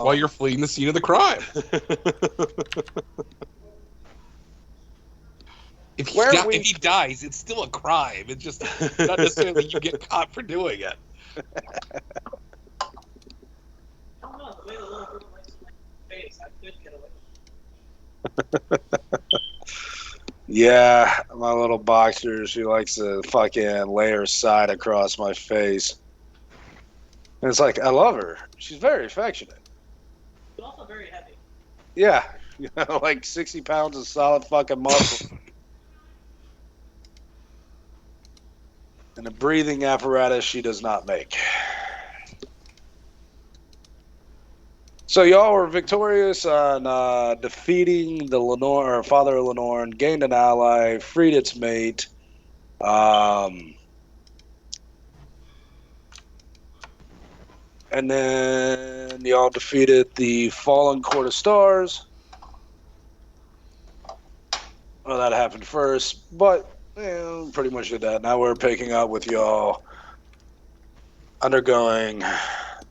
while you're fleeing the scene of the crime. If he dies, it's still a crime. It's just not necessarily you get caught for doing it. I don't know. The way the little girl likes my face, I could get away. Yeah, my little boxer, she likes to fucking lay her side across my face. And it's like, I love her. She's very affectionate. But also very heavy. Yeah, like 60 pounds of solid fucking muscle. And a breathing apparatus she does not make. So y'all were victorious on defeating the Lenore, or Father of Lenore, gained an ally, freed its mate. And then y'all defeated the Fallen Court of Stars. Well, that happened first, but pretty much did that. Now we're picking up with y'all undergoing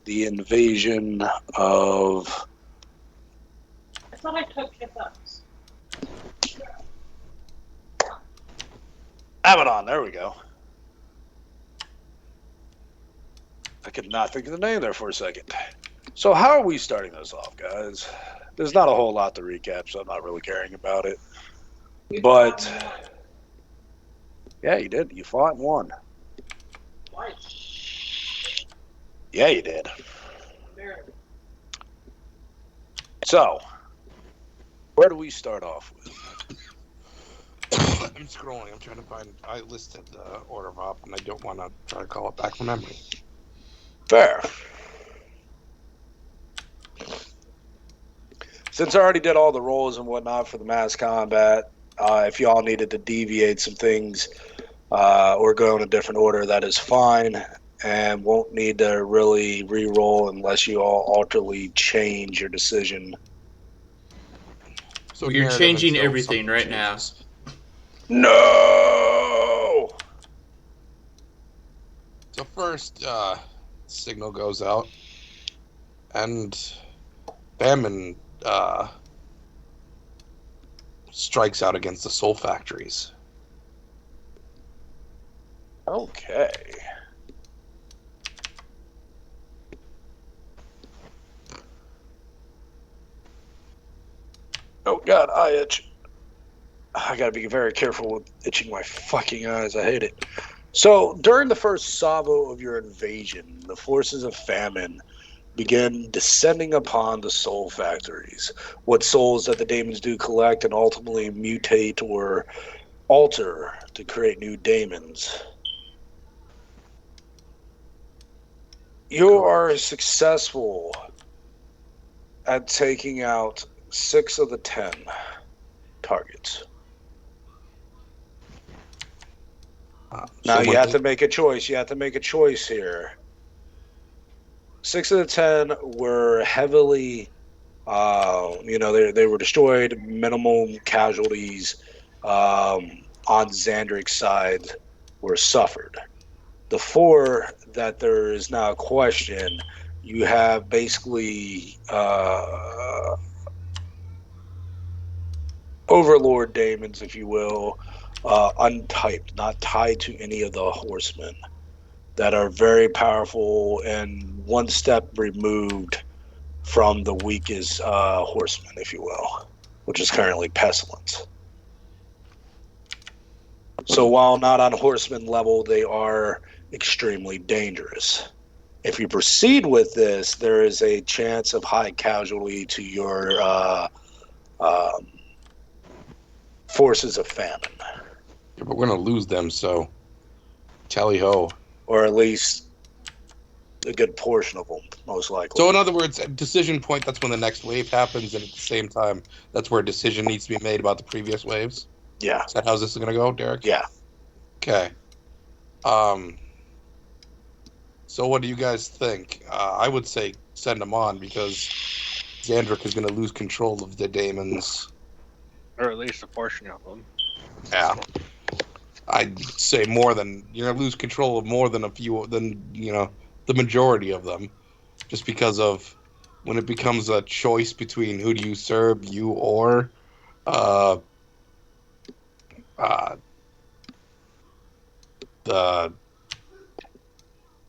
the invasion of... I thought I took hiccups. Abaddon, there we go. I could not think of the name there for a second. So how are we starting this off, guys? There's not a whole lot to recap, so I'm not really caring about it. But yeah, you did. You fought and won. Twice. Yeah, you did. So, where do we start off with? I'm scrolling. I'm trying to find. I listed the order of op, and I don't want to try to call it back from memory. Fair. Since I already did all the rolls and whatnot for the mass combat, if y'all needed to deviate some things or go in a different order, that is fine, and won't need to really re-roll unless you all alternately change your decision. So you're changing everything right now. No! So first, signal goes out, and Famine strikes out against the soul factories. Okay. Oh god, eye itch. I gotta be very careful with itching my fucking eyes. I hate it. So, during the first salvo of your invasion, the forces of Famine begin descending upon the soul factories. What souls that the daemons do collect and ultimately mutate or alter to create new daemons. You are successful at taking out 6 of the 10 targets. Now you have to make a choice. You have to make a choice here. 6 of the 10 were heavily, they were destroyed, minimal casualties on Xandric's side were suffered. The 4 that there is now a question, you have basically overlord daemons, if you will, untyped, not tied to any of the horsemen, that are very powerful and one step removed from the weakest horseman, if you will, which is currently Pestilence. So while not on horseman level, they are extremely dangerous. If you proceed with this, there is a chance of high casualty to your forces of Famine. Yeah, but we're going to lose them, so tally-ho. Or at least a good portion of them, most likely. So in other words, at decision point, that's when the next wave happens, and at the same time, that's where a decision needs to be made about the previous waves? Yeah. Is that how this is going to go, Derek? Yeah. Okay. So what do you guys think? I would say send them on, because Xandric is going to lose control of the daemons. Or at least a portion of them. Yeah. I'd say more than, you're going to lose control of more than a few, than, the majority of them, just because of when it becomes a choice between who do you serve, you or the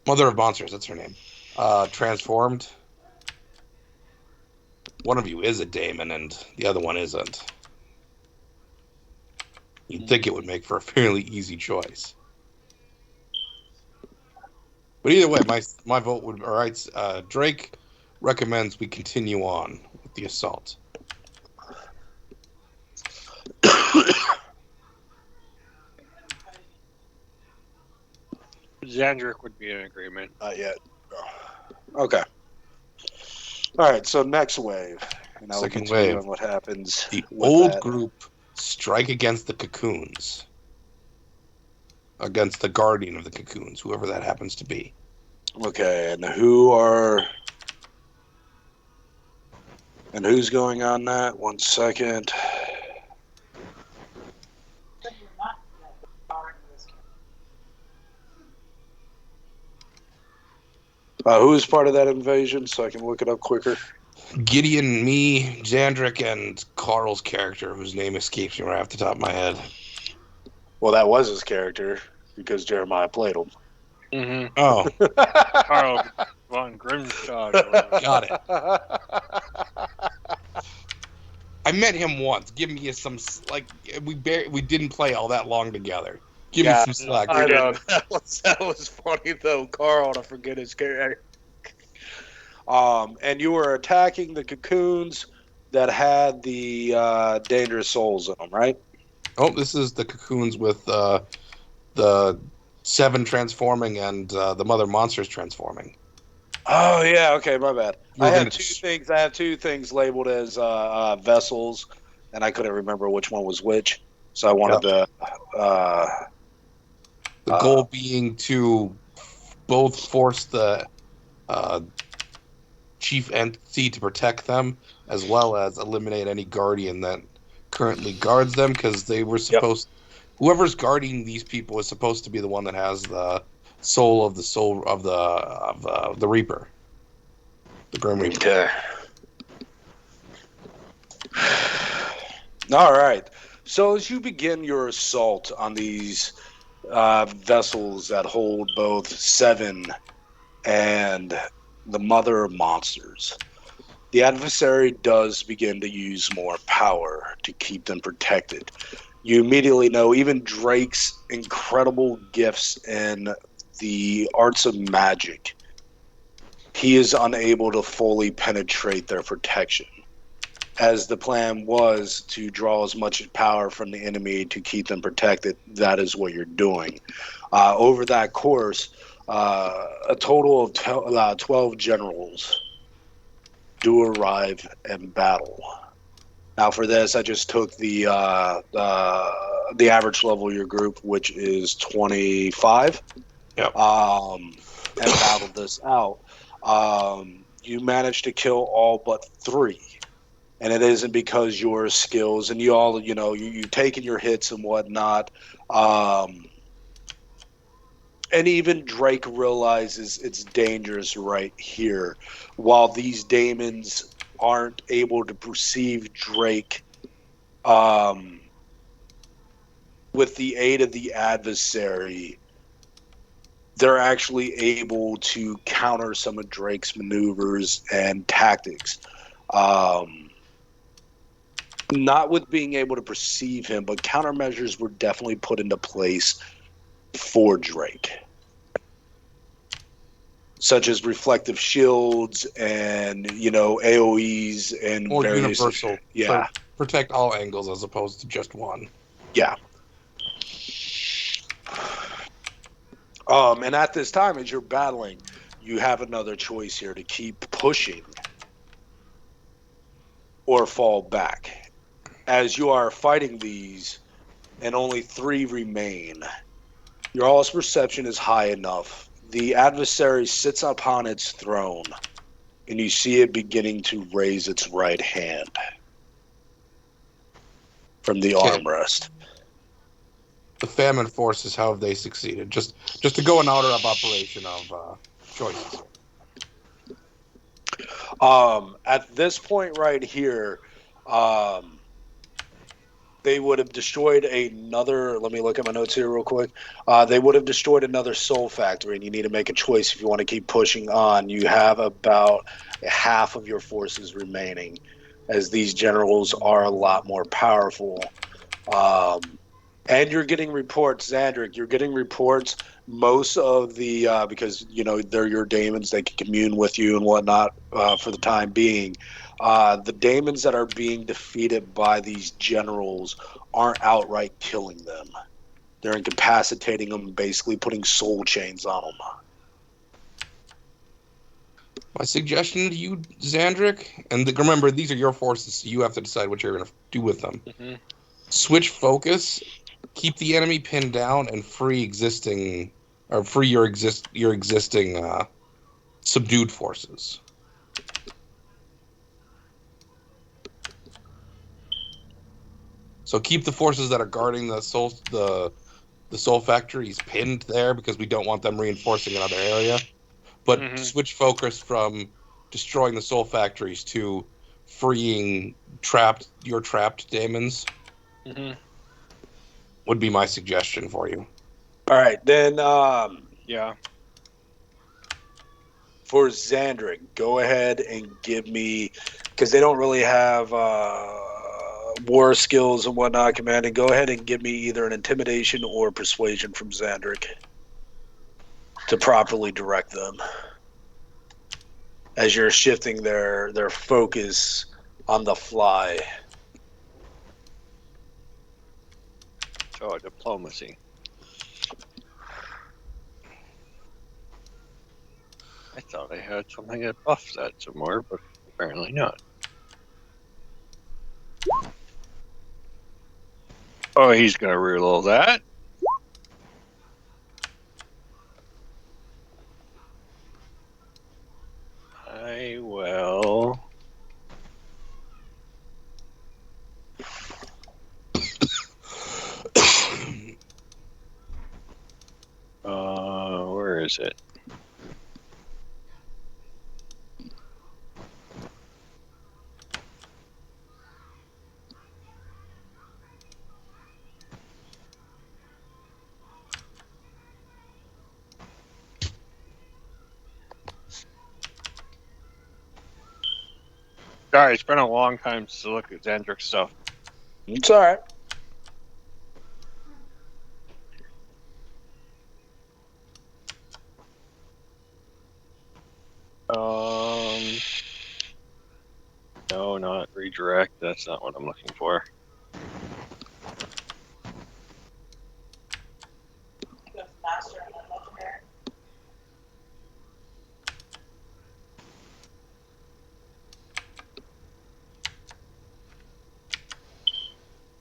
Mother of Monsters, that's her name, transformed, one of you is a daemon and the other one isn't. You'd think it would make for a fairly easy choice. But either way, my vote would... All right, Drake recommends we continue on with the assault. Xandric would be in agreement. Not yet. Okay. All right, so next wave. And now Second we continue wave. on what happens. The with old that. group strike against the cocoons. Against the guardian of the cocoons, whoever that happens to be. Okay, and who's going on that? 1 second. Who's part of that invasion so I can look it up quicker? Gideon, me, Xandric, and Carl's character, whose name escapes me right off the top of my head. Well, that was his character because Jeremiah played him. Mm-hmm. Oh, Carl von Grimstad. got it. I met him once. Give me some, like, we didn't play all that long together. Give me some slack. I know. That was funny, though. Carl, to forget his character. And you were attacking the cocoons that had the dangerous souls in them, right? Oh, this is the cocoons with the 7 transforming and the mother monsters transforming. Oh yeah, okay, my bad. You're I have gonna- two things. I have 2 things labeled as vessels, and I couldn't remember which one was which. So I wanted to. The goal being to both force the chief entity to protect them, as well as eliminate any guardian that currently guards them, because they were supposed. Whoever's guarding these people is supposed to be the one that has the soul of the Reaper, the Grim Reaper. Okay. All right. So as you begin your assault on these vessels that hold both 7 and the mother of monsters, the adversary does begin to use more power to keep them protected. You immediately know even Drake's incredible gifts in the arts of magic, he is unable to fully penetrate their protection, as the plan was to draw as much power from the enemy to keep them protected. That is what you're doing. Over that course, a total of 12 generals do arrive and battle. Now, for this, I just took the average level of your group, which is 25. Yep. And battled this out. You managed to kill all but 3. And it isn't because your skills, and you all, you've taken your hits and whatnot. And even Drake realizes it's dangerous right here. While these daemons aren't able to perceive Drake with the aid of the adversary, they're actually able to counter some of Drake's maneuvers and tactics. Not with being able to perceive him, but countermeasures were definitely put into place for Drake, such as reflective shields and AoEs and More various universal. Yeah, Protect all angles as opposed to just one. yeah. And at this time, as you're battling, you have another choice here to keep pushing or fall back. As you are fighting these, and only 3 remain, your all's perception is high enough. The adversary sits upon its throne, and you see it beginning to raise its right hand from the armrest. The Famine forces, how have they succeeded? Just to go in order of operation of choices. At this point right here, they would have destroyed another. Let me look at my notes here real quick. They would have destroyed another soul factory, and you need to make a choice if you want to keep pushing on. You have about half of your forces remaining, as these generals are a lot more powerful. And you're getting reports, Xandric. You're getting reports. Most of the because they're your daemons, they can commune with you and whatnot for the time being. The daemons that are being defeated by these generals aren't outright killing them. They're incapacitating them, basically putting soul chains on them. My suggestion to you, Xandric, and remember, these are your forces, so you have to decide what you're going to do with them. Mm-hmm. Switch focus, keep the enemy pinned down, and free your existing subdued forces. So keep the forces that are guarding the soul factories pinned there because we don't want them reinforcing another area. But switch focus from destroying the soul factories to freeing your trapped daemons. Would be my suggestion for you. All right, then. Yeah. For Xandric, go ahead and give me, because they don't really have war skills and whatnot, commanding. Go ahead and give me either an intimidation or persuasion from Xandric to properly direct them as you're shifting their focus on the fly. So diplomacy. I thought I had something that buffs that some more, but apparently not. Oh, he's gonna reload that. I will. Where is it? Sorry, it's been a long time to look at Xandric's stuff. It's all right. No, not redirect. That's not what I'm looking for. The master and the legendary.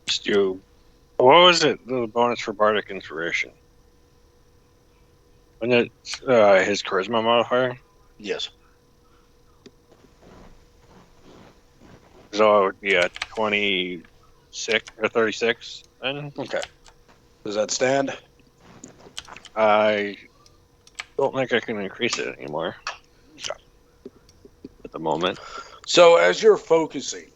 Just do. What was it? The bonus for Bardic Inspiration. Wasn't it his charisma modifier? Yes. So it would be a 26 or 36 then? Okay. Does that stand? I don't think I can increase it anymore at the moment. So as you're focusing,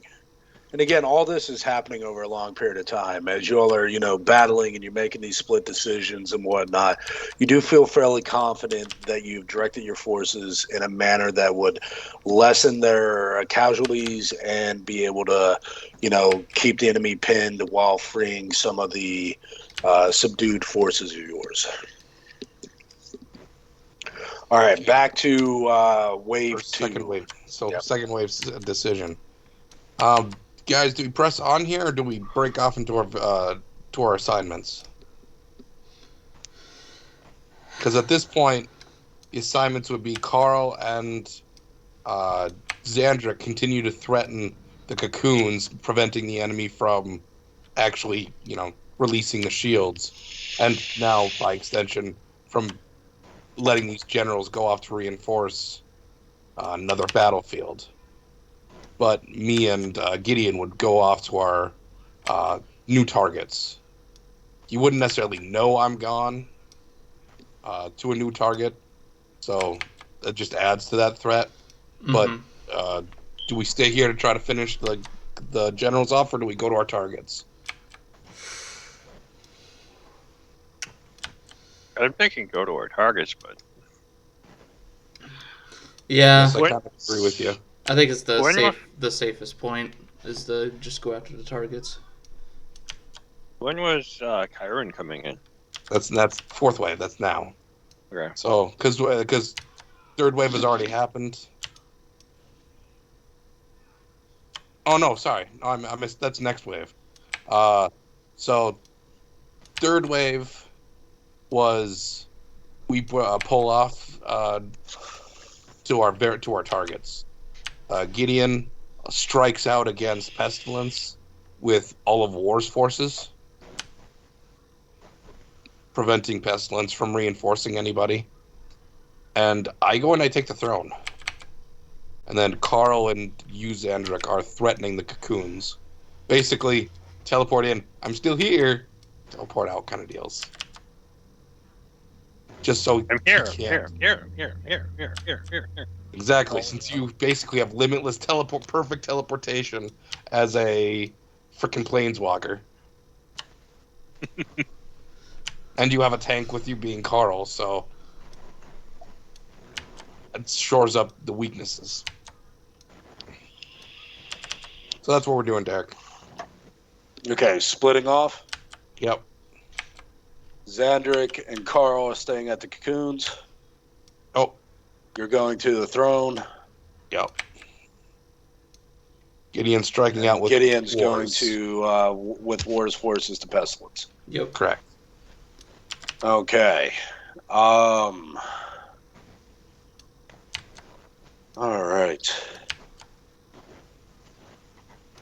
and again, all this is happening over a long period of time. As you all are, battling and you're making these split decisions and whatnot, you do feel fairly confident that you've directed your forces in a manner that would lessen their casualties and be able to, keep the enemy pinned while freeing some of the subdued forces of yours. All right, back to wave two. Second wave. So Yep. Second wave's decision. Guys, do we press on here, or do we break off into our assignments? Because at this point, the assignments would be Carl and Xandric continue to threaten the cocoons, preventing the enemy from actually, releasing the shields, and now, by extension, from letting these generals go off to reinforce another battlefield. But me and Gideon would go off to our new targets. You wouldn't necessarily know I'm gone to a new target, so it just adds to that threat. Mm-hmm. But Do we stay here to try to finish the generals off, or do we go to our targets? I'm thinking go to our targets, but Yeah, Yes, I kind of agree with you. I think it's When the safest point is to just go after the targets. when was Chiron coming in? That's fourth wave. That's now. Okay. So because third wave has already happened. Oh no, sorry, no, I missed. That's next wave. So third wave was we pull off to our targets. Gideon strikes out against Pestilence with all of War's forces, preventing Pestilence from reinforcing anybody. And I go and I take the throne. And then Carl and you, Xandric, are threatening the cocoons. Basically, teleport in. I'm still here. Teleport out kind of deals. Just so I'm he here. can't. Here. Exactly, since you basically have limitless perfect teleportation as a freaking planeswalker. And you have a tank with you being Carl, so it shores up the weaknesses. So that's what we're doing, Derek. Okay, splitting off. Yep. Xandric and Carl are staying at the cocoons. Oh. You're going to the throne. Yep. Gideon's striking out with Gideon's Wars. going to with War's forces to Pestilence. Yep. Correct. Okay. All right.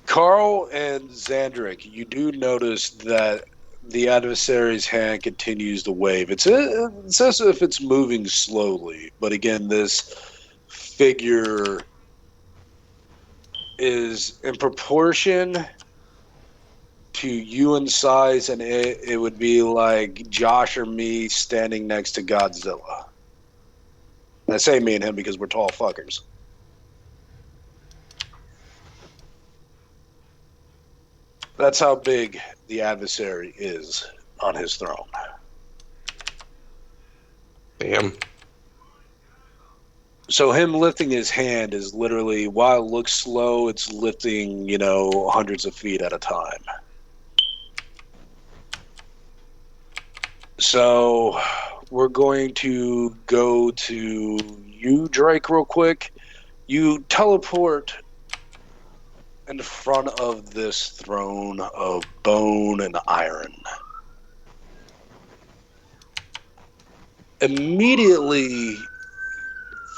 Carl and Xandric, you do notice that the adversary's hand continues to wave. It's as if it's moving slowly, but again, this figure is in proportion to you in size, and it would be like Josh or me standing next to Godzilla. I say me and him because we're tall fuckers. That's how big the adversary is on his throne. Damn. So him lifting his hand is literally, while it looks slow, it's lifting, hundreds of feet at a time. So we're going to go to you, Drake, real quick. You teleport in front of this throne of bone and iron. Immediately,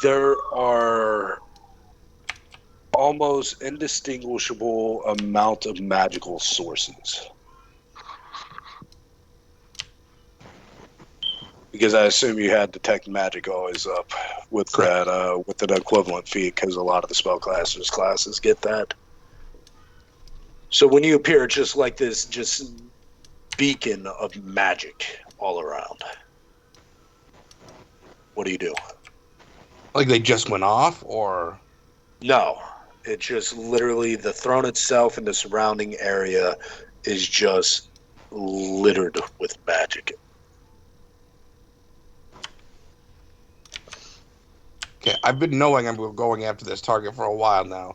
there are almost indistinguishable amount of magical sources. Because I assume you had detect magic always up with that with an equivalent feat, because a lot of the classes get that. So when you appear, it's just like this just beacon of magic all around. What do you do? Like they just went off, or? No. It's just literally the throne itself and the surrounding area is just littered with magic. Okay, I've been knowing I'm going after this target for a while now.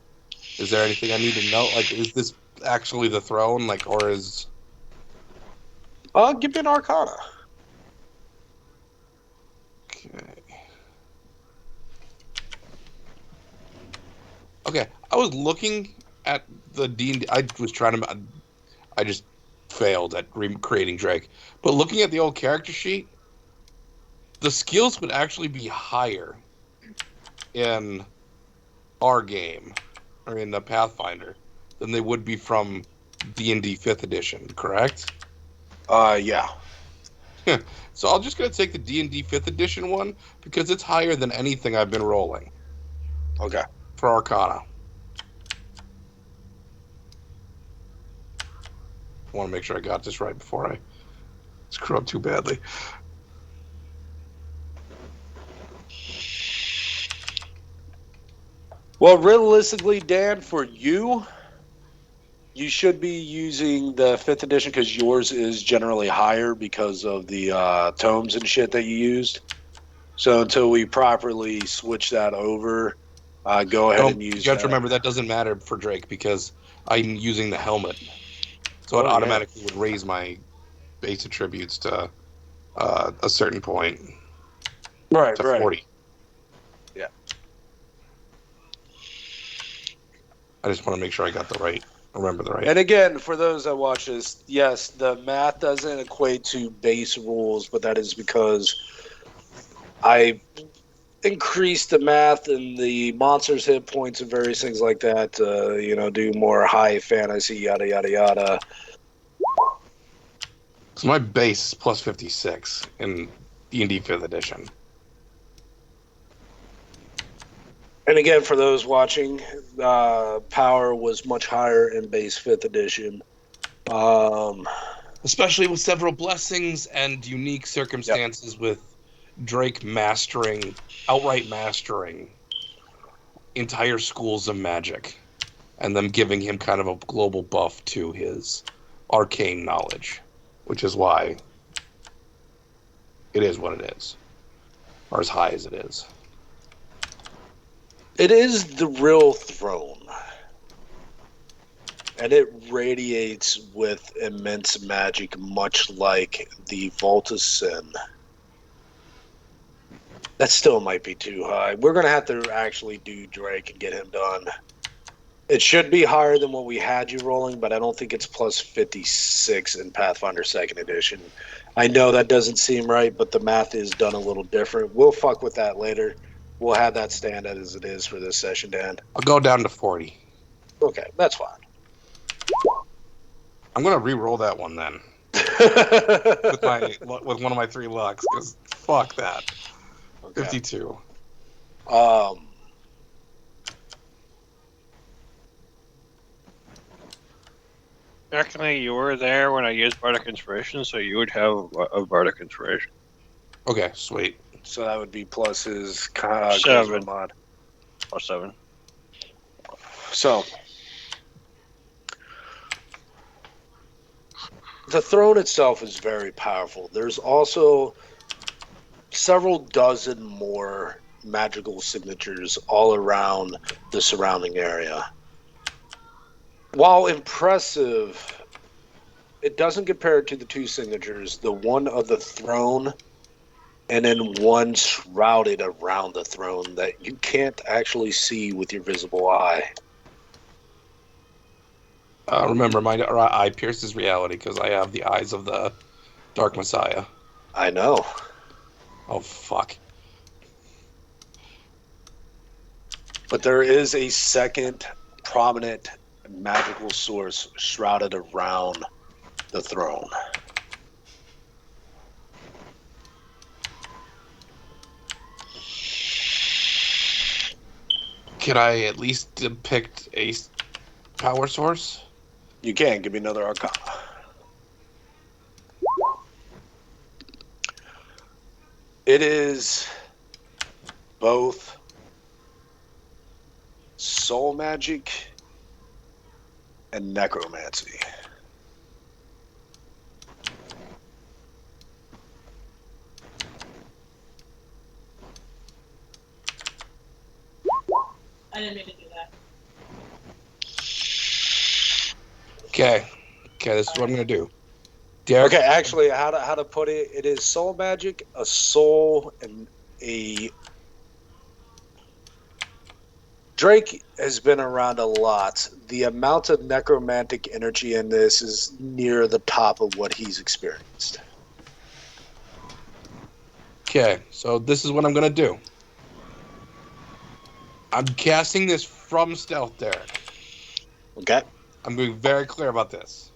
Is there anything I need to know? Like, is this actually the throne? Like, or is... Give me an Arcana. Okay, I was looking at the D&D. I was trying to... I just failed at creating Drake. But looking at the old character sheet, the skills would actually be higher in our game, or in the Pathfinder, than they would be from D&D 5th edition, correct? Yeah. So I'll just gonna take the D&D 5th edition one because it's higher than anything I've been rolling. Okay. For Arcana. I want to make sure I got this right before I screw up too badly. Well, realistically, Dan, for you should be using the 5th edition because yours is generally higher because of the tomes and shit that you used. So until we properly switch that over, go ahead and use You have to that. remember that doesn't matter for Drake because I'm using the helmet. So it Oh, automatically would raise my base attributes to a certain point. Right, to 40. Yeah. I just want to make sure I got the right. Remember the right. And again, for those that watch this, yes, the math doesn't equate to base rules, but that is because I increased the math and the monsters' hit points and various things like that. Do more high fantasy, yada yada yada. So my base is plus 56 in D&D 5th edition. And again, for those watching, power was much higher in base 5th edition. Especially with several blessings and unique circumstances with Drake outright mastering entire schools of magic and them giving him kind of a global buff to his arcane knowledge, which is why it is what it is, or as high as it is. It is the real throne, and it radiates with immense magic, much like the Vault of Sin. That still might be too high. We're going to have to actually do Drake and get him done. It should be higher than what we had you rolling, but I don't think it's plus 56 in Pathfinder 2nd edition. I know that doesn't seem right, but the math is done a little different. We'll fuck with that later. We'll have that stand as it is for this session, Dan. I'll go down to 40. Okay, that's fine. I'm going to re-roll that one then. with one of my 3 lucks, because fuck that. Okay. 52. Technically, you were there when I used Bardic Inspiration, so you would have a Bardic Inspiration. Okay, sweet. So that would be plus his 7 mod. Plus 7. So the throne itself is very powerful. There's also several dozen more magical signatures all around the surrounding area. While impressive, it doesn't compare to the 2 signatures, the one of the throne and then one shrouded around the throne that you can't actually see with your visible eye. Remember, my eye pierces reality because I have the eyes of the Dark Messiah. I know. Oh, fuck. But there is a second prominent magical source shrouded around the throne. Could I at least depict a power source? You can. Give me another Arcana. It is both soul magic and necromancy. I didn't mean to do that. Okay, this is what I'm going to do. Derek? Okay, actually, how to put it, it is soul magic, a soul, and a... Drake has been around a lot. The amount of necromantic energy in this is near the top of what he's experienced. Okay, so this is what I'm going to do. I'm casting this from stealth, Derek. Okay. I'm being very clear about this.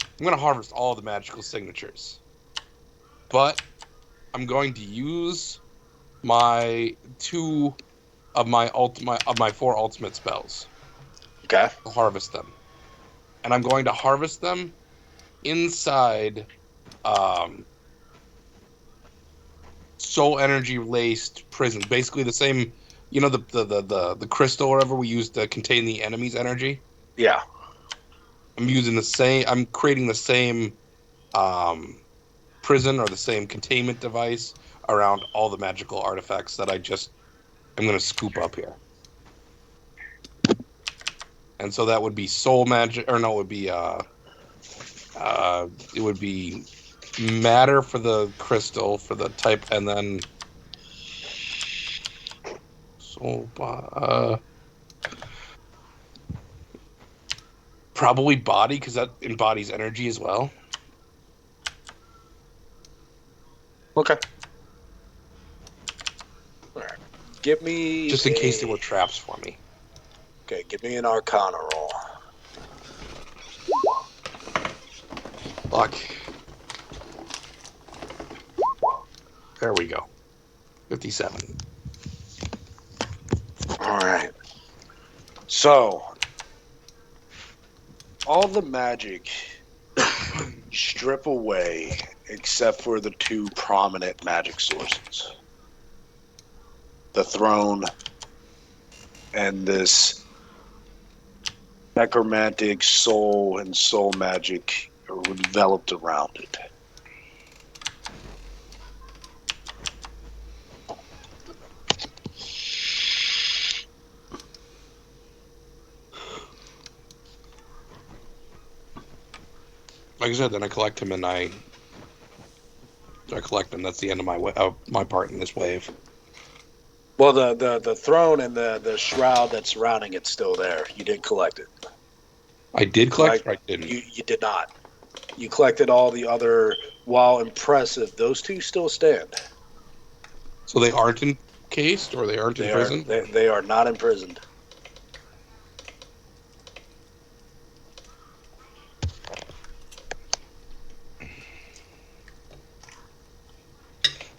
I'm going to harvest all the magical signatures. But I'm going to use my 2 of my 4 ultimate spells. Okay. To harvest them. And I'm going to harvest them inside soul energy laced prison. Basically the same You know the crystal or whatever we use to contain the enemy's energy? Yeah. I'm using the same. I'm creating the same prison or the same containment device around all the magical artifacts that I'm going to scoop up here. And so that would be soul magic, or no, it would be matter for the crystal for the type, and then soul. Probably body because that embodies energy as well. Okay. All right. Give me just in case there were traps for me. Okay, give me an Arcana roll. Luck. There we go. 57. All right. So, all the magic strip away except for the two prominent magic sources. The throne and this necromantic soul and soul magic are enveloped around it. Like I said, then I collect him and I collect him. That's the end of my part in this wave. Well, the throne and the shroud that's surrounding it's still there. You didn't collect it. I did collect, or I didn't? You did not. You collected all the other, while impressive, those two still stand. So they aren't encased, or they aren't in prison? They are not imprisoned.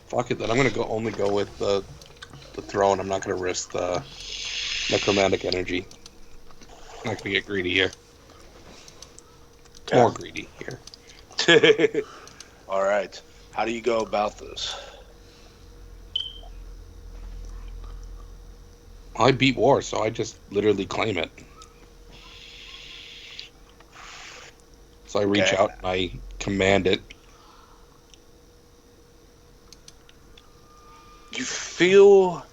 Fuck it, then I'm going to only go with the throne. I'm not going to risk the necromantic energy. I'm not going to get greedy here. Okay. More greedy here. All right. How do you go about this? I beat war, so I just literally claim it. So I reach out and I command it. You feel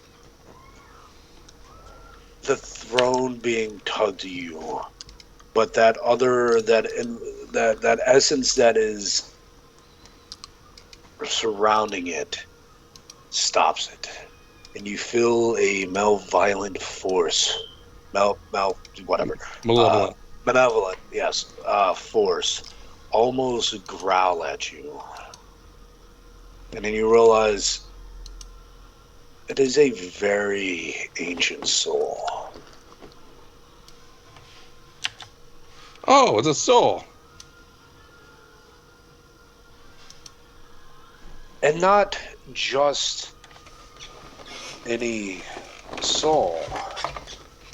the throne being tugged to you, but that essence that is surrounding it stops it, and you feel a malevolent force, Malevolent. benevolent, yes, force, almost growl at you, and then you realize it is a very ancient soul. Oh, it's a soul. And not just any soul.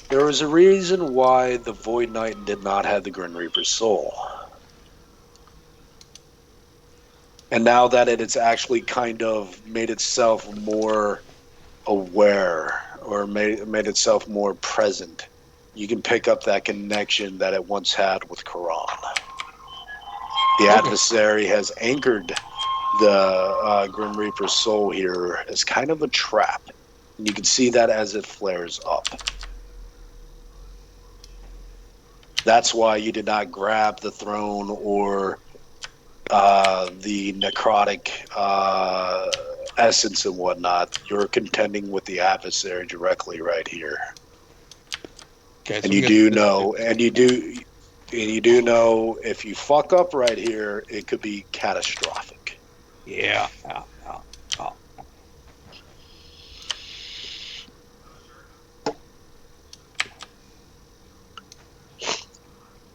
There was a reason why the Void Knight did not have the Grim Reaper's soul. And now that it's actually kind of made itself more aware, or made itself more present, you can pick up that connection that it once had with Quran. The adversary has anchored the Grim Reaper's soul here as kind of a trap, and you can see that as it flares up. That's why you did not grab the throne or the necrotic essence and whatnot. You're contending with the adversary directly right here. Okay, and you do know if you fuck up right here, it could be catastrophic. Yeah.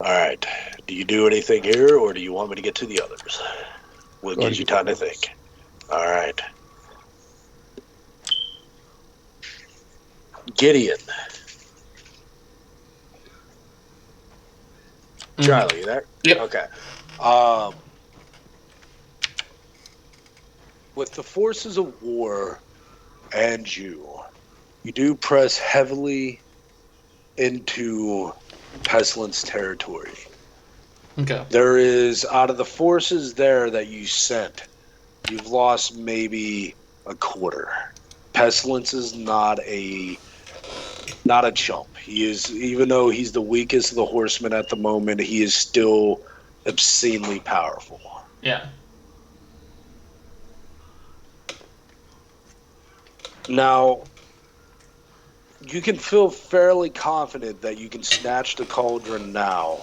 All right. Do you do anything here, or do you want me to get to the others? We'll give you time to think. All right. Gideon. Charlie, you there? Yep. Okay. With the forces of war and you, You do press heavily into Pestilence territory. Okay. There is, out of the forces there that you sent, you've lost maybe a quarter. Pestilence is not a chump. He is, even though he's the weakest of the horsemen at the moment, he is still obscenely powerful. Yeah. Now, you can feel fairly confident that you can snatch the cauldron now,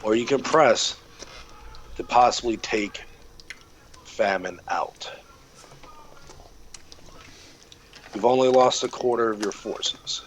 or you can press to possibly take Famine out. You've only lost a quarter of your forces.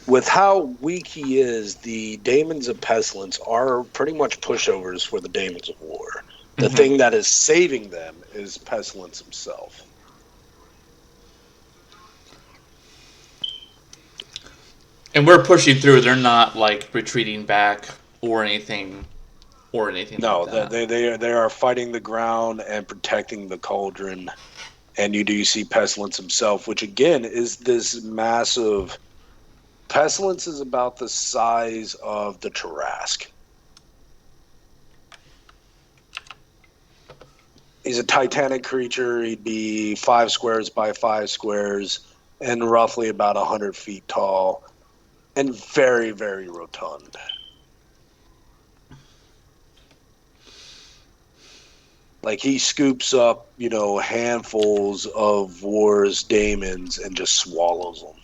With how weak he is, the Daemons of Pestilence are pretty much pushovers for the Daemons of War. The thing that is saving them is Pestilence himself. And we're pushing through. They're not like retreating back or anything. No, like that. they are fighting the ground and protecting the cauldron. And you do see Pestilence himself, which again is this massive. Pestilence is about the size of the Tarrasque. He's a titanic creature. He'd be 5 squares by 5 squares and roughly about 100 feet tall and very, very rotund. Like, he scoops up, handfuls of War's daemons and just swallows them.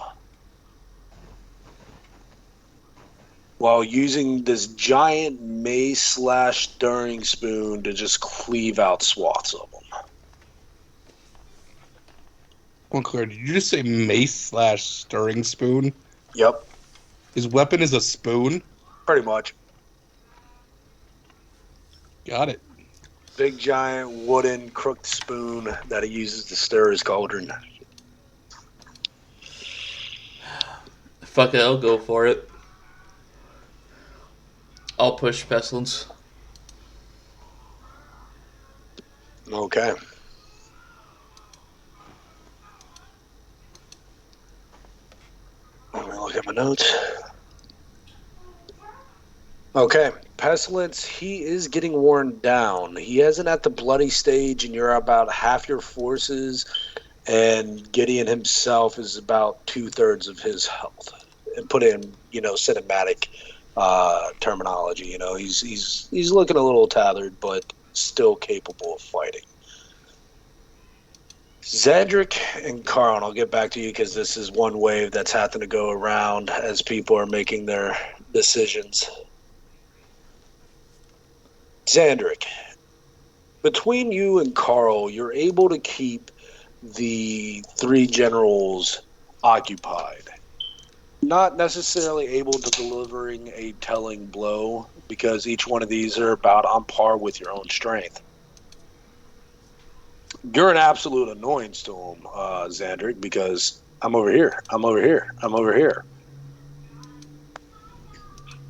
While using this giant mace/stirring spoon to just cleave out swaths of them. Well, Claire, did you just say mace/stirring spoon? Yep. His weapon is a spoon? Pretty much. Got it. Big, giant, wooden, crooked spoon that he uses to stir his cauldron. Fuck it, I'll go for it. I'll push Pestilence. Okay. Let me look at my notes. Okay. Pestilence, he is getting worn down. He isn't at the bloody stage, and you're about half your forces, and Gideon himself is about 2/3 of his health. And put in, cinematic terminology. He's looking a little tattered, but still capable of fighting. Zandric and Carl, and I'll get back to you because this is one wave that's having to go around as people are making their decisions. Zandric, between you and Carl, you're able to keep the 3 generals occupied. Not necessarily able to delivering a telling blow, because each one of these are about on par with your own strength. You're an absolute annoyance to him, Zandric, because I'm over here.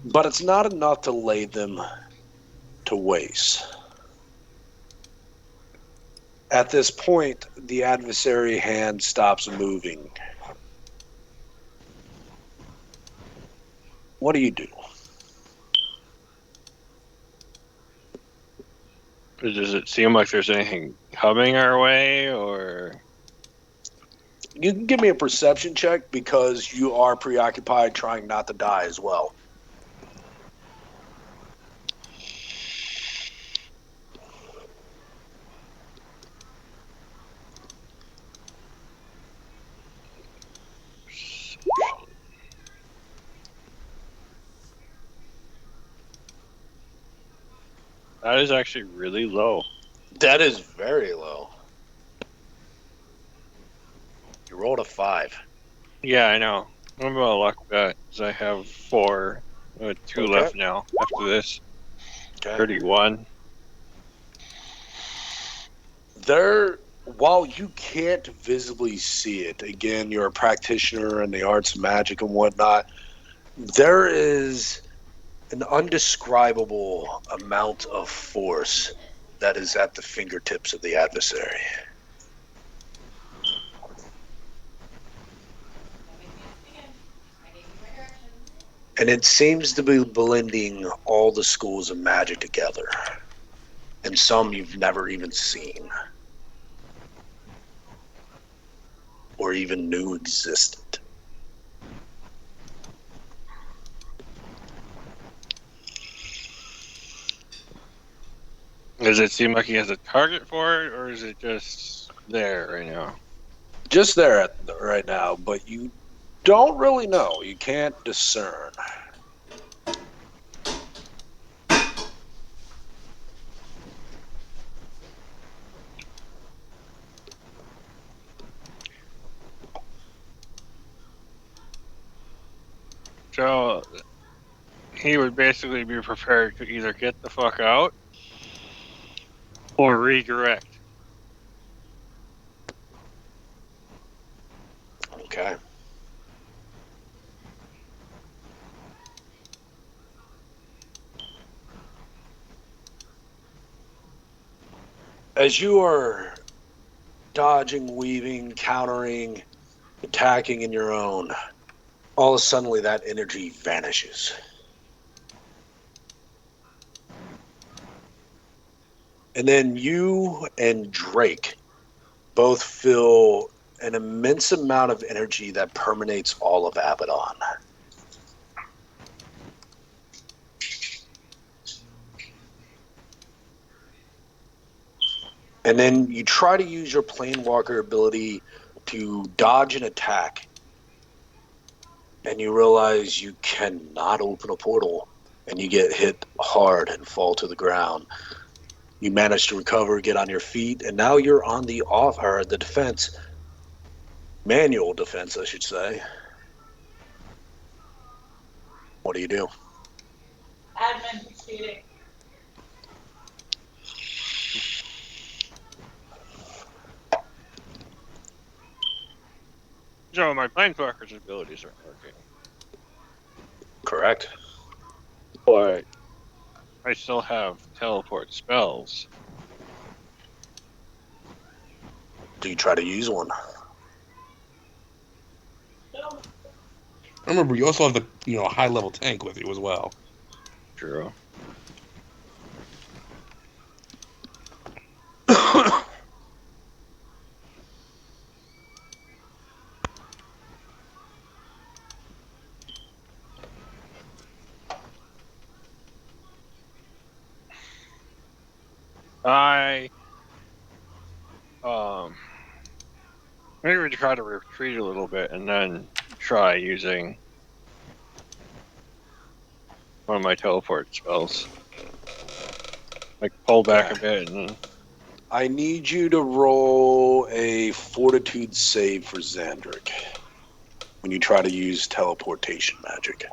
But it's not enough to lay them to waste. At this point, the adversary hand stops moving. What do you do? Does it seem like there's anything coming our way, or? You can give me a perception check because you are preoccupied trying not to die as well. That is actually really low. That is very low. You rolled a 5. Yeah, I know. I'm gonna luck that because I have 4 Two Okay. left now after this. Okay. 31. While you can't visibly see it, again, you're a practitioner in the arts of magic and whatnot, there is an undescribable amount of force that is at the fingertips of the adversary. And it seems to be blending all the schools of magic together. And some you've never even seen. Or even knew existed. Does it seem like he has a target for it, or is it just there right now? Just there right now, but you don't really know. You can't discern. So he would basically be prepared to either get the fuck out or redirect. Okay. As you are dodging, weaving, countering, attacking in your own, all of a sudden that energy vanishes. And then you and Drake both feel an immense amount of energy that permeates all of Abaddon. And then you try to use your Planewalker ability to dodge an attack. And you realize you cannot open a portal. And you get hit hard and fall to the ground. You manage to recover, get on your feet, and now you're on the defense. Manual defense, I should say. What do you do? Admin proceeding. So my Planeswalker's abilities aren't working. Correct. But I still have teleport spells. Do you try to use one? No. Remember, you also have the high level tank with you as well. True. Maybe we try to retreat a little bit and then try using one of my teleport spells. Like pull back a bit and I need you to roll a fortitude save for Xandric when you try to use teleportation magic.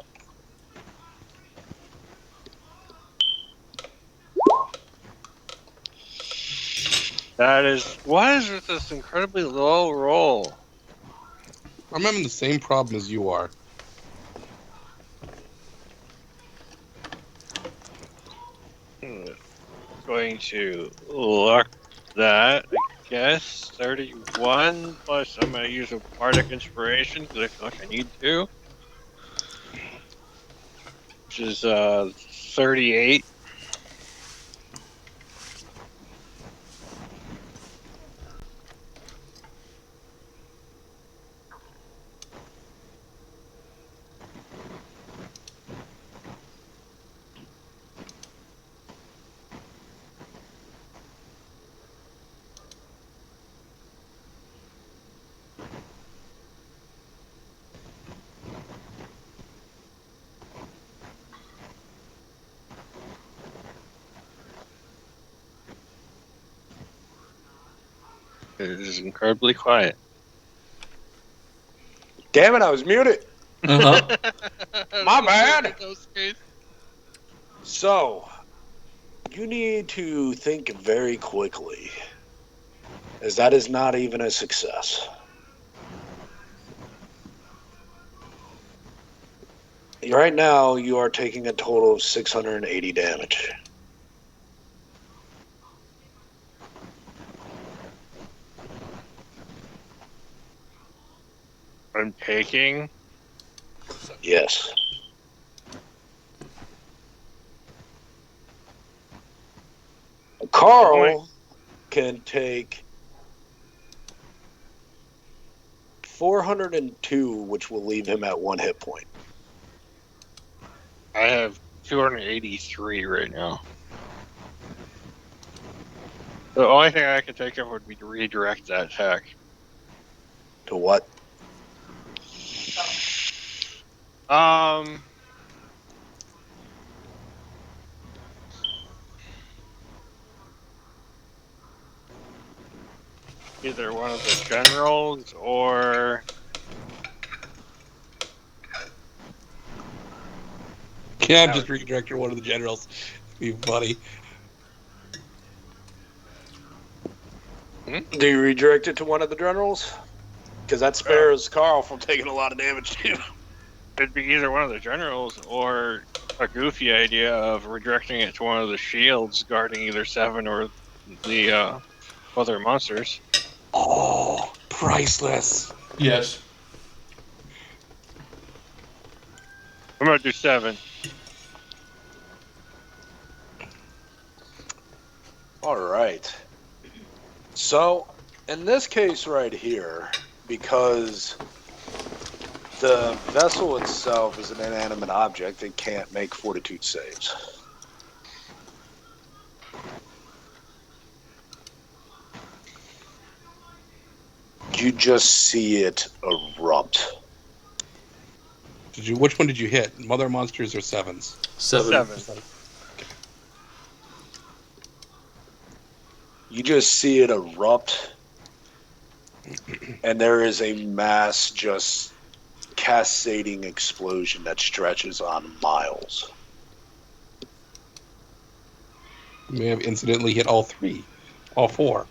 what is with this incredibly low roll? I'm having the same problem as you are. Going to lock that, I guess. 31 plus I'm going to use a Bardic Inspiration because I feel like I need to. Which is 38. It is incredibly quiet. Damn it, I was muted. Uh-huh. My bad. So, you need to think very quickly, as that is not even a success. Right now, you are taking a total of 680 damage. I'm taking. Yes. Carl can take 402, which will leave him at 1 hit point. I have 283 right now. The only thing I could think of would be to redirect that attack. To what? Either one of the generals or Can't just redirect one of the generals. It'd be funny. Do you redirect it to one of the generals? Because that spares Carl from taking a lot of damage too. it'd be either one of the generals or a goofy idea of redirecting it to one of the shields guarding either Seven or the other monsters. Oh, priceless. Yes. I'm gonna do 7. All right. So, in this case right here, because the vessel itself is an inanimate object, it can't make fortitude saves. You just see it erupt. Which one did you hit? Mother monsters or sevens? 7. You just see it erupt, and there is a mass just cascading explosion that stretches on miles. You may have incidentally hit all 4.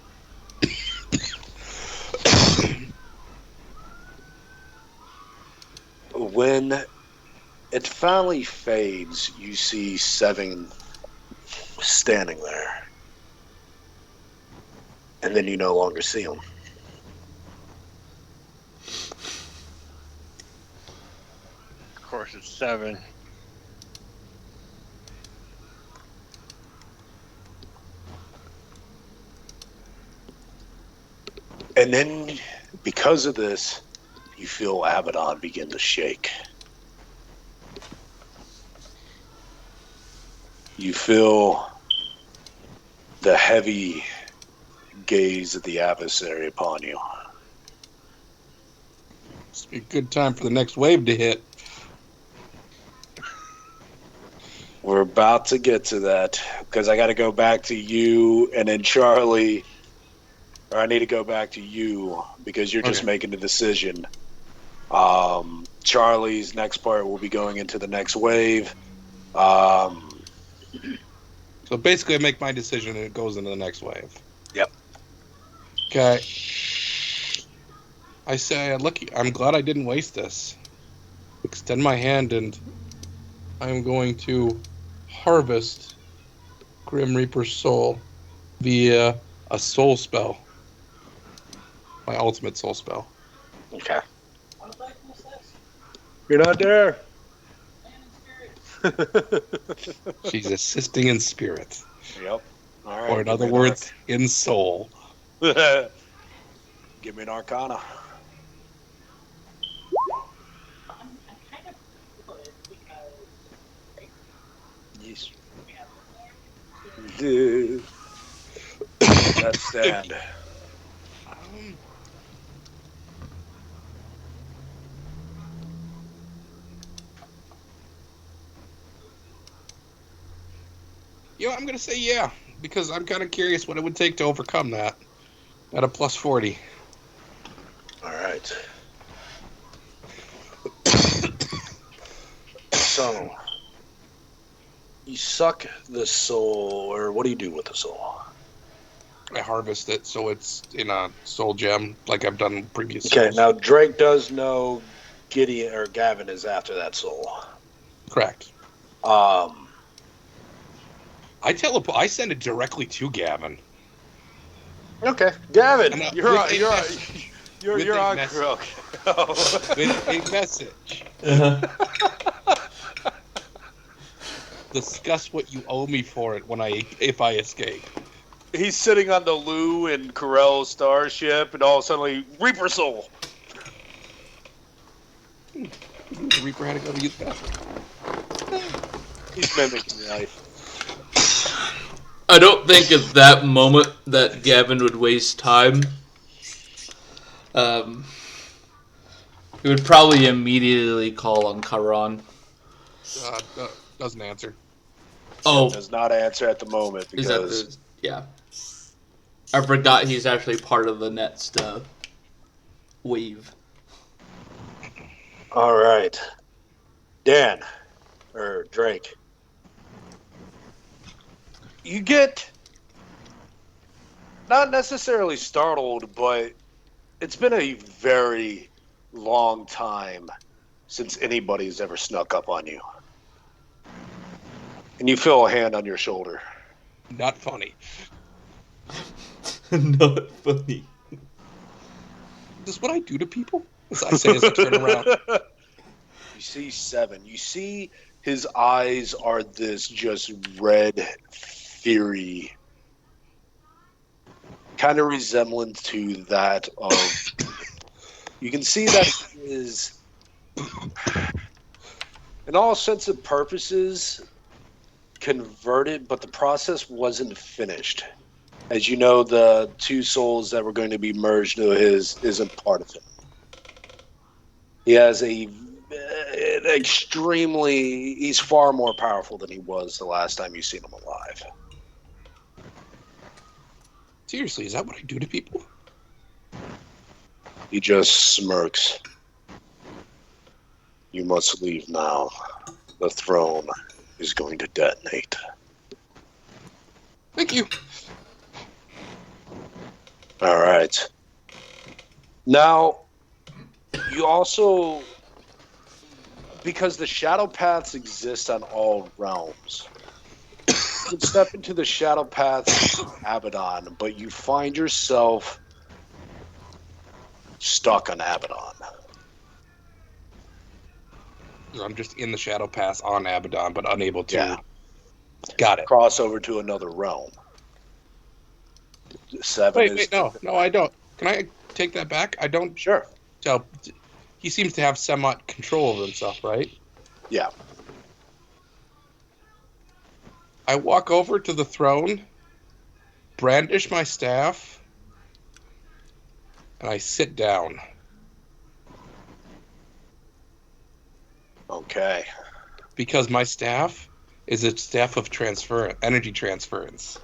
When it finally fades, you see Seven standing there. And then you no longer see him. Of course, it's 7. And then, because of this, you feel Abaddon begin to shake. You feel the heavy gaze of the adversary upon you. It's a good time for the next wave to hit. We're about to get to that, because I got to go back to you and then Charlie. Or I need to go back to you, because you're just making the decision. Charlie's next part will be going into the next wave. So basically I make my decision and it goes into the next wave. Yep. Okay. I say, I'm glad I didn't waste this. Extend my hand and I'm going to harvest Grim Reaper's soul via a soul spell. My ultimate soul spell. Okay. You're not there. She's assisting in spirit. Yep. All right. Or in other words, in soul. Give me an Arcana. Yes. Let's stand. I'm going to say yeah, because I'm kind of curious what it would take to overcome that at a plus 40. All right. So, you suck the soul, or what do you do with the soul? I harvest it so it's in a soul gem, like I've done in previous Okay, souls. now Drake does know Gideon or Gavin is after that soul. Correct. Um, I send it directly to Gavin. Okay, Gavin, And, you're with on. a You're on. message. You're With you're a on. message. Okay. With a message. Discuss what you owe me for it if I escape. He's sitting on the Lou and Carell's starship, and all of a sudden, Reaper Soul. The Reaper had to go to use the bathroom. He's mimicking life. I don't think at that moment that Gavin would waste time. He would probably immediately call on Charon. Doesn't answer. Oh, Does not answer at the moment is that because yeah? I forgot he's actually part of the next wave. all right, Dan or Drake, you get not necessarily startled, but it's been a very long time since anybody's ever snuck up on you. And you feel a hand on your shoulder. Not funny. Not funny. Is this what I do to people? As I say as I turn around. You see Seven. You see his eyes are this just red fury. Kind of resemblant to that of... You can see that he is, in all sense of purposes, converted, but the process wasn't finished. As you know, the two souls that were going to be merged into his isn't part of him. He has he's far more powerful than he was the last time you seen him alive. Seriously, is that what I do to people? He just smirks. You must leave now. The throne is going to detonate. Thank you. All right. Now, you also, because the shadow paths exist on all realms, you can step into the shadow paths of Abaddon, but you find yourself stuck on Abaddon. I'm just in the Shadow Pass on Abaddon, but unable to. Yeah. Got it. Cross over to another realm. Wait, no, I don't. Can I take that back? I don't. Sure. So, he seems to have somewhat control over himself, right? Yeah. I walk over to the throne, brandish my staff, and I sit down. Okay. Because my staff is a staff of energy transference.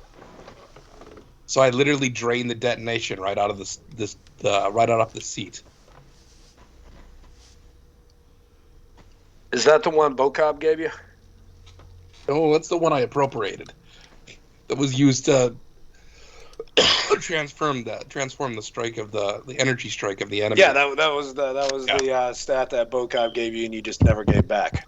So I literally drain the detonation right out of right out of the seat. Is that the one Bocob gave you? Oh, that's the one I appropriated. That was used to transform the strike of the energy strike of the enemy. Yeah, that was the stat that Bocob gave you, and you just never gave back.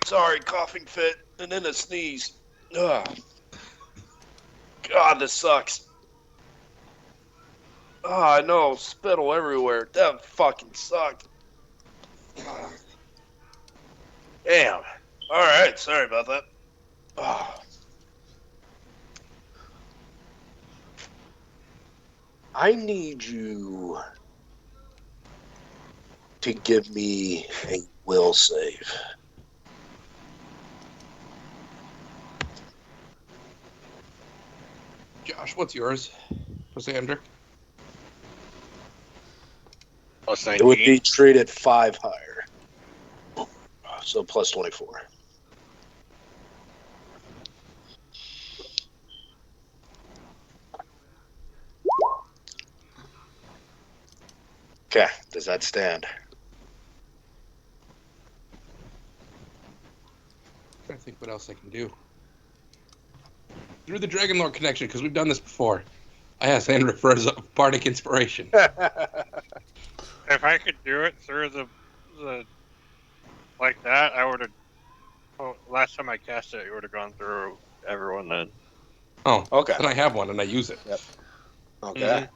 Sorry, coughing fit, and then a sneeze. Ugh. God, this sucks. Oh, I know, spittle everywhere. That fucking sucked. Damn. Alright, sorry about that. Oh. I need you to give me a will save. Josh, what's yours? Lysander? Plus It would 19. be treated 5 higher. so plus 24. Okay, does that stand? I'm trying to think what else I can do. Through the Dragon Lord connection, because we've done this before, I asked Andrew for his Bardic Inspiration. If I could do it through the like that, I would have. Well, last time I cast it, it would have gone through everyone then. Oh, Okay. Then I have one and I use it. Yep. Okay.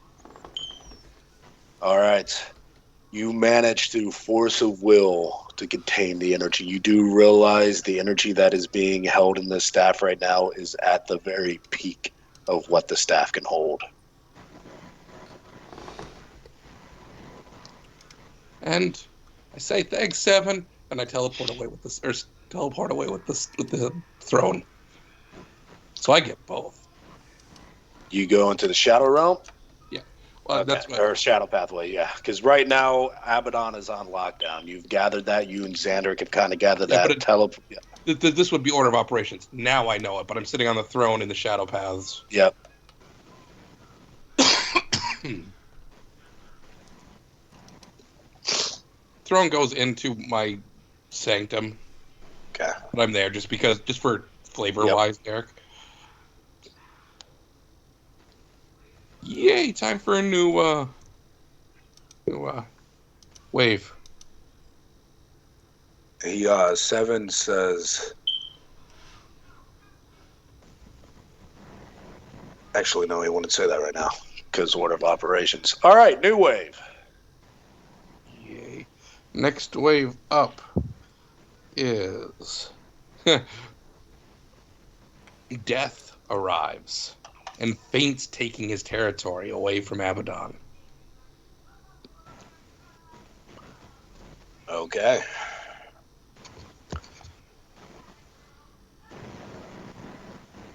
All right. You manage through force of will to contain the energy. You do realize the energy that is being held in the staff right now is at the very peak of what the staff can hold. And I say thanks, Seven, and I teleport away with the throne. So I get both. You go into the Shadow Realm? Yeah. Well, Okay. that's what, Or Shadow Pathway, yeah. Because right now, Abaddon is on lockdown. You've gathered that. You and Xander have kind of gathered Yeah, that. but this would be order of operations. Now I know it, but I'm sitting on the throne in the Shadow Paths. Yep. Throne goes into my sanctum. Okay. But I'm there just for flavor-wise, Derek. Yay! Time for a new wave. Seven says. Actually, no, he wouldn't say that right now because order of operations. All right, new wave. Yay! Next wave up is Death arrives and feints taking his territory away from Abaddon. Okay.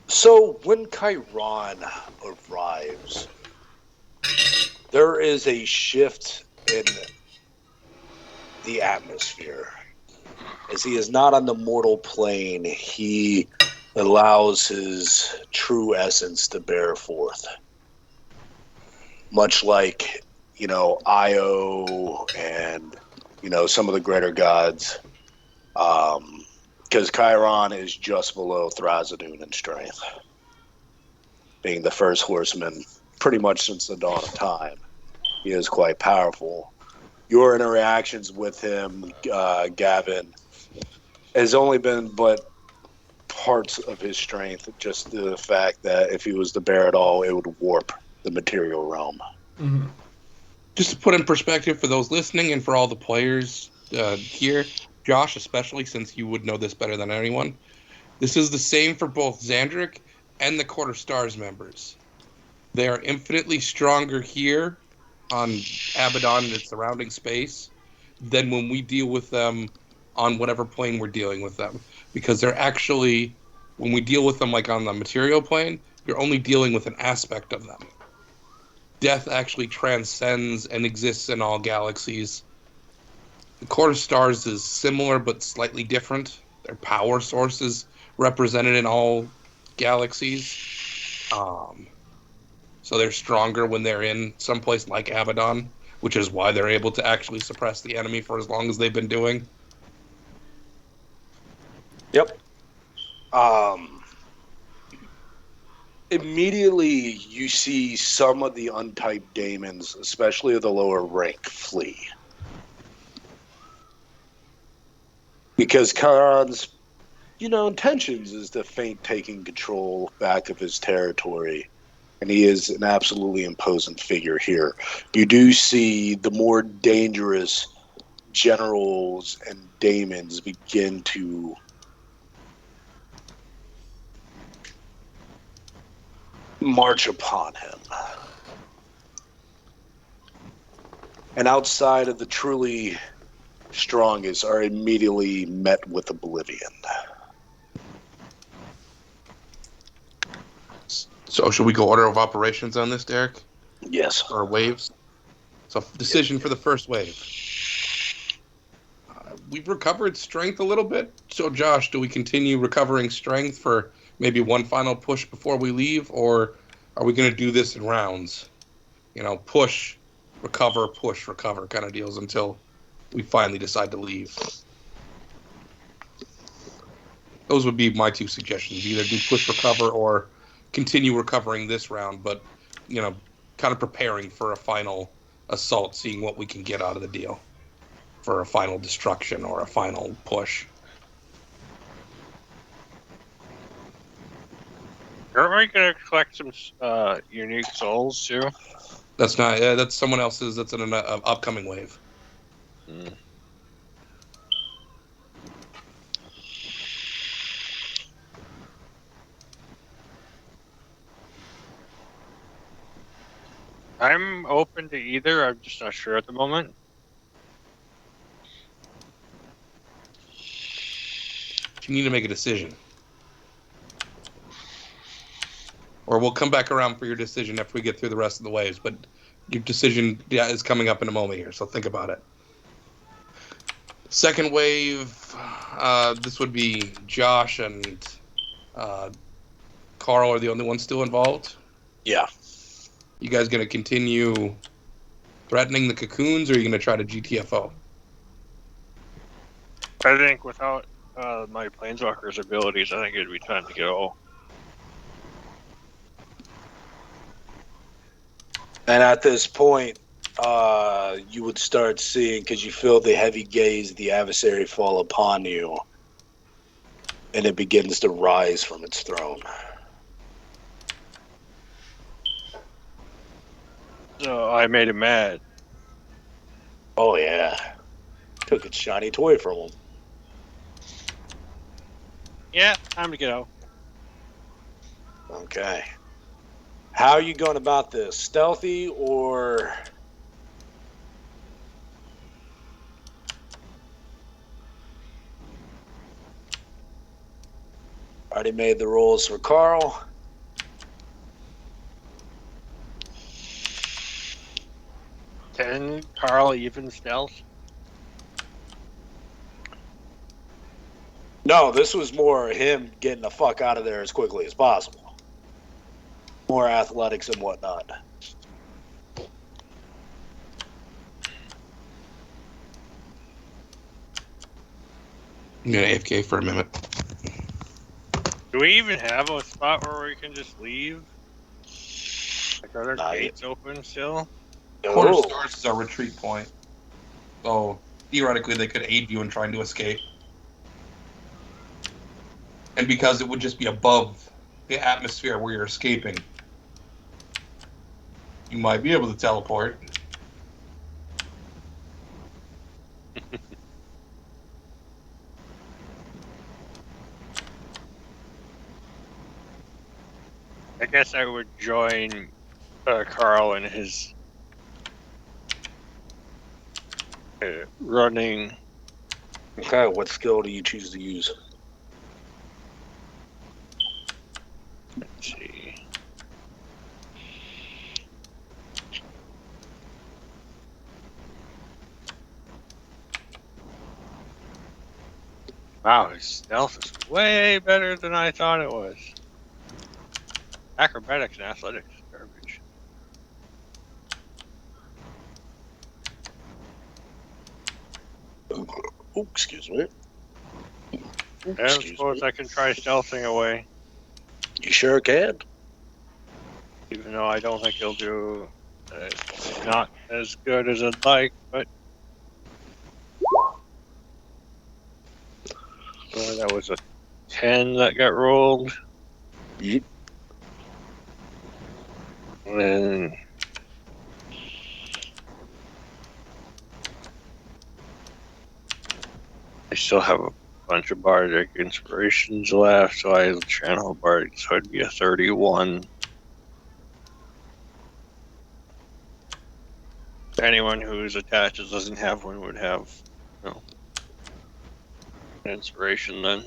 So when Chiron arrives, there is a shift in the atmosphere. As he is not on the mortal plane, he allows his true essence to bear forth. Much like, Io and, some of the greater gods. Because Chiron is just below Thrasadun in strength. Being the first horseman pretty much since the dawn of time. He is quite powerful. Your interactions with him, Gavin, has only been but parts of his strength. Just the fact that if he was to bear it all, it would warp the material realm. Mm-hmm. Just to put in perspective for those listening and for all the players here, Josh especially, since you would know this better than anyone, this is the same for both Xandric and the Quarter Stars members. They are infinitely stronger here on Abaddon and its surrounding space than when we deal with them on whatever plane we're dealing with them. Because they're actually, when we deal with them like on the material plane, you're only dealing with an aspect of them. Death actually transcends and exists in all galaxies. The Quarter Stars is similar but slightly different. Their power source is represented in all galaxies. So they're stronger when they're in someplace like Abaddon, which is why they're able to actually suppress the enemy for as long as they've been doing. Yep. Immediately, you see some of the untyped daemons, especially of the lower rank, flee. Because Chiron's, intentions is to feint taking control back of his territory. And he is an absolutely imposing figure here. You do see the more dangerous generals and daemons begin to march upon him. And outside of the truly strongest are immediately met with oblivion. So should we go order of operations on this, Derek? Yes. Or waves? So decision for the first wave. we've recovered strength a little bit. So, Josh, do we continue recovering strength for maybe one final push before we leave, or are we going to do this in rounds? Push, recover kind of deals until we finally decide to leave. Those would be my two suggestions. Either do push recover or continue recovering this round, but, kind of preparing for a final assault, seeing what we can get out of the deal for a final destruction or a final push. Aren't we going to collect some unique souls, too? That's not. That's someone else's. That's an upcoming wave. Mm. I'm open to either. I'm just not sure at the moment. You need to make a decision. Or we'll come back around for your decision after we get through the rest of the waves. But your decision is coming up in a moment here, so think about it. Second wave, this would be Josh and Carl are the only ones still involved. Yeah. You guys going to continue threatening the cocoons, or are you going to try to GTFO? I think without my Planeswalker's abilities, I think it'd be time to go. And at this point, you would start seeing, because you feel the heavy gaze of the adversary fall upon you, and it begins to rise from its throne. So I made him mad. Oh, yeah. Took its shiny toy from him. Yeah, time to get out. Okay. How are you going about this? Stealthy or... Already made the rolls for Carl. Can Carl even stealth? No, this was more him getting the fuck out of there as quickly as possible. More athletics and whatnot. I'm going to AFK for a minute. Do we even have a spot where we can just leave? Like, are there gates open still? Corner Stars is our retreat point. So, theoretically, they could aid you in trying to escape. And because it would just be above the atmosphere where you're escaping, you might be able to teleport. I guess I would join Carl in his running. Okay, what skill do you choose to use? Let's see. Wow, his stealth is way better than I thought it was. Acrobatics and athletics is garbage. Oh, excuse me. I suppose I can try stealthing away, You sure can. even though I don't think he'll do not as good as I'd like, but that was a 10 that got rolled. Yep. And then I still have a bunch of Bardic Inspirations left, so I channel Bardic, so it'd be a 31. Anyone who's attached doesn't have one would have, an inspiration then.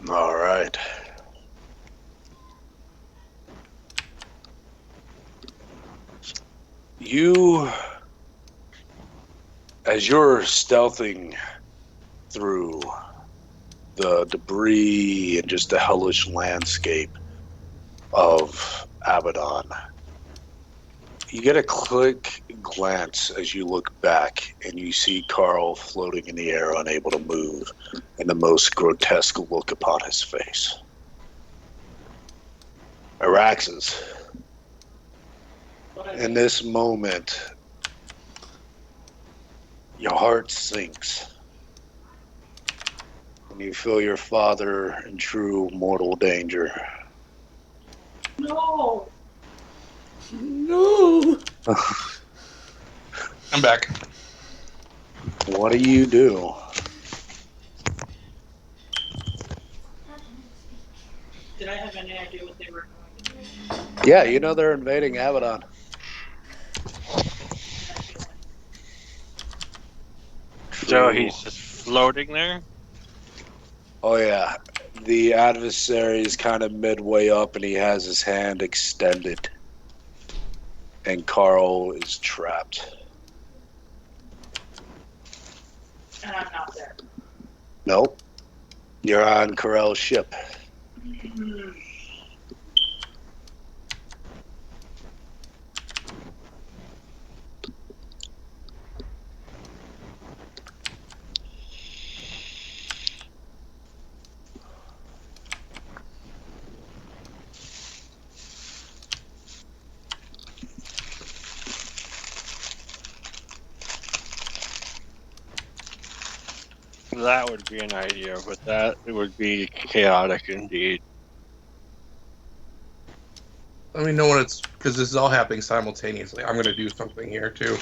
All right. You As you're stealthing through the debris and just the hellish landscape of Abaddon, you get a quick glance as you look back and you see Carl floating in the air, unable to move, and the most grotesque look upon his face. Araxes, in this moment, your heart sinks and you feel your father in true mortal danger. No. No. I'm back. What do you do? Did I have any idea what they were going to do? Yeah, you know they're invading Abaddon. So he's just floating there? Oh, yeah. The adversary is kind of midway up and he has his hand extended. And Carl is trapped. And I'm not there. Nope. You're on Carell's ship. That would be an idea, but that would be chaotic indeed. Let me know when it's, because this is all happening simultaneously. I'm going to do something here too,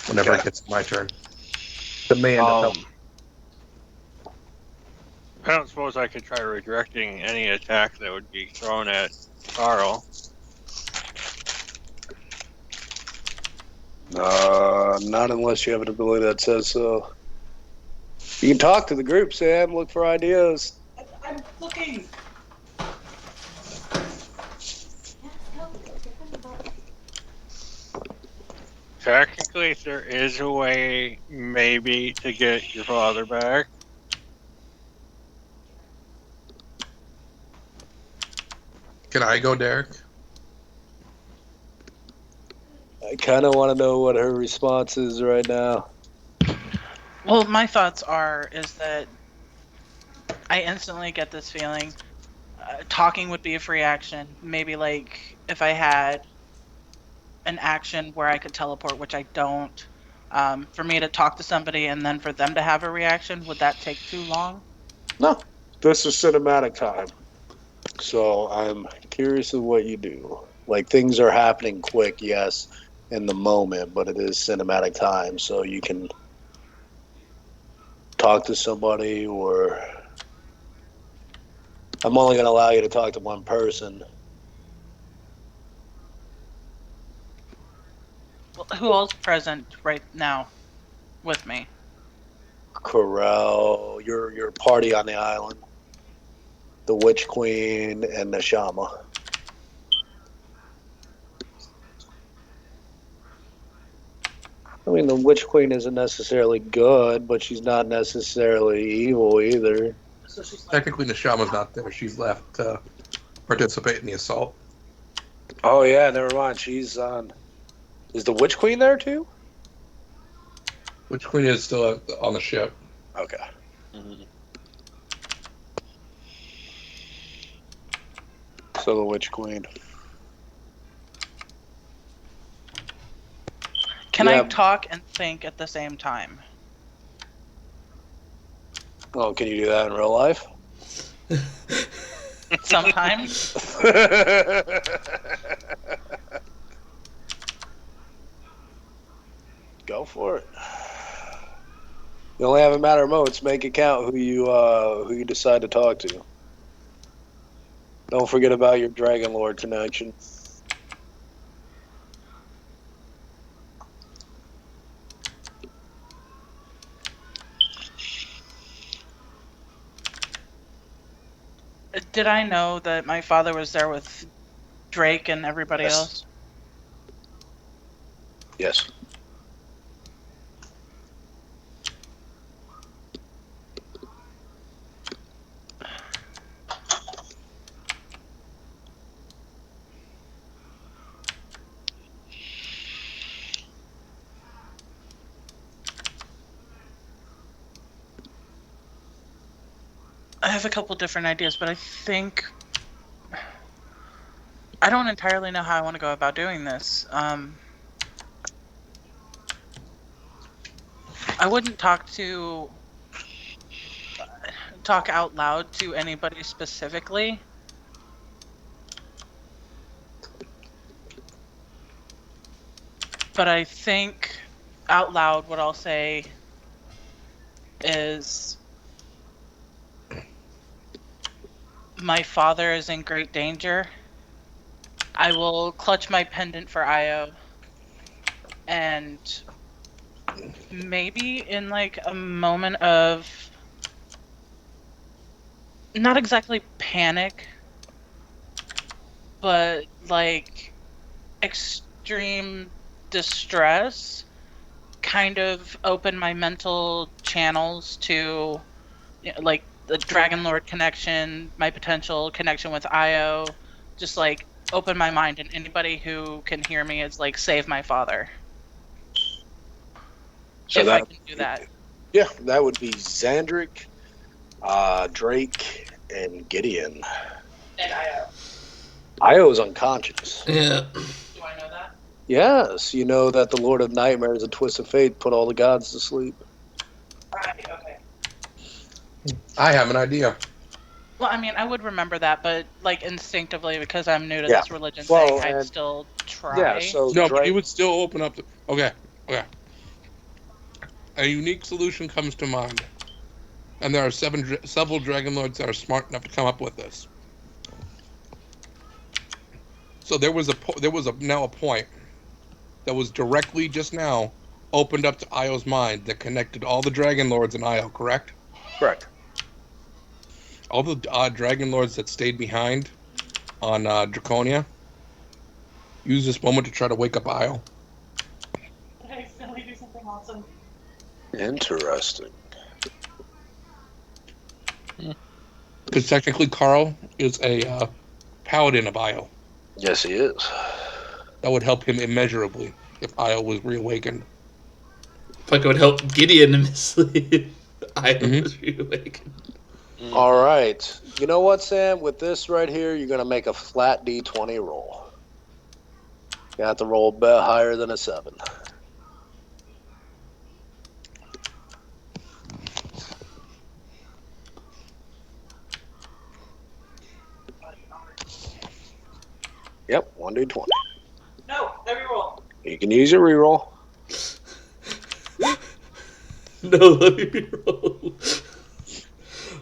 whenever it gets my turn. Demand help. I don't suppose I could try redirecting any attack that would be thrown at Carl. Not unless you have an ability that says so. You can talk to the group, Sam. Look for ideas. I'm looking. Technically, there is a way, maybe, to get your father back. Can I go, Derek? I kind of want to know what her response is right now. Well, my thoughts is that I instantly get this feeling. Talking would be a free action. Maybe like if I had an action where I could teleport, which I don't. For me to talk to somebody and then for them to have a reaction, would that take too long? No. This is cinematic time. So I'm curious of what you do. Like, things are happening quick, yes, in the moment, but it is cinematic time, so you can talk to somebody, or I'm only going to allow you to talk to one person. Well, who else present right now with me? Corral, your party on the island, the Witch Queen, and the Shama. I mean, the Witch Queen isn't necessarily good, but she's not necessarily evil either. So she's like, Technically, Neshama's not there. She's left to participate in the assault. Oh, yeah, never mind. She's on... Is the Witch Queen there, too? Witch Queen is still on the ship. Okay. So the Witch Queen. Can Yeah. I talk and think at the same time? Oh, can you do that in real life? Sometimes. Go for it. You only have a matter of moments. Make it count who you decide to talk to. Don't forget about your Dragon Lord connection. Did I know that my father was there with Drake and everybody Yes. else? Yes. I have a couple different ideas, but I think I don't entirely know how I want to go about doing this. I wouldn't talk out loud to anybody specifically. But I think out loud what I'll say is my father is in great danger. I will clutch my pendant for Io, and maybe in like a moment of not exactly panic, but like extreme distress, kind of open my mental channels to like the Dragon Lord connection, my potential connection with Io, just like open my mind, and anybody who can hear me is like save my father. So if that, I can do that. Yeah, that would be Xandric, Drake, and Gideon. And Io. Io is unconscious. Yeah. Do I know that? Yes, you know that the Lord of Nightmares and Twist of Fate put all the gods to sleep. Right, okay. I have an idea. Well, I mean, I would remember that, but like instinctively, because I'm new to Yeah. this religion Well, thing, I'd and- still try. Yeah, so No, but Drake, you would still open up. Okay. A unique solution comes to mind, and there are several Dragon Lords that are smart enough to come up with this. So there was a point that was directly just now opened up to Io's mind that connected all the Dragon Lords in Io. Correct? correct. All the Dragon Lords that stayed behind on Draconia. Use this moment to try to wake up Io. Did I accidentally do something awesome? Interesting. Because technically Carl is a paladin of Io. Yes, he is. That would help him immeasurably if Io was reawakened. Fuck, it would help Gideon immensely. I was reawakened. All right. You know what, Sam? With this right here, you're going to make a flat D20 roll. You have to roll a bit higher than a 7. Yep, 1d20. No, every roll. You can use your reroll. No, let me reroll.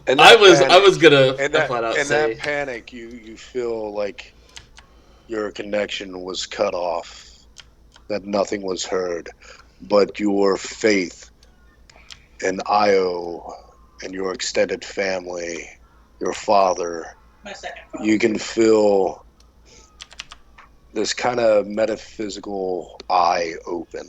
And I was gonna in flat out say that panic, you feel like your connection was cut off, that nothing was heard, but your faith in Io and your extended family, your father, My second father. you can feel this kind of metaphysical eye open.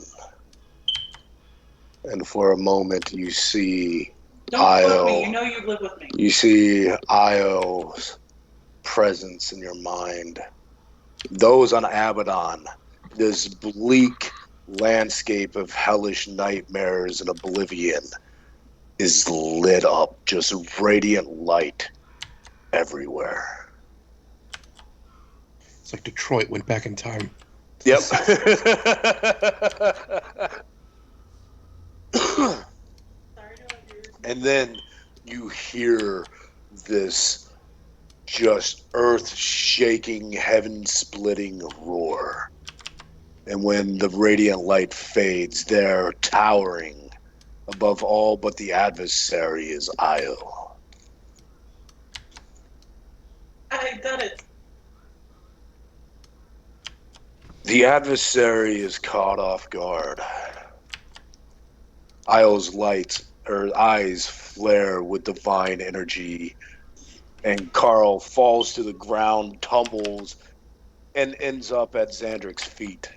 And for a moment, you see Don't Io. fuck me. You know you live with me. You see Io's presence in your mind. Those on Abaddon, this bleak landscape of hellish nightmares and oblivion is lit up, just radiant light everywhere. It's like Detroit went back in time. Yep. And then you hear this just earth-shaking, heaven-splitting roar. And when the radiant light fades, there, towering above all but the adversary, is Io. I done it. The adversary is caught off guard. Io's her eyes flare with divine energy, and Carl falls to the ground, tumbles, and ends up at Xandric's feet.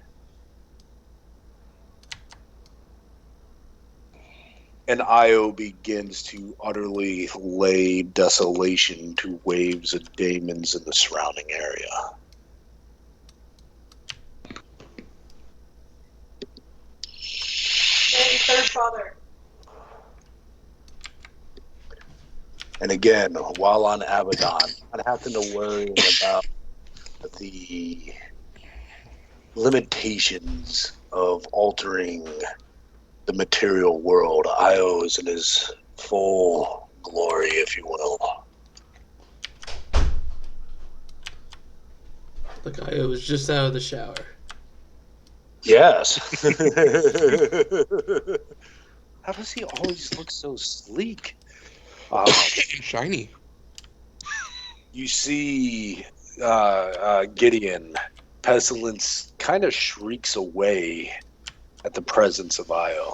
And Io begins to utterly lay desolation to waves of demons in the surrounding area. Hey, third father. And again, while on Abaddon, not having to worry about the limitations of altering the material world. Io is in his full glory, if you will. The guy who was just out of the shower. Yes. How does he always look so sleek? Shiny. You see Gideon. Pestilence kind of shrieks away at the presence of Io.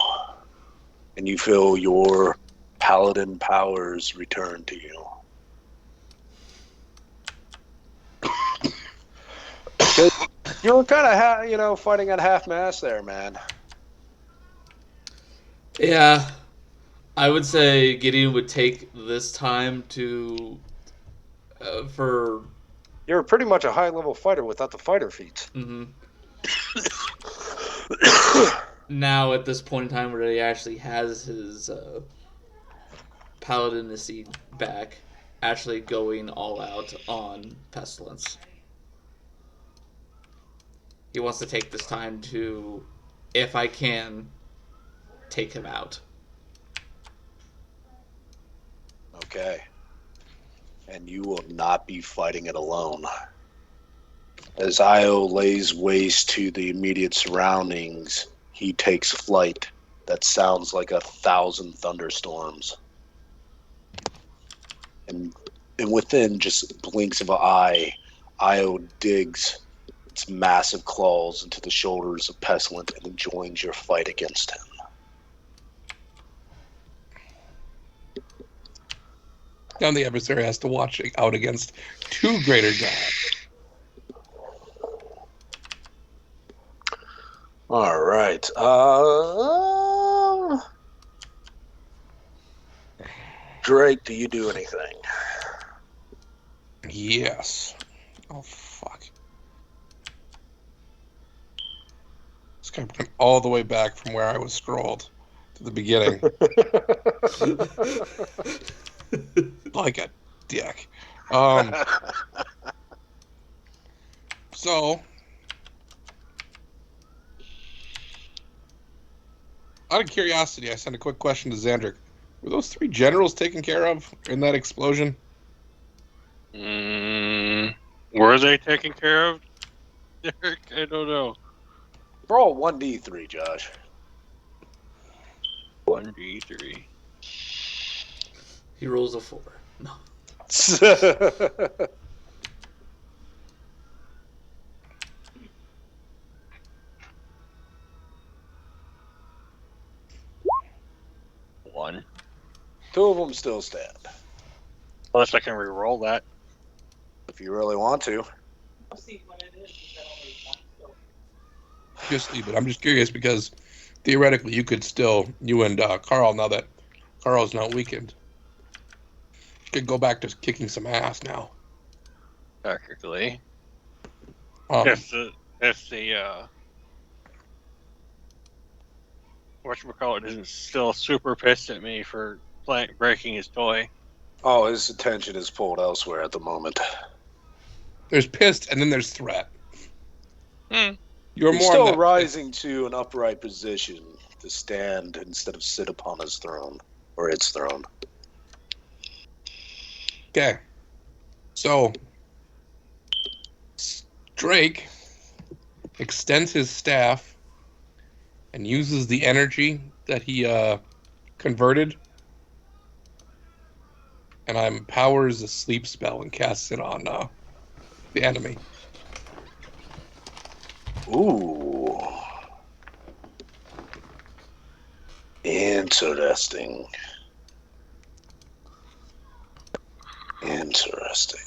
And you feel your paladin powers return to you. You were kind of, fighting at half-mast there, man. Yeah, I would say Gideon would take this time to for. You're pretty much a high-level fighter without the fighter feats. Mm-hmm. Now, at this point in time where he actually has his paladinacy back, actually going all out on Pestilence. He wants to take this time to, if I can, take him out. Okay. And you will not be fighting it alone. As Io lays waste to the immediate surroundings, he takes flight that sounds like 1,000 thunderstorms. And within just blinks of an eye, Io digs its massive claws into the shoulders of Pestilent and joins your fight against him. Now the adversary has to watch out against two greater gods. All right. Drake, do you do anything? Yes. Oh, fuck. This guy went all the way back from where I was scrolled to the beginning. Like a dick. So, out of curiosity, I sent a quick question to Xandric. Were those three generals taken care of in that explosion? Were they taken care of, Derek? I don't know. Roll 1d3, Josh. 1d3. He rolls a 4. No. One. Two of them still stand. Unless I can re-roll that. If you really want to. I'll see what it is. Just leave it. I'm just curious because theoretically you could still, you and Carl, now that Carl's not weakened, could go back to kicking some ass now. Technically. If the whatchamacallit isn't still super pissed at me for breaking his toy. Oh, his attention is pulled elsewhere at the moment. There's pissed and then there's threat. You're He's more still rising to an upright position to stand instead of sit upon his throne, or its throne. Okay. So, Drake extends his staff and uses the energy that he converted, and empowers a sleep spell and casts it on the enemy. Ooh. Interesting. Interesting.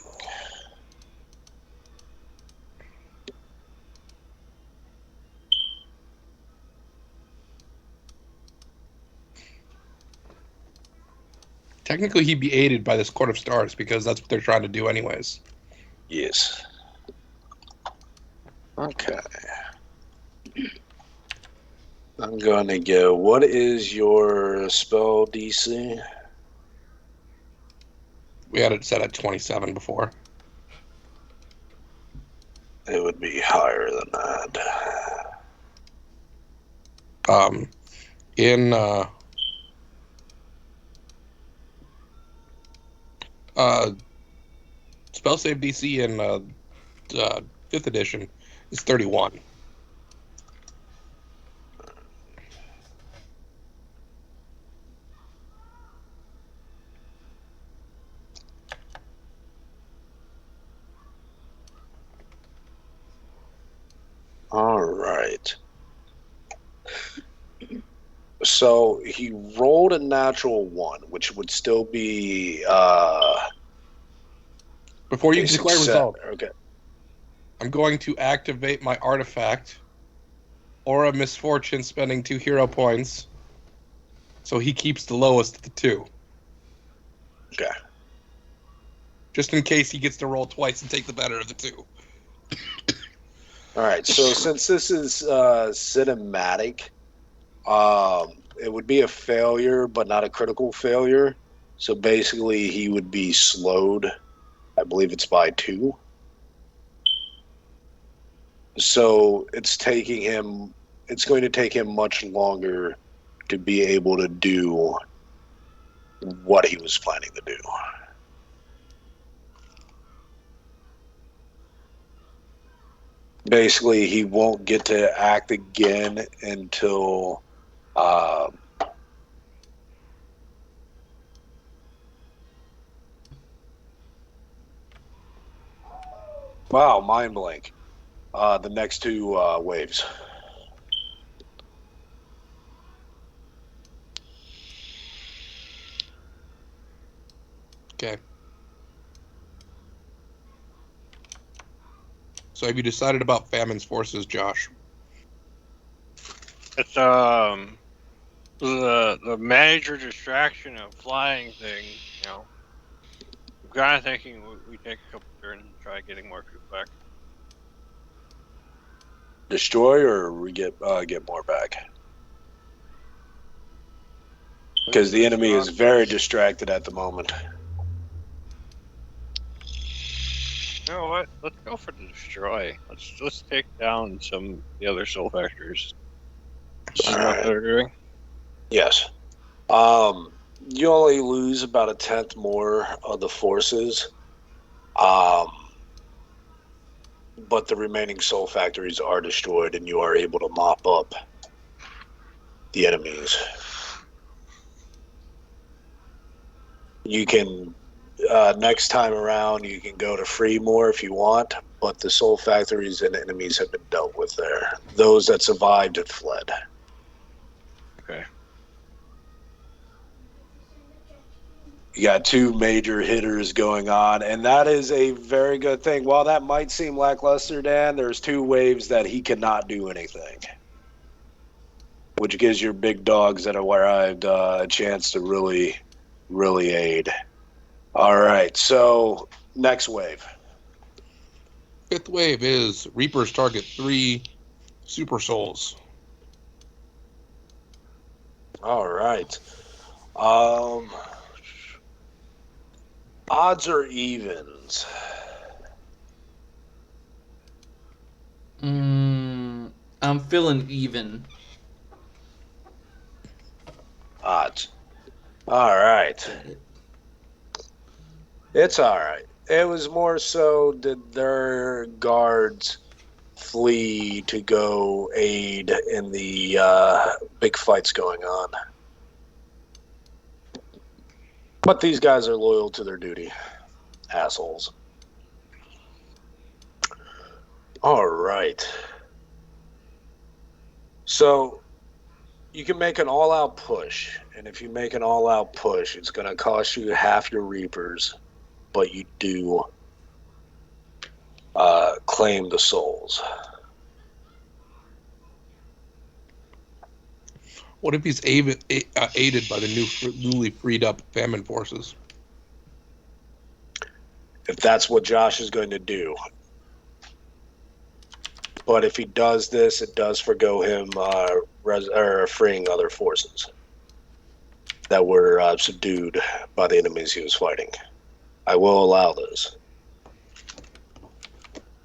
Technically, he'd be aided by this Court of Stars because that's what they're trying to do anyways. Yes. Okay. I'm going to go. What is your spell DC? We had it set at 27 before. It would be higher than that. In spell save DC in 5th edition is 31. All right. So he rolled a natural 1, which would still be Before you a declare success. result, Okay. I'm going to activate my artifact, Aura Misfortune, spending 2 hero points, so he keeps the lowest of the 2. Okay. Just in case he gets to roll twice and take the better of the 2. All right. So since this is cinematic, it would be a failure, but not a critical failure. So basically, he would be slowed. I believe it's by 2. So it's going to take him much longer to be able to do what he was planning to do. Basically, he won't get to act again until wow, mind blank. The next 2 waves. Okay. So have you decided about Famine's forces, Josh? It's the major distraction of flying thing. You know, I'm kind of thinking we take a couple turns and try getting more troops back. Destroy, or we get more back. Because the enemy is very distracted at the moment. You know what? Let's go for the destroy. Let's take down some of the other soul factors. See All what right. they're doing. Yes. You only lose about 1/10 more of the forces. But the remaining soul factories are destroyed, and you are able to mop up the enemies. You can, next time around, you can go to free more if you want, but the soul factories and enemies have been dealt with there. Those that survived had fled. Okay. You got 2 major hitters going on, and that is a very good thing. While that might seem lackluster, Dan, there's 2 waves that he cannot do anything, which gives your big dogs that arrived a chance to really, really aid. All right, so next wave. 5th wave is Reapers target 3 super souls. All right. Odds or evens? I'm feeling even. Odds. All right. It's all right. It was more so did their guards flee to go aid in the big fights going on. But these guys are loyal to their duty. Assholes. All right. So you can make an all-out push. And if you make an all-out push, it's going to cost you half your Reapers. But you do claim the souls. What if he's aided by the newly freed up Famine forces? If that's what Josh is going to do. But if he does this, it does forgo him freeing other forces that were subdued by the enemies he was fighting. I will allow this.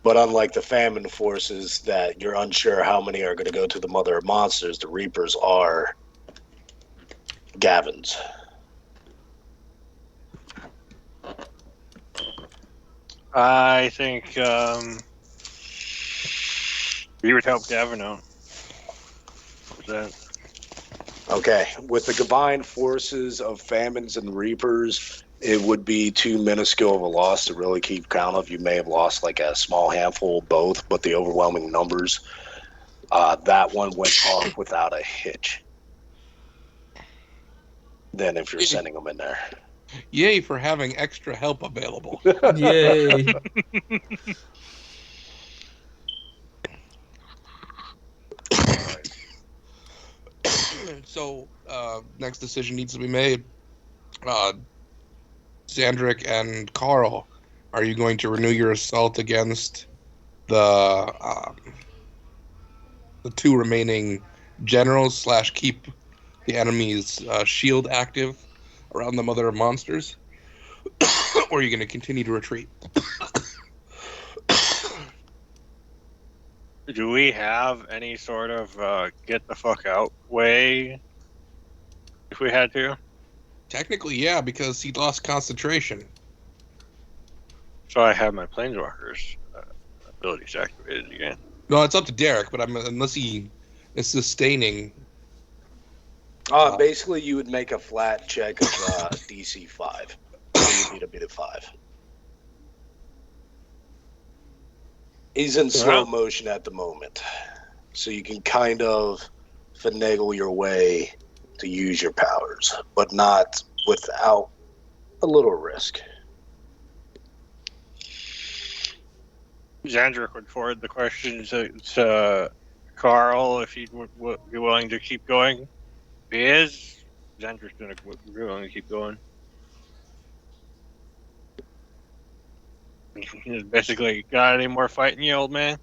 But unlike the Famine forces that you're unsure how many are going to go to the Mother of Monsters, the Reapers are Gavin's. I think you would help Gavin out. What's that? Okay, with the combined forces of Famines and Reapers, it would be too minuscule of a loss to really keep count of. You may have lost like a small handful of both, but the overwhelming numbers, that one went off without a hitch. Then if you're sending them in there. Yay for having extra help available. Yay. So, next decision needs to be made. Xandric and Carl, are you going to renew your assault against the two remaining generals / keep the enemy's shield active around the Mother of Monsters? Or are you going to continue to retreat? Do we have any sort of get the fuck out way if we had to? Technically, yeah, because he lost concentration. So I have my Planeswalkers abilities activated again. No, it's up to Derek, but unless he is sustaining. Basically, you would make a flat check of DC 5. So you need to beat a 5. He's in slow motion at the moment, so you can kind of finagle your way to use your powers, but not without a little risk. Xandric would forward the question to Carl if he'd be willing to keep going. If he is, Xandric's going to be willing to keep going. He's basically, got any more fighting, you old man?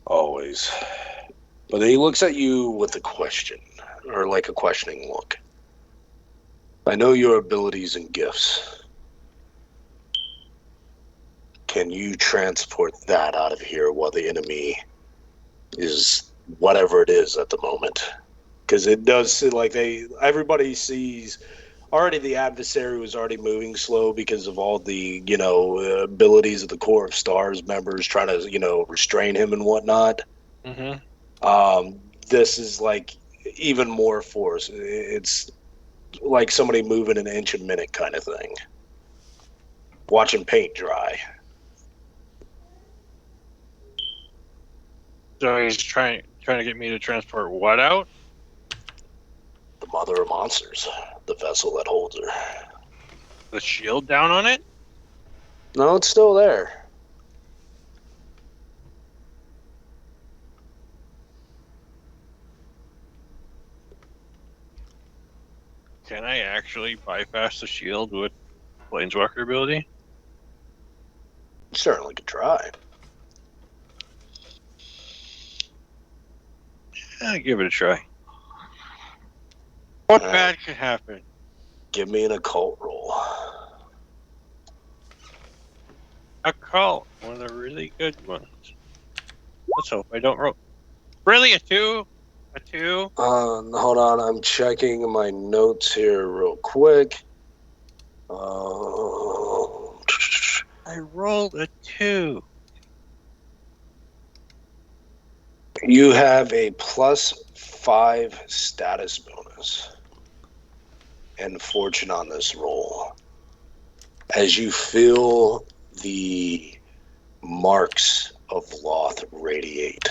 Always. But he looks at you with a question, or like a questioning look. I know your abilities and gifts. Can you transport that out of here while the enemy is whatever it is at the moment? Because it does seem like everybody sees already the adversary was already moving slow because of all the, abilities of the Core of Stars members trying to, restrain him and whatnot. Mm-hmm. This is like even more force. It's like somebody moving an inch a minute kind of thing. Watching paint dry. So he's trying to get me to transport what out? The Mother of Monsters, the vessel that holds her. The shield down on it? No, it's still there. Can I actually bypass the shield with Planeswalker ability? Certainly could try. I'll give it a try. What bad could happen? Give me an occult roll. Occult, one of the really good ones. Let's hope I don't roll. Really, a 2? A 2? Hold on, I'm checking my notes here real quick. I rolled a 2. You have a +5 status bonus and fortune on this roll. As you feel the marks of Loth radiate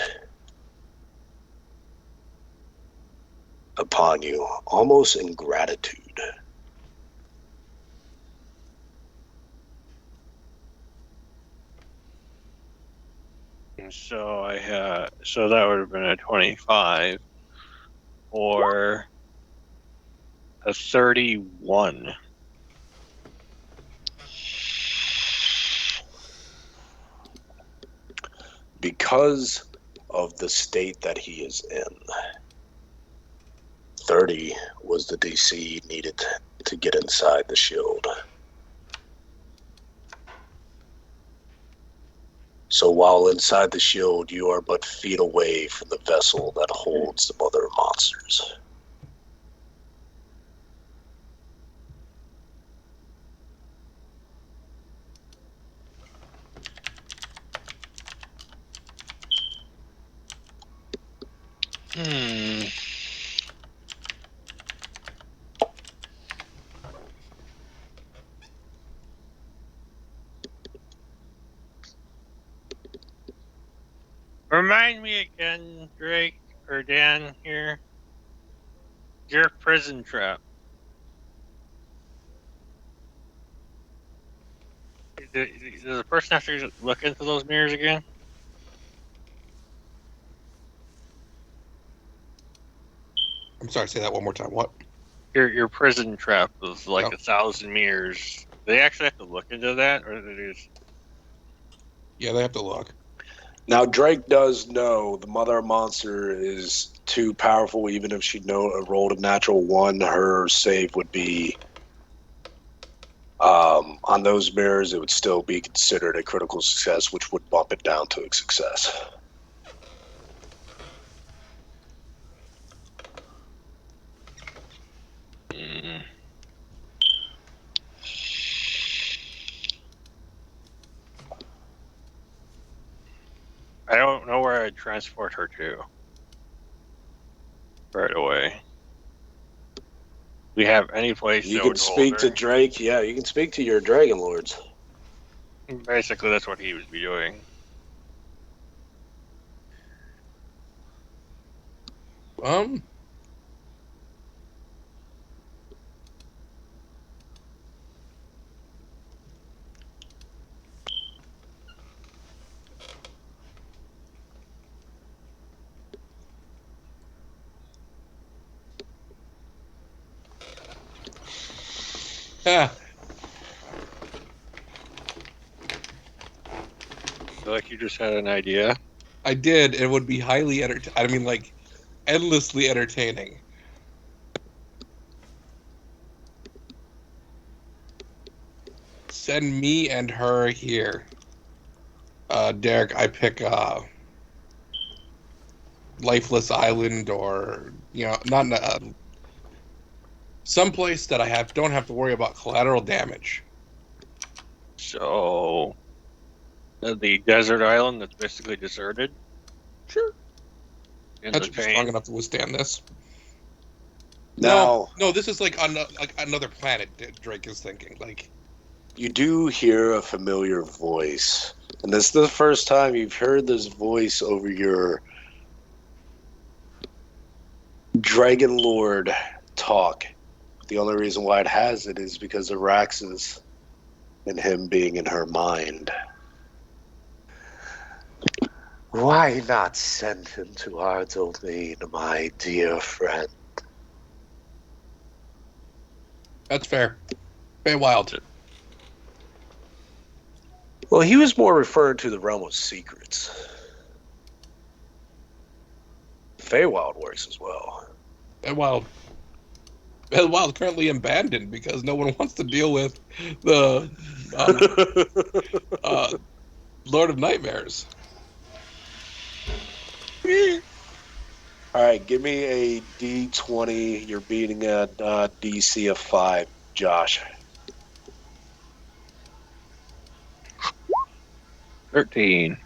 upon you, almost in gratitude. So that would have been a 25 or a 31. Because of the state that he is in, 30 was the DC needed to get inside the shield. So while inside the shield, you are but feet away from the vessel that holds the mother of monsters. Remind me again, Drake or Dan here. Your prison trap. Does the person have to look into those mirrors again? I'm sorry, say that one more time. What? Your prison trap was like Yep. 1,000 mirrors. Do they actually have to look into that, or do they just? Yeah, they have to look. Now, Drake does know the mother of monster is too powerful. Even if she rolled a natural 1, her save would be on those mirrors. It would still be considered a critical success, which would bump it down to a success. I don't know where I'd transport her to. Right away. We have any place You that can would hold speak her? to Drake. Yeah, you can speak to your dragon lords. Basically, that's what he would be doing. Yeah. So, like, you just had an idea. I did. It would be highly endlessly entertaining. Send me and her here. Derek, I pick Lifeless Island, or not someplace that I don't have to worry about collateral damage. So, the desert island that's basically deserted. Sure. In That the should be pain. strong enough to withstand this. Now, No, this is like another planet. Drake is thinking like. you do hear a familiar voice, and this is the first time you've heard this voice over your Dragon Lord talk. The only reason why it has it is because of Raxus and him being in her mind. Why not send him to our domain, my dear friend? That's fair. Feywild. Well, he was more referring to the realm of secrets. Feywild works as well. Feywild currently abandoned because no one wants to deal with the Lord of Nightmares. All right, give me a D20. You're beating a DC of 5, Josh. 13.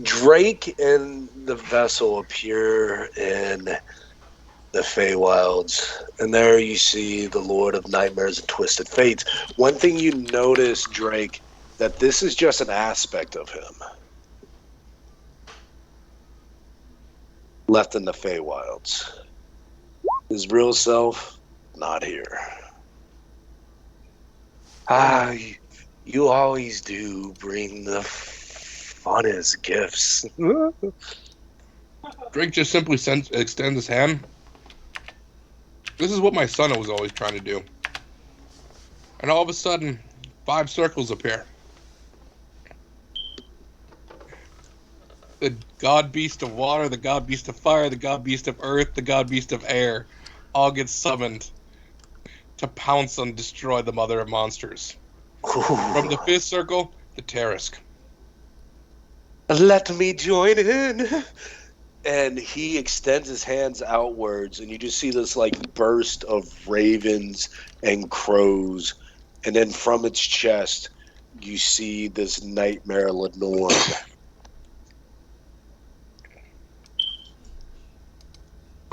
Drake and the vessel appear in the Feywilds, and there you see the Lord of Nightmares and Twisted Fates. One thing you notice, Drake, that this is just an aspect of him left in the Feywilds. His real self, not here. You always do bring the funnest gifts. Drake just simply extends his hand. This is what my son was always trying to do. And all of a sudden, 5 circles appear. The god beast of water, the god beast of fire, the god beast of earth, the god beast of air all get summoned to pounce and destroy the mother of monsters. From the fifth circle, the Tarisk. Let me join in. And he extends his hands outwards, and you just see this like burst of ravens and crows. And then from its chest, you see this nightmare Lenore.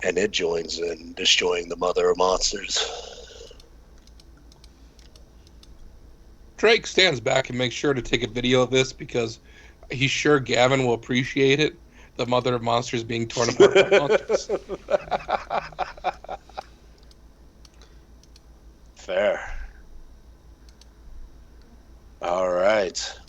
And it joins in, destroying the mother of monsters. Drake stands back and makes sure to take a video of this because he's sure Gavin will appreciate it. The mother of monsters being torn apart by monsters. Fair. All right.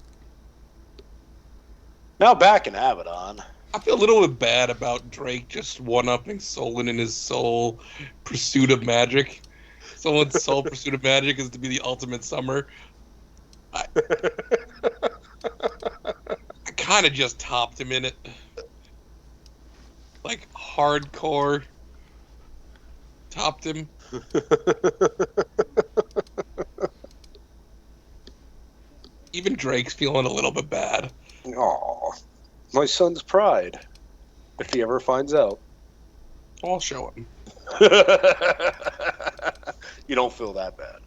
Now back in Abaddon. I feel a little bit bad about Drake just one-upping Solon in his sole pursuit of magic. Someone's sole pursuit of magic is to be the ultimate summer. I kind of just topped him in it. Like, hardcore topped him. Even Drake's feeling a little bit bad. Aw, my son's pride. If he ever finds out. I'll show him. You don't feel that bad.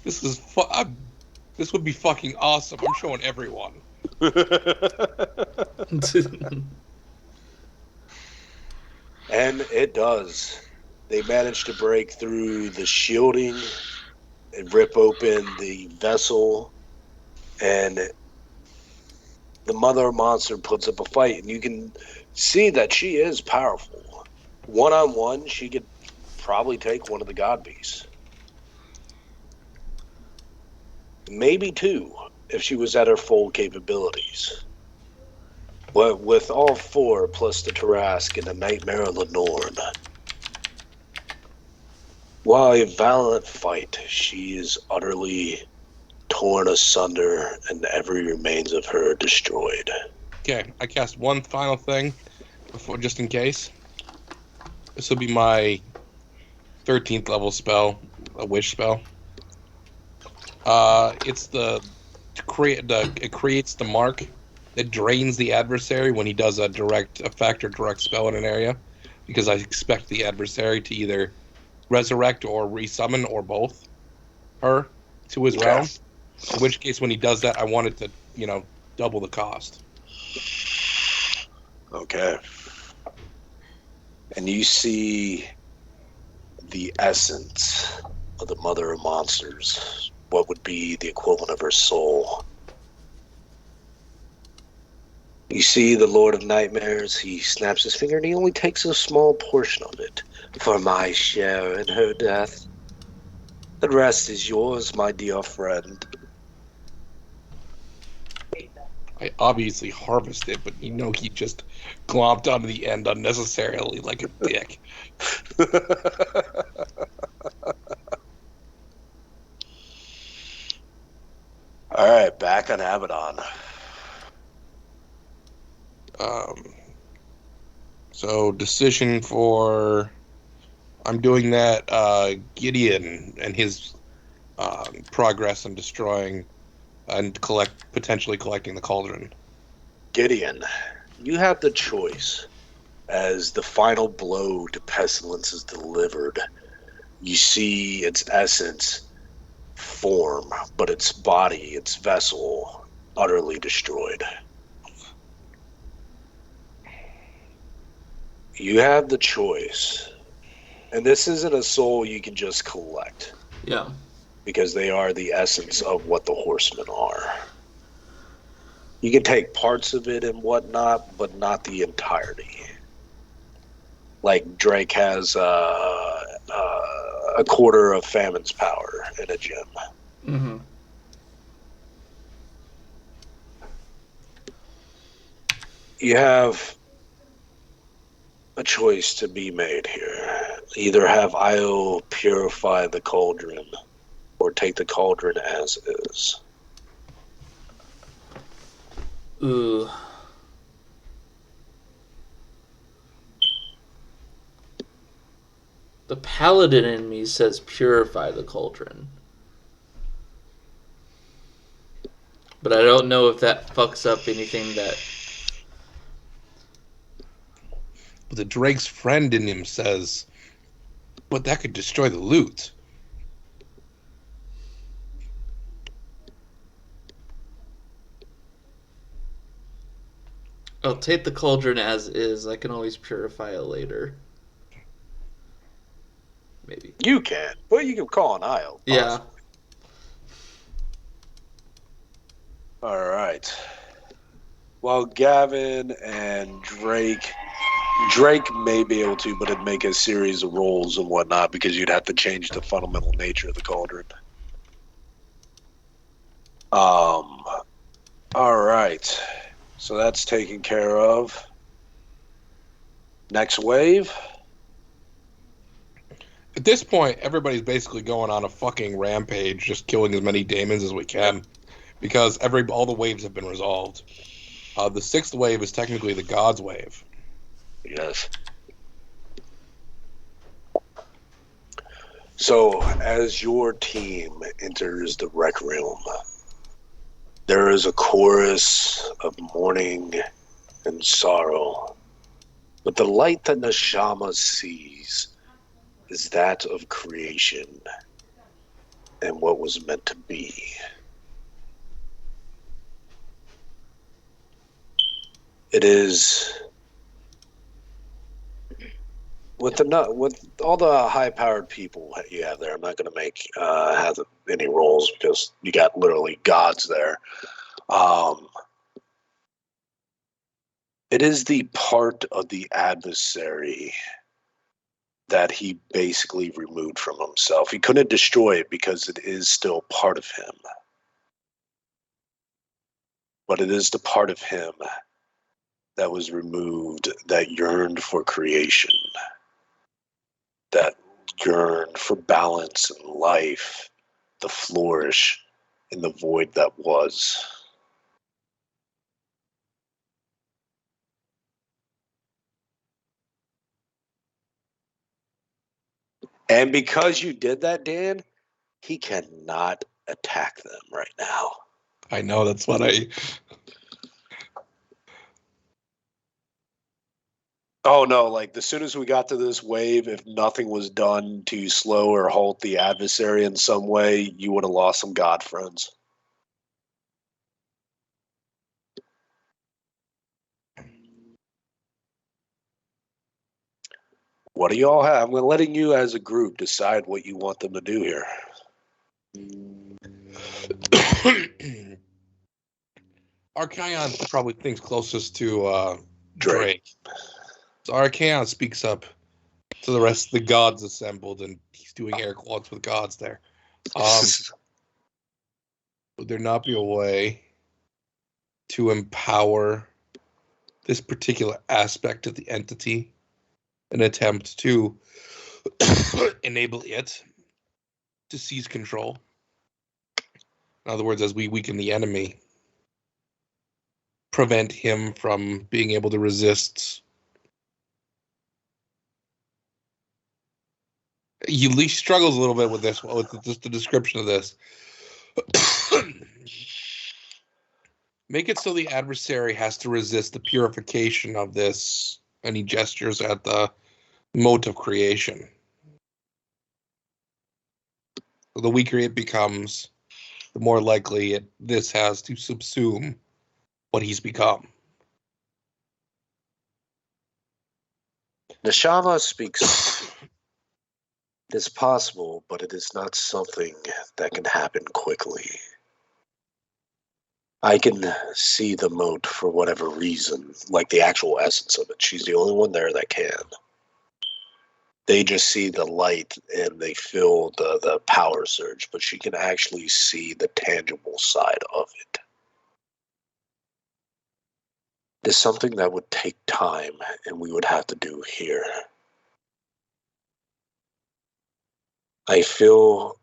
This is this would be fucking awesome. I'm showing everyone. And it does. They manage to break through the shielding and rip open the vessel, and the mother monster puts up a fight, and you can see that she is powerful. One-on-one, she could probably take one of the god beasts. Maybe two, if she was at her full capabilities. But with all four, plus the Tarask and the Nightmare of Lenorn, while a valiant fight, she is utterly torn asunder and every remains of her destroyed. Okay, I cast one final thing before, just in case. This will be my 13th level spell, a wish spell. It's it creates the mark that drains the adversary when he does a direct effect or direct spell in an area, because I expect the adversary to either resurrect or resummon or both her to his realm. In which case, when he does that, I want it to, double the cost. Okay. And you see the essence of the mother of monsters, what would be the equivalent of her soul. You see the Lord of Nightmares, he snaps his finger and he only takes a small portion of it for my share in her death. The rest is yours, my dear friend. I obviously harvested, but he just glomped onto the end unnecessarily like a dick. Alright, back on Abaddon. So decision for... I'm doing that Gideon and his progress in destroying and potentially collecting the cauldron. Gideon, you have the choice. As the final blow to Pestilence is delivered, you see its essence form, but its body, its vessel, utterly destroyed. You have the choice. And this isn't a soul you can just collect. Yeah. Because they are the essence of what the horsemen are. You can take parts of it and whatnot, but not the entirety. Like Drake has a quarter of Famine's power in a gem. Mm-hmm. You have a choice to be made here. Either have Io purify the cauldron, or take the cauldron as is. Ooh. The paladin in me says purify the cauldron. But I don't know if that fucks up anything that... But the Drake's friend in him says, but that could destroy the loot. I'll take the cauldron as is. I can always purify it later. Maybe. You can. Well, you can call an aisle. Yeah. All right. Well, Gavin and Drake may be able to, but it'd make a series of rolls and whatnot because you'd have to change the fundamental nature of the cauldron. All right. So that's taken care of. Next wave. At this point, everybody's basically going on a fucking rampage, just killing as many daemons as we can, because all the waves have been resolved. The sixth wave is technically the God's wave. Yes. So, as your team enters the Rec Realm, there is a chorus of mourning and sorrow. But the light that Neshama sees is that of creation and what was meant to be. It is... With all the high-powered people you have there, I'm not going to make have any rolls because you got literally gods there. It is the part of the adversary that he basically removed from himself. He couldn't destroy it because it is still part of him. But it is the part of him that was removed that yearned for creation, that yearned for balance in life, to flourish in the void that was. And because you did that, Dan, he cannot attack them right now. I know, that's what I... Oh no, like as soon as we got to this wave, if nothing was done to slow or halt the adversary in some way, you would have lost some god friends. What do y'all have? I'm letting you as a group decide what you want them to do here. Archaon probably thinks closest to Drake. So Archaon speaks up to the rest of the gods assembled, and he's doing air quotes with gods there. Would there not be a way to empower this particular aspect of the entity, an attempt to enable it to seize control? In other words, as we weaken the enemy, prevent him from being able to resist. He struggles a little bit with this, with just the description of this. Make it so the adversary has to resist the purification of this, and he gestures at the mote of creation. The weaker it becomes, the more likely this has to subsume what he's become. Neshama speaks. It is possible, but it is not something that can happen quickly. I can see the moat for whatever reason, like the actual essence of it. She's the only one there that can. They just see the light and they feel the power surge, but she can actually see the tangible side of it. It is something that would take time and we would have to do here. I feel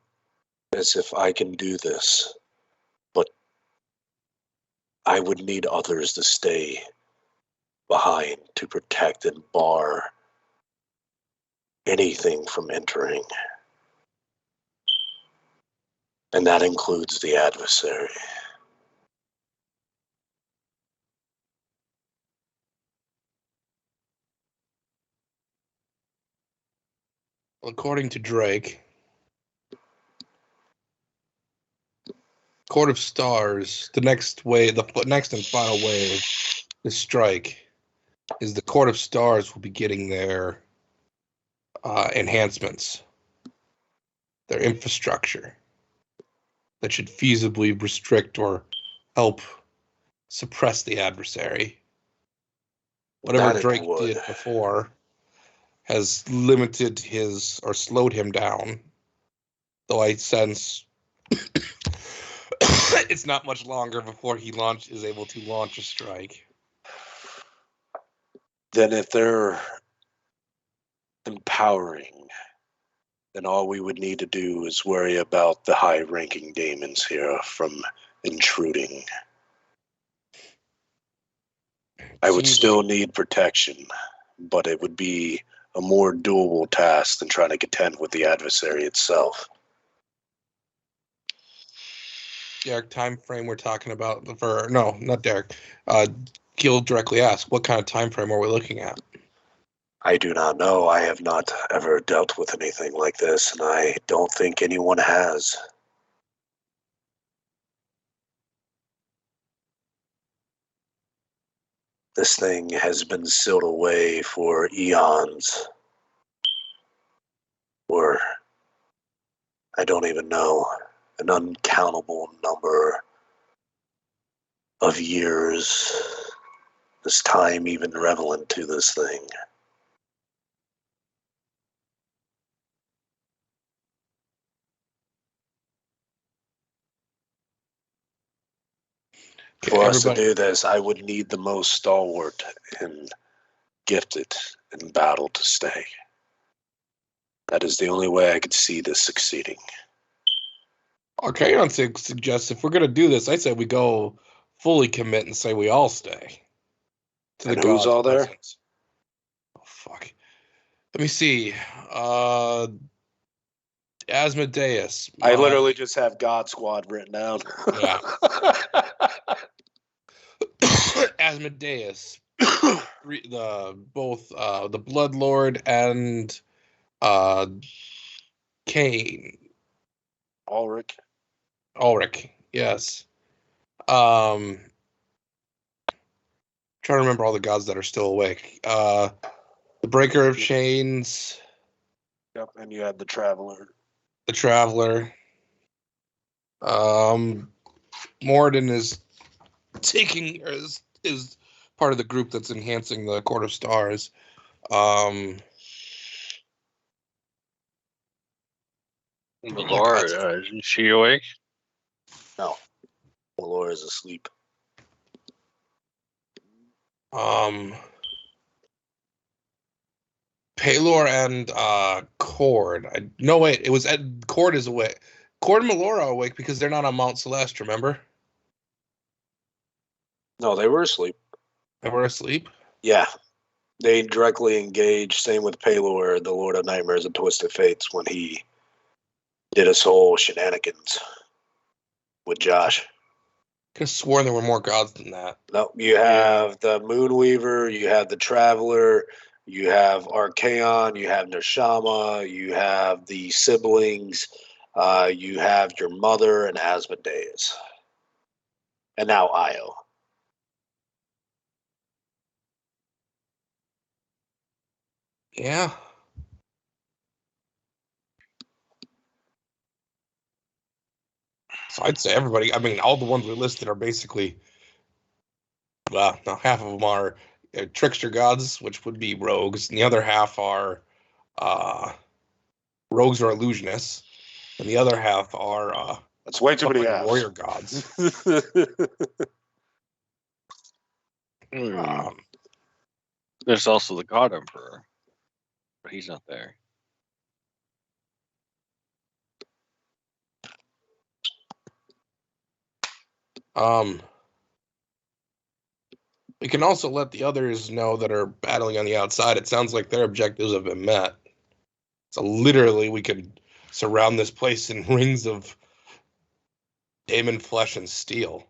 as if I can do this, but I would need others to stay behind to protect and bar anything from entering. And that includes the adversary. According to Drake, Court of Stars, the next and final wave to strike is the Court of Stars will be getting their enhancements, their infrastructure that should feasibly restrict or help suppress the adversary. Whatever Drake did before has limited his or slowed him down, though I sense it's not much longer before he is able to launch a strike. Then if they're empowering, then all we would need to do is worry about the high-ranking daemons here from intruding. I would still need protection, but it would be a more doable task than trying to contend with the adversary itself. Derek, time frame we're talking about no, not Derek. Gil directly asked, what kind of time frame are we looking at? I do not know. I have not ever dealt with anything like this, and I don't think anyone has. This thing has been sealed away for eons. Or, I don't even know, an uncountable number of years. Is time even relevant to this thing? For us to do this, I would need the most stalwart and gifted in battle to stay. That is the only way I could see this succeeding. Archaon suggests if we're going to do this, I say we go fully commit and say we all stay. And who's all there? Oh, fuck. Let me see. Asmodeus. I literally just have God Squad written down. Yeah. Asmodeus. Both the Bloodlord and Cain. Ulrich, yes. Trying to remember all the gods that are still awake. The Breaker of Chains. Yep, and you had the Traveler. The Traveler. Moradin is is part of the group that's enhancing the Court of Stars. Laura, isn't she awake? No. Laura is asleep. Paylor and Cord. No, wait, it was Cord is awake. Cord and Melora are awake because they're not on Mount Celeste, remember? No, they were asleep. They were asleep? Yeah. They directly engaged, same with Paylor, the Lord of Nightmares and Twisted Fates, when he did his whole shenanigans with Josh. Could have sworn there were more gods than that. No, you have the Moonweaver, you have the Traveler, you have Archaon, you have Neshama, you have the siblings, you have your mother and Asmodeus. And now Io. Yeah. So I'd say everybody, I mean, all the ones we listed are basically, well, no, half of them are trickster gods, which would be rogues, and the other half are rogues or illusionists, and the other half are that's way too many warrior gods. There's also the God Emperor, but he's not there. We can also let the others know that are battling on the outside. It sounds like their objectives have been met. So literally, we could surround this place in rings of daemon flesh and steel.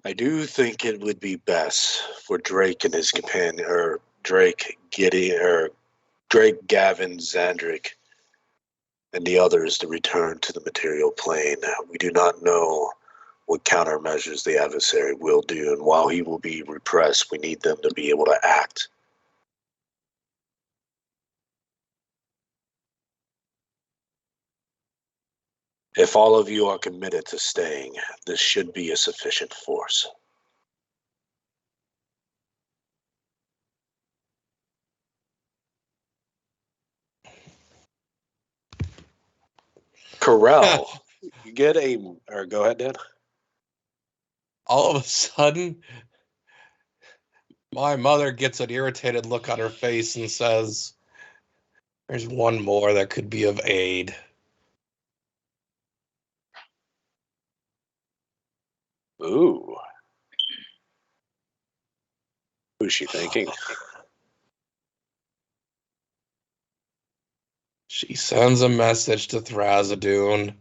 I do think it would be best for Drake and his companion, or Drake, Gavin, Zandric, and the others to return to the material plane. We do not know what countermeasures the adversary will do, and while he will be repressed, we need them to be able to act. If all of you are committed to staying, this should be a sufficient force. Corral, you get or go ahead, Dan. All of a sudden, my mother gets an irritated look on her face and says, "There's one more that could be of aid." Ooh. Who's she thinking? She sends a message to Thrasadune.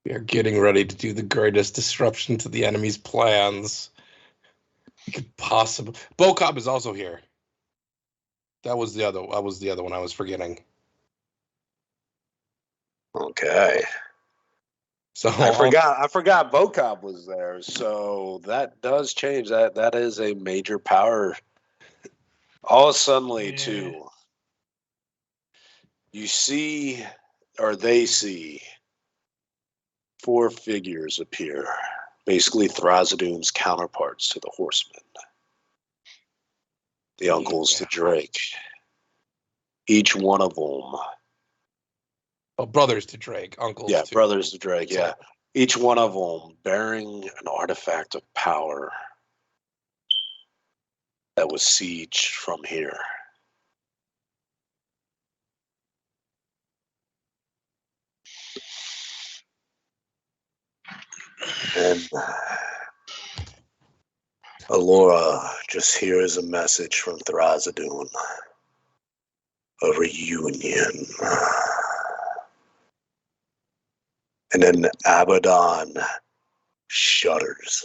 We are getting ready to do the greatest disruption to the enemy's plans we could possibly. Bokab is also here. That was the other one I was forgetting. Okay. So I forgot Bokab was there. So that does change. That is a major power. All suddenly, too, you see, or they see, 4 figures appear. Basically, Thrasadune's counterparts to the Horsemen. The uncles to Drake. Each one of them. Oh, brothers to Drake, uncles. Yeah, to brothers to Drake. Yeah, each one of them bearing an artifact of power that was sieged from here. And Alora just hears a message from Thrasadune. A reunion. And then Abaddon shudders.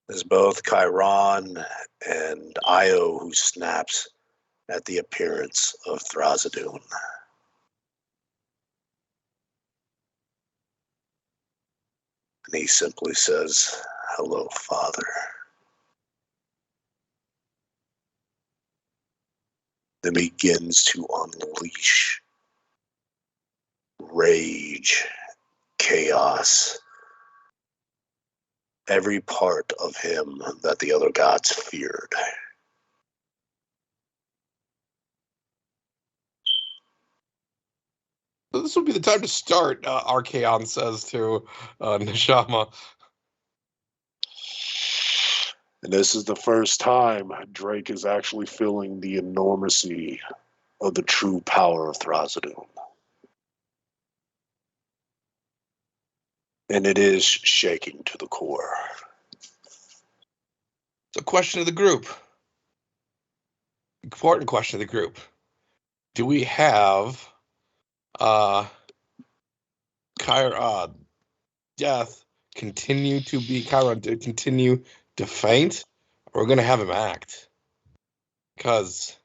There's both Chiron and Io who snaps at the appearance of Thrasadune. And he simply says, "Hello, Father." Then begins to unleash rage, chaos, every part of him that the other gods feared. This would be the time to start, Archaon says to Nishama. And this is the first time Drake is actually feeling the enormity of the true power of Thrasadune. And it is shaking to the core. It's a question of the group. Important question of the group. Do we have Death continue to be Chiron to continue to faint, or we're going to have him act? Because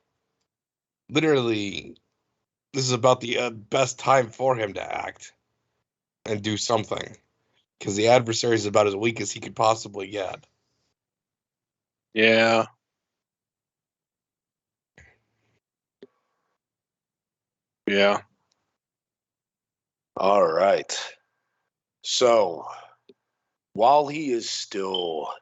literally, this is about the best time for him to act and do something. Because the adversary is about as weak as he could possibly get. Yeah. Yeah. All right. So, while he is still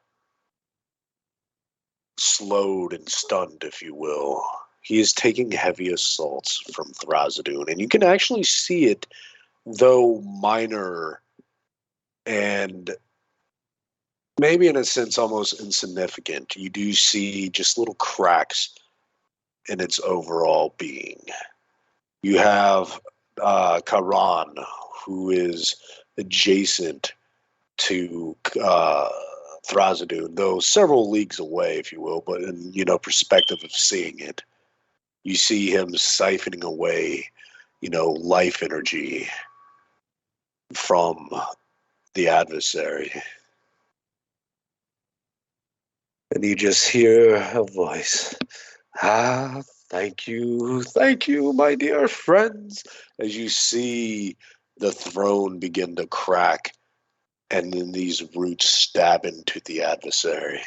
slowed and stunned, if you will, he is taking heavy assaults from Thrasadune. And you can actually see it, though minor and maybe in a sense almost insignificant. You do see just little cracks in its overall being. You have Charon, who is adjacent to Thrasadune, though several leagues away, if you will, but in perspective of seeing it. You see him siphoning away, life energy from the adversary. And you just hear a voice. Thank you, my dear friends, as you see the throne begin to crack and then these roots stab into the adversary.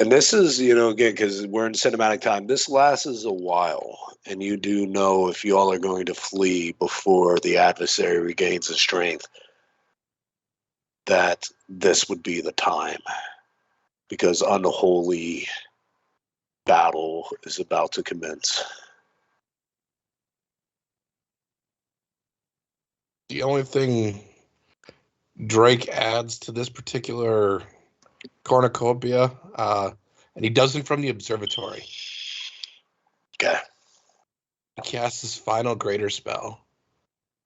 And this is, again, because we're in cinematic time, this lasts a while. And you do know if you all are going to flee before the adversary regains his strength, that this would be the time. Because unholy battle is about to commence. The only thing Drake adds to this particular cornucopia, and he does it from the observatory. Okay. He casts his final greater spell,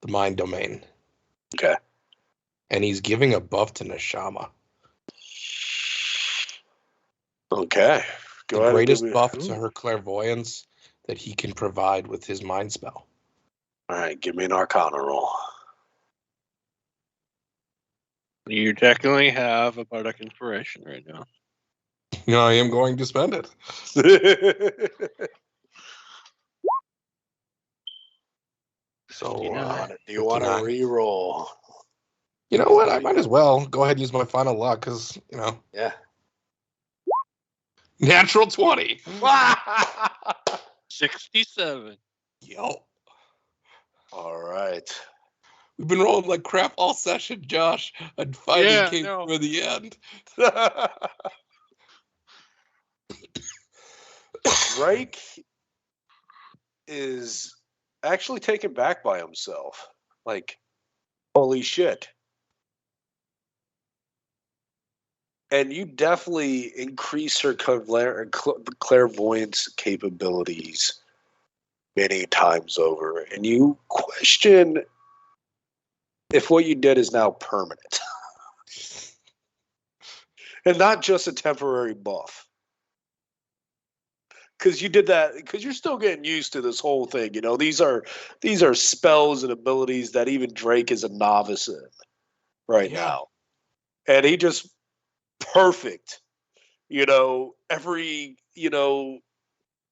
the Mind Domain. Okay. And he's giving a buff to Neshama. Okay. The greatest buff to her clairvoyance that he can provide with his mind spell. All right, give me an Arcana roll. You technically have a Bardic Inspiration right now. I am going to spend it. So, do you want to re-roll? You know what? I might as well go ahead and use my final luck because, Yeah. Natural 20. 67. Yo. All right. We've been rolling like crap all session, Josh. And finally came for the end. Drake is actually taken back by himself. Like, holy shit. And you definitely increase her clairvoyance capabilities many times over. And you question if what you did is now permanent. And not just a temporary buff. Because you did that, because you're still getting used to this whole thing. These are spells and abilities that even Drake is a novice in now. And he just perfect. Every,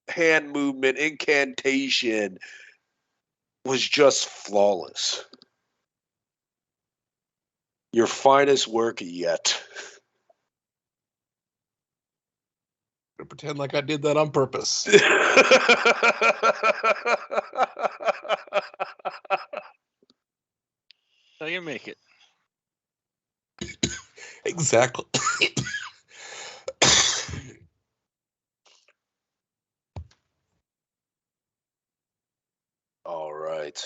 hand movement, incantation was just flawless. Your finest work yet. I pretend like I did that on purpose. How you make it? Exactly. All right.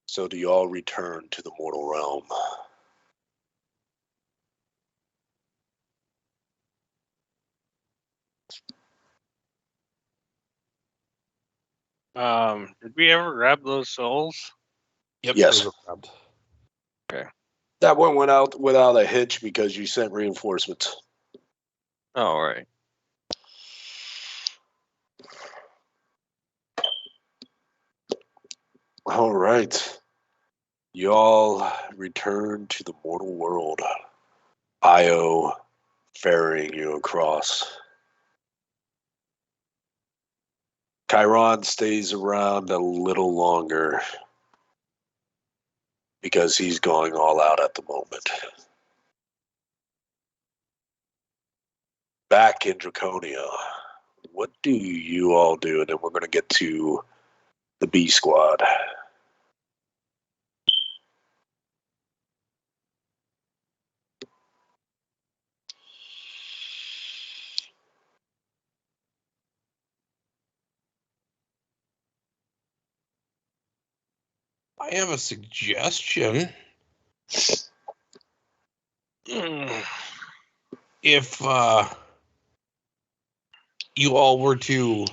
So do you all return to the mortal realm? Did we ever grab those souls? Yep. Yes. Okay. That one went out without a hitch because you sent reinforcements. All right. All right. Y'all return to the mortal world. Io ferrying you across. Chiron stays around a little longer because he's going all out at the moment. Back in Draconia, what do you all do? And then we're going to get to the B squad. I have a suggestion. If you all were to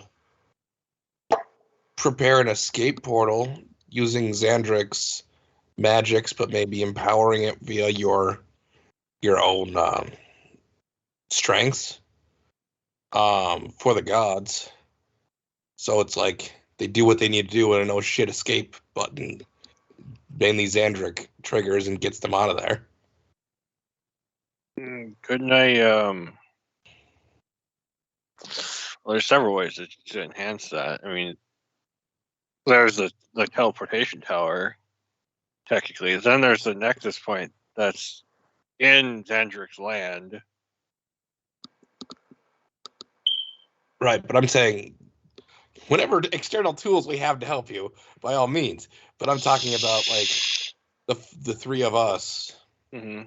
prepare an escape portal using Xandrix's magics, but maybe empowering it via your own strengths for the gods. So it's like they do what they need to do with a no shit escape button. Mainly Xandric triggers and gets them out of there. Couldn't I? Well, there's several ways to enhance that. I mean, there's the teleportation tower, technically. Then there's the nexus point that's in Xandric's land. Right, but I'm saying whatever external tools we have to help you, by all means. But I'm talking about like the three of us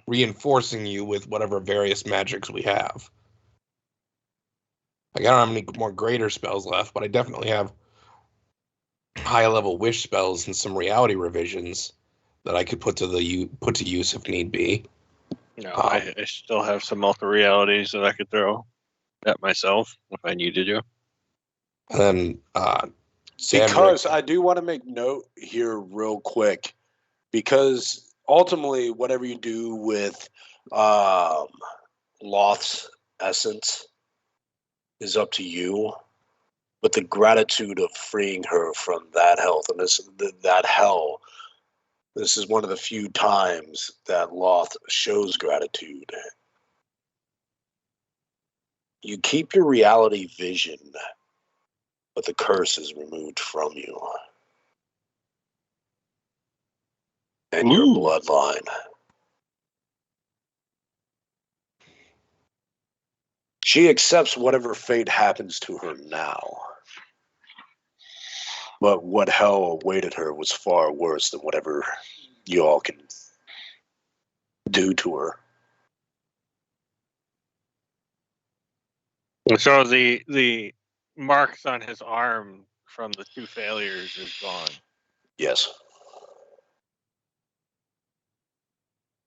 reinforcing you with whatever various magics we have. Like I don't have any more greater spells left, but I definitely have high level wish spells and some reality revisions that I could put to use if need be. No, I still have some multi realities that I could throw at myself if I needed to. And then because I do want to make note here real quick, because ultimately whatever you do with Loth's essence is up to you, but the gratitude of freeing her from that health and that hell, this is one of the few times that Loth shows gratitude. You keep your reality vision, but the curse is removed from you and your bloodline. She accepts whatever fate happens to her now. But what hell awaited her was far worse than whatever you all can do to her. So the marks on his arm from the 2 failures is gone. Yes.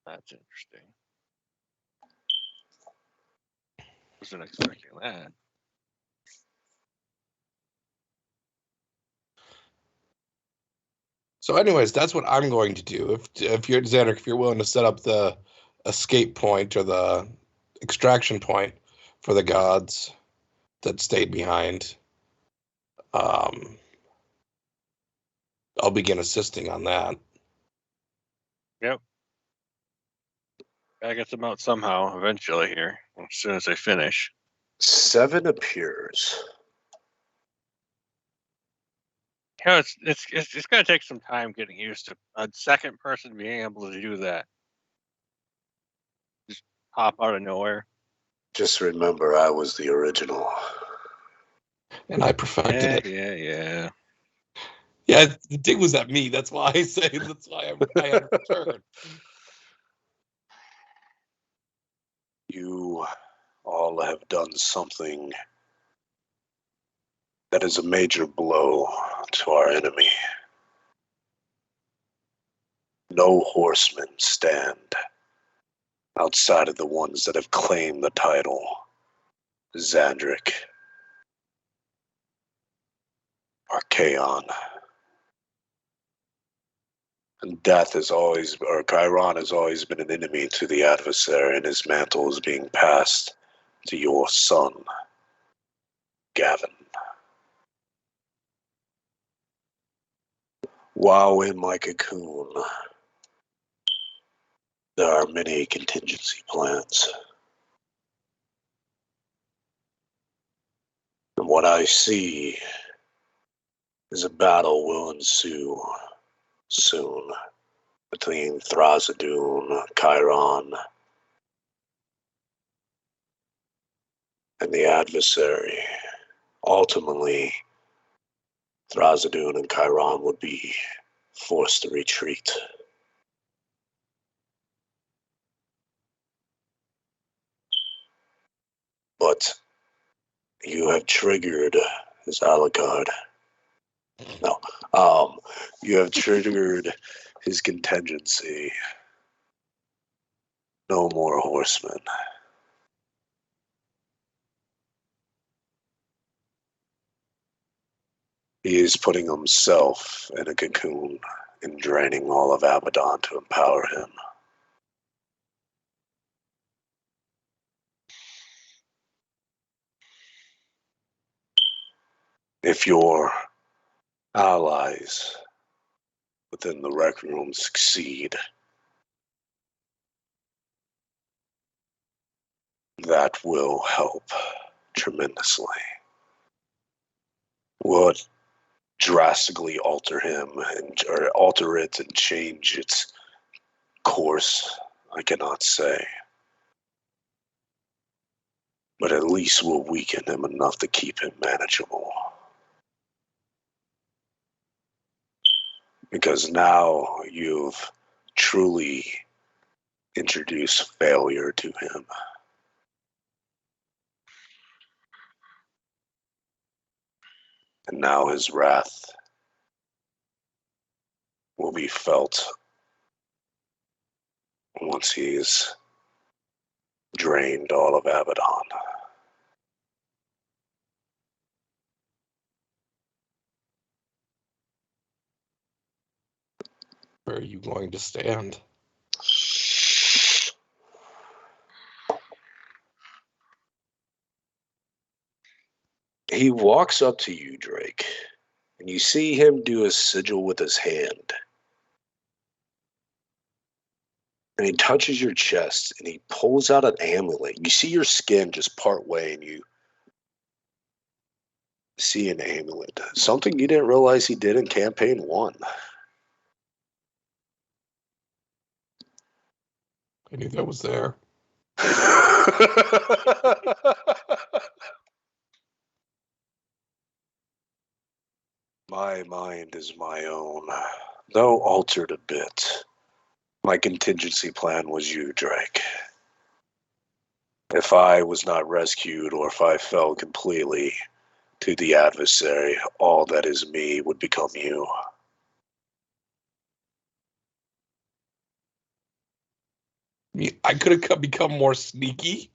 That's interesting. Wasn't expecting that. So, anyways, that's what I'm going to do. If you're Xandric, if you're willing to set up the escape point or the extraction point for the gods that stayed behind, I'll begin assisting on that. Yep. I get them out somehow eventually here, as soon as I finish. 7 appears. You know, it's going to take some time getting used to a second person being able to do that. Just pop out of nowhere. Just remember, I was the original. And I perfected it. Yeah. Yeah, the dig was at me. That's why I say that's why I had a return. You all have done something that is a major blow to our enemy. No horsemen stand outside of the ones that have claimed the title. Xandric, Archaon. And Chiron has always been an enemy to the adversary, and his mantle is being passed to your son, Gavin. While in my cocoon, there are many contingency plans. And what I see is a battle will ensue soon between Thrasadun, Chiron, and the adversary. Ultimately, Thrasadun and Chiron would be forced to retreat. But you have triggered his Alucard. No, you have triggered his contingency. No more horsemen. He is putting himself in a cocoon and draining all of Abaddon to empower him. If your allies within the Rec Room succeed, that will help tremendously. Would drastically alter him or alter it and change its course, I cannot say. But at least will weaken him enough to keep him manageable. Because now you've truly introduced failure to him. And now his wrath will be felt once he's drained all of Abaddon. Where are you going to stand? He walks up to you, Drake, and you see him do a sigil with his hand. And he touches your chest, and he pulls out an amulet. You see your skin just part way, and you see an amulet. Something you didn't realize he did in Campaign 1. I knew that was there. My mind is my own, though altered a bit. My contingency plan was you, Drake. If I was not rescued or if I fell completely to the adversary, all that is me would become you. I could have become more sneaky.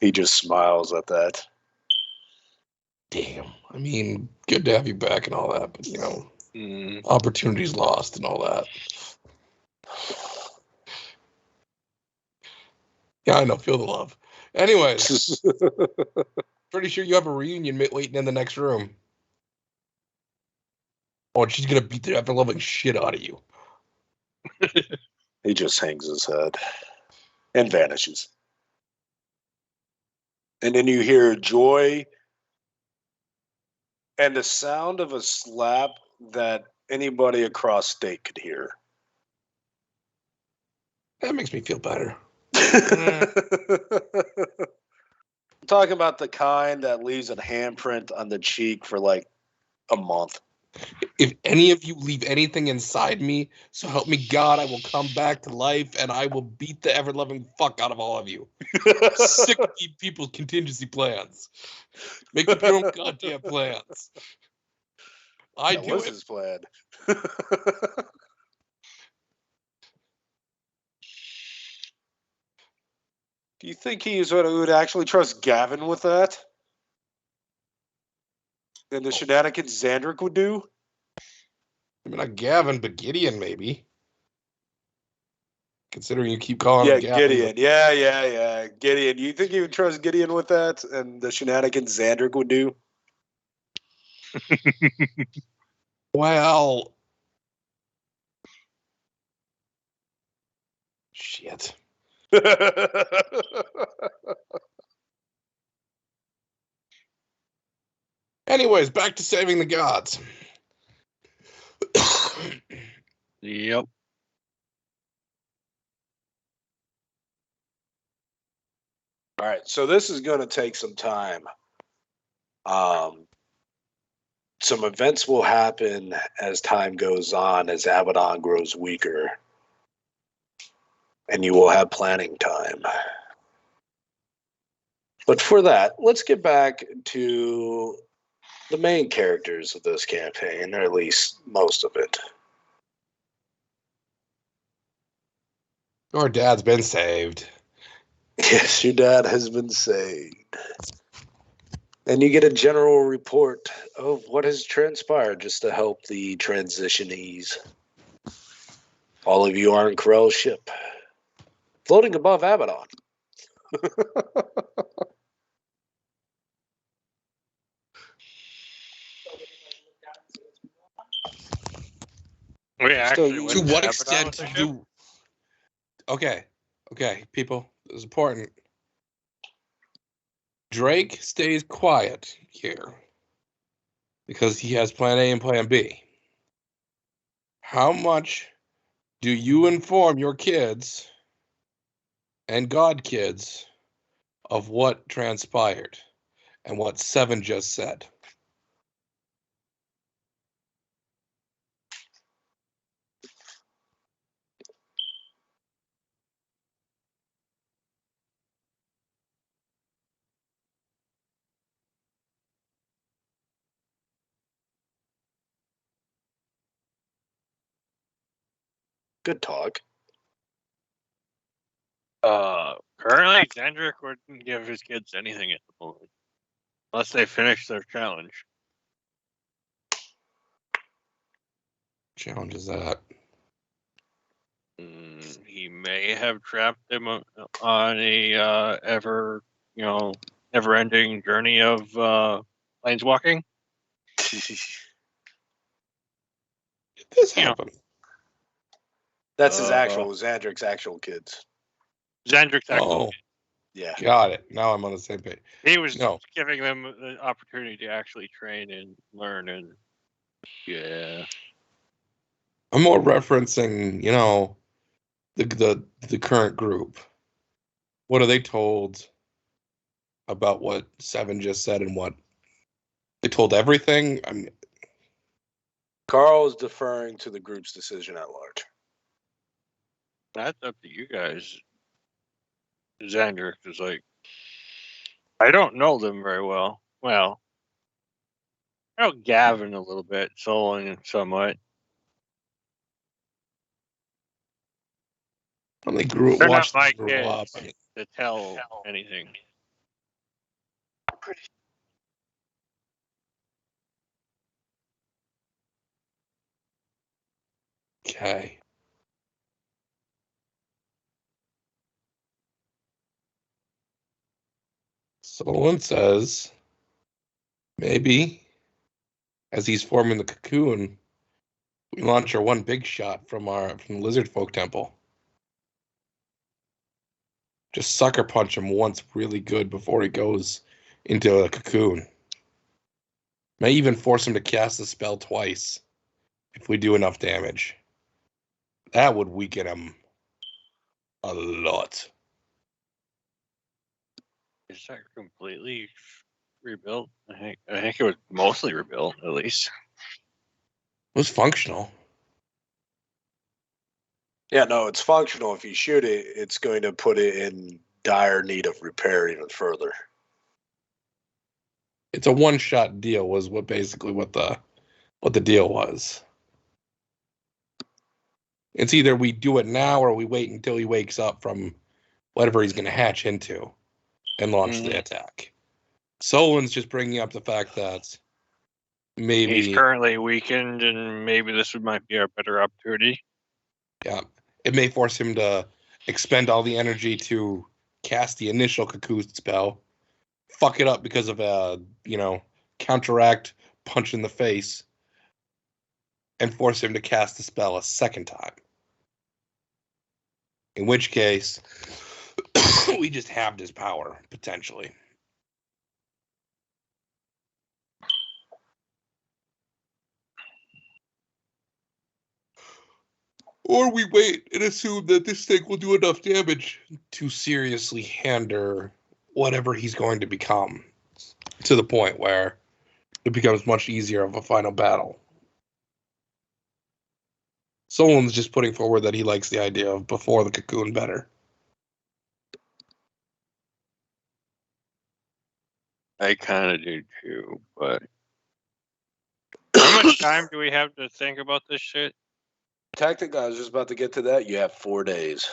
He just smiles at that. Damn. I mean, good to have you back and all that, but, you know, opportunities lost and all that. Yeah, I know. Feel the love. Anyways, pretty sure you have a reunion waiting in the next room. Oh, and she's going to beat the ever-loving shit out of you. He just hangs his head and vanishes. And then you hear joy and the sound of a slap that anybody across state could hear. That makes me feel better. I'm talking about the kind that leaves a handprint on the cheek for like a month. If any of you leave anything inside me, so help me God, I will come back to life and I will beat the ever-loving fuck out of all of you. Sick of these people's contingency plans. Make up your own goddamn plans. I That do was it. his plan. Do you think he would actually trust Gavin with that? And the shenanigans Xandric would do? I mean, not Gavin, but Gideon, maybe. Considering you keep calling him Gavin. Gideon. Yeah. Gideon. You think he would trust Gideon with that and the shenanigans Xandric would do? Well. Shit. Anyways, back to saving the gods. Yep. All right, so this is going to take some time. Some events will happen as time goes on, as Abaddon grows weaker. And you will have planning time. But for that, let's get back to the main characters of this campaign, or at least most of it. Your dad's been saved. Yes, your dad has been saved. And you get a general report of what has transpired just to help the transition ease. All of you are on Corell's ship, floating above Abaddon. We actually To went To what Abaddon extent with the ship? do? Okay, people, this is important. Drake stays quiet here because he has Plan A and Plan B. How much do you inform your kids and God kids of what transpired and what Seven just said? Good talk. Currently, Xandric wouldn't give his kids anything at the moment, unless they finish their challenge. Challenge is that? He may have trapped them on a never-ending journey of planeswalking. This You know. happen? That's his actual, Xandric's actual kids. Xandric's actual. Oh, Yeah. got it. Now I'm on the same page. He was No. giving them the opportunity to actually train and learn, and yeah. I'm more referencing, the current group. What are they told about what Seven just said and what they told everything? I mean, Carl is deferring to the group's decision at large. That's up to you guys. Xandric is like, I don't know them very well. Well, I know Gavin a little bit, Solon somewhat. when they They're not watched my them grow up. kids to tell anything. Okay. Solon says maybe as he's forming the cocoon, we launch our one big shot from the Lizard Folk Temple. Just sucker punch him once really good before he goes into a cocoon. May even force him to cast the spell twice if we do enough damage. That would weaken him a lot. Is that completely rebuilt? I think it was mostly rebuilt, at least. It was functional. Yeah, no, it's functional. If you shoot it, it's going to put it in dire need of repair even further. It's a one-shot deal was what the deal was. It's either we do it now or we wait until he wakes up from whatever he's going to hatch into and launch the attack. Solon's just bringing up the fact that maybe he's currently weakened, and maybe this might be a better opportunity. Yeah, it may force him to expend all the energy to cast the initial cocoon spell, fuck it up because of a counteract punch in the face, and force him to cast the spell a second time. In which case, we just halved his power, potentially. Or we wait and assume that this thing will do enough damage to seriously hinder whatever he's going to become, to the point where it becomes much easier of a final battle. Solon's just putting forward that he likes the idea of before the cocoon better. I kind of do too, but how much time do we have to think about this shit? Tactic, I was just about to get to that. You have 4 days.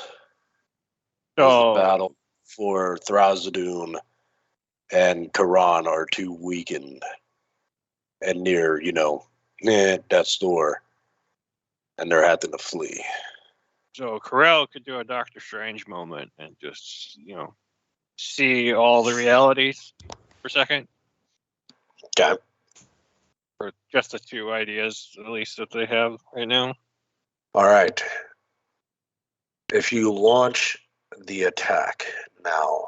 So, The battle for Thrazadoon and Karan are too weakened and near, death's door, and they're having to flee. So Corel could do a Doctor Strange moment and just, see all the realities for a second. Okay. Or just the two ideas, at least, that they have right now. All right. If you launch the attack now,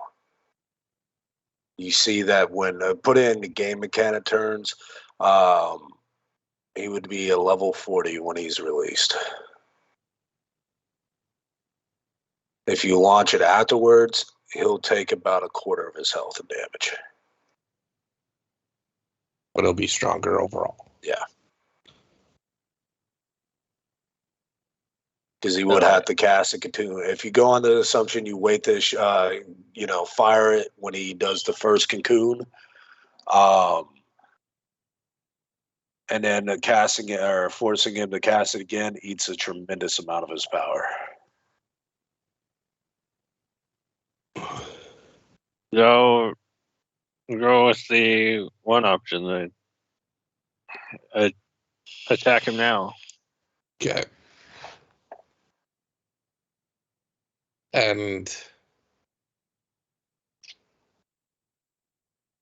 you see that when put in the game mechanic turns, he would be a level 40 when he's released. If you launch it afterwards, he'll take about a quarter of his health and damage. But he'll be stronger overall. Yeah. Because he would have to cast a cocoon. If you go on the assumption you wait to, fire it when he does the first cocoon, and then casting it or forcing him to cast it again eats a tremendous amount of his power. So go with the one option, attack him now. Okay. And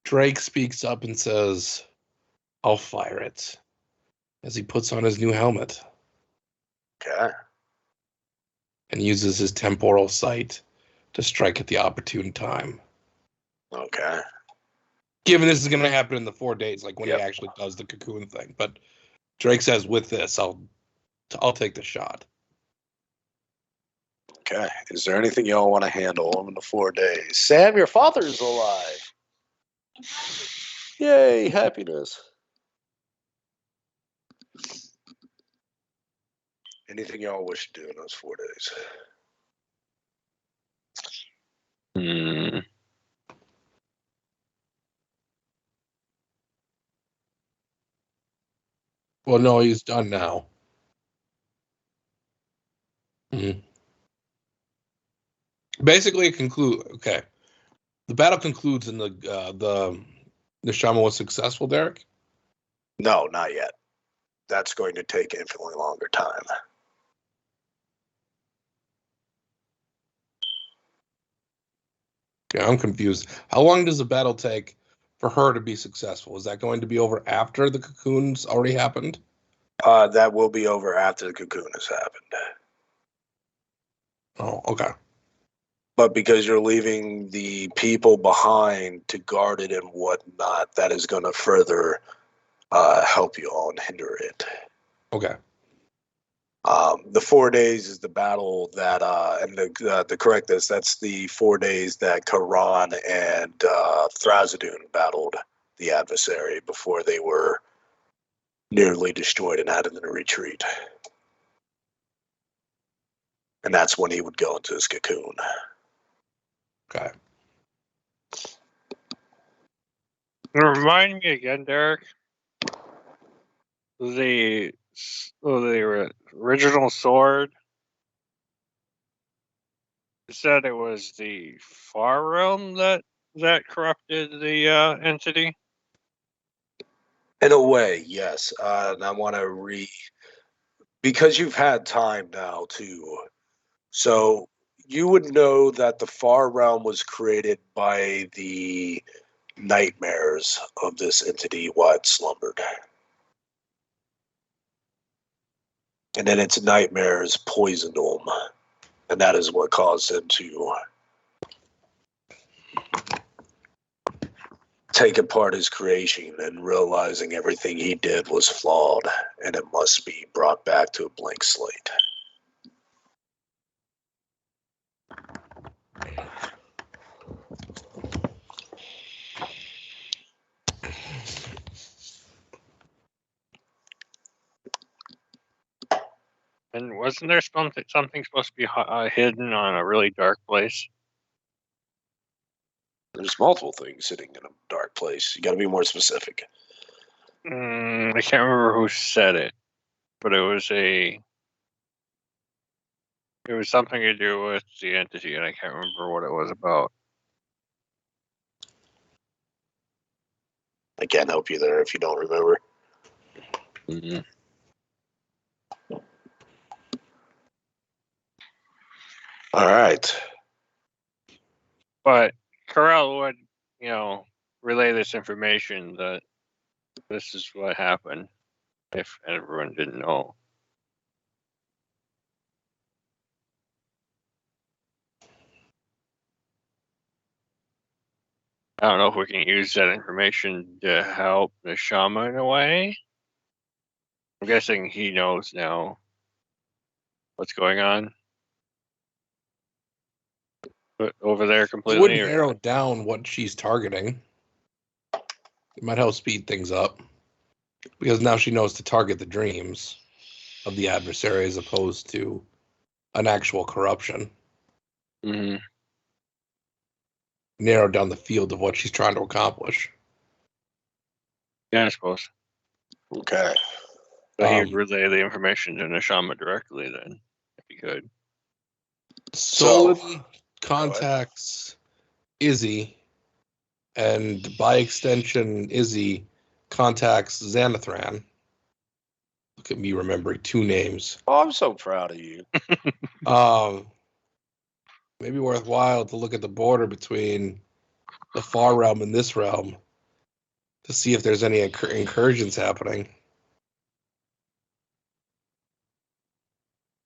Drake speaks up and says, I'll fire it, as he puts on his new helmet. Okay. And uses his temporal sight to strike at the opportune time. Okay. Given this is going to happen in the 4 days, like when he actually does the cocoon thing. But Drake says, with this, I'll take the shot. Okay. Is there anything y'all want to handle in the 4 days? Sam, your father's alive. Yay, happiness. Anything y'all wish to do in those 4 days? Well, no, he's done now. Basically, it concludes. Okay, the battle concludes, and the Neshama was successful. Derek? No, not yet. That's going to take infinitely longer time. Okay, I'm confused. How long does the battle take for her to be successful? Is that going to be over after the cocoon's already happened? That will be over after the cocoon has happened. Oh, okay. But because you're leaving the people behind to guard it and whatnot, that is going to further help you all and hinder it. Okay. The 4 days is the battle that, and to correct this, that's the 4 days that Karan and Thrasadun battled the adversary before they were nearly destroyed and had to retreat. And that's when he would go into his cocoon. Okay. Remind me again, Derek. The original sword. You said it was the Far Realm that corrupted the entity. In a way, yes. And I want to because you've had time now too. So you would know that the Far Realm was created by the nightmares of this entity while it slumbered. And then its nightmares poisoned him. And that is what caused him to take apart his creation and realizing everything he did was flawed and it must be brought back to a blank slate. And wasn't there something supposed to be hidden on a really dark place? There's multiple things sitting in a dark place. You got to be more specific. I can't remember who said it, but it was something to do with the entity, and I can't remember what it was about. I can't help you there if you don't remember. Mm-hmm. All right. But Corral would, relay this information that this is what happened if everyone didn't know. I don't know if we can use that information to help the shaman in a way. I'm guessing he knows now what's going on over there It completely. would narrow down what she's targeting. It might help speed things up. Because now she knows to target the dreams of the adversary as opposed to an actual corruption. Mm-hmm. Narrow down the field of what she's trying to accomplish. Yeah, I suppose. Okay. So he would relay the information to Neshama directly then, if he could. Solon contacts Izzy, and by extension, Izzy contacts Xanathran. Look at me remembering two names. Oh, I'm so proud of you. Maybe worthwhile to look at the border between the far realm and this realm to see if there's any incursions happening.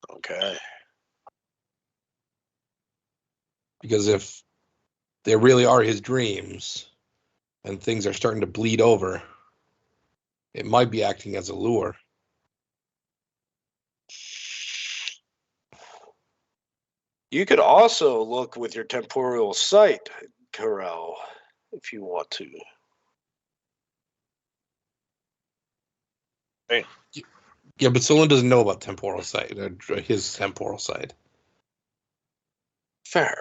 Okay. Because if they really are his dreams and things are starting to bleed over, it might be acting as a lure. You could also look with your temporal sight, Corral, if you want to. Hey. Yeah, but Solon doesn't know about temporal sight, his temporal sight. Fair.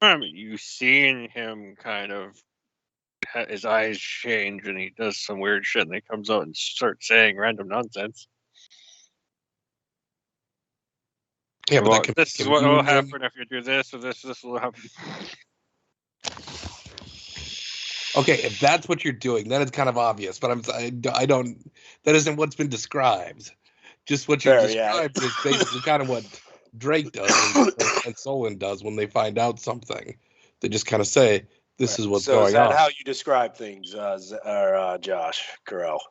I mean, you've seen him kind of, his eyes change and he does some weird shit and he comes out and starts saying random nonsense. Yeah, well, but this is what will happen if you do this or this will happen. Okay, if that's what you're doing, then it's kind of obvious. But I don't. That isn't what's been described. Just what you described is basically kind of what Drake does and Solon does when they find out something. They just kind of say, "This is what's going on." So is that how you describe things, Josh Corral?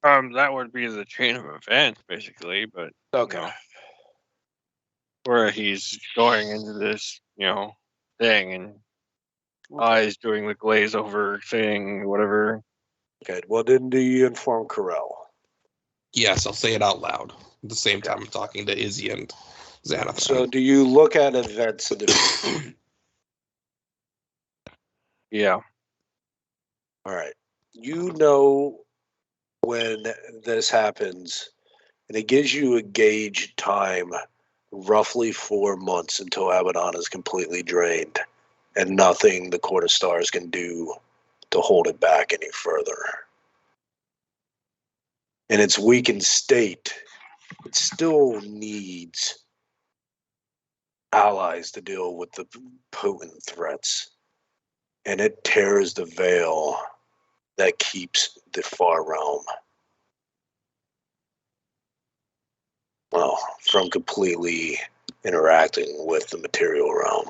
That would be the chain of events, basically. But okay, where he's going into this, thing and eyes doing the glaze over thing, whatever. Okay. Well, then do you inform Corral? Yes, I'll say it out loud at the same time I'm talking to Izzy and Xanathar. So do you look at events in the future? Yeah. All right. You know when this happens, and it gives you a gauge time, roughly 4 months until Abaddon is completely drained, and nothing the Court of Stars can do to hold it back any further. In its weakened state, it still needs allies to deal with the potent threats, and it tears the veil that keeps the far realm, well, from completely interacting with the material realm.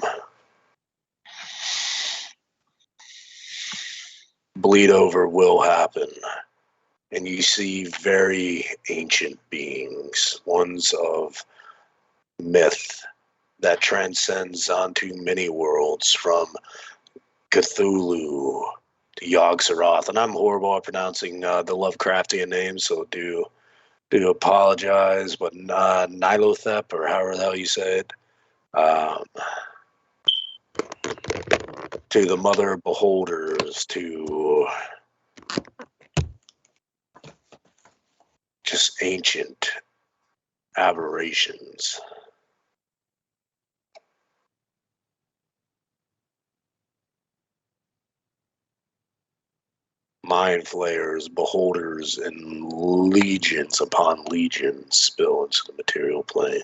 Bleed over will happen, and you see very ancient beings, ones of myth that transcends onto many worlds, from Cthulhu to Yog-Sothoth. And I'm horrible at pronouncing the Lovecraftian names, so do apologize, but Nylothep, or however the hell you say it, to the Mother Beholders, to just ancient aberrations. Mind flayers, beholders, and legions upon legions spill into the material plane.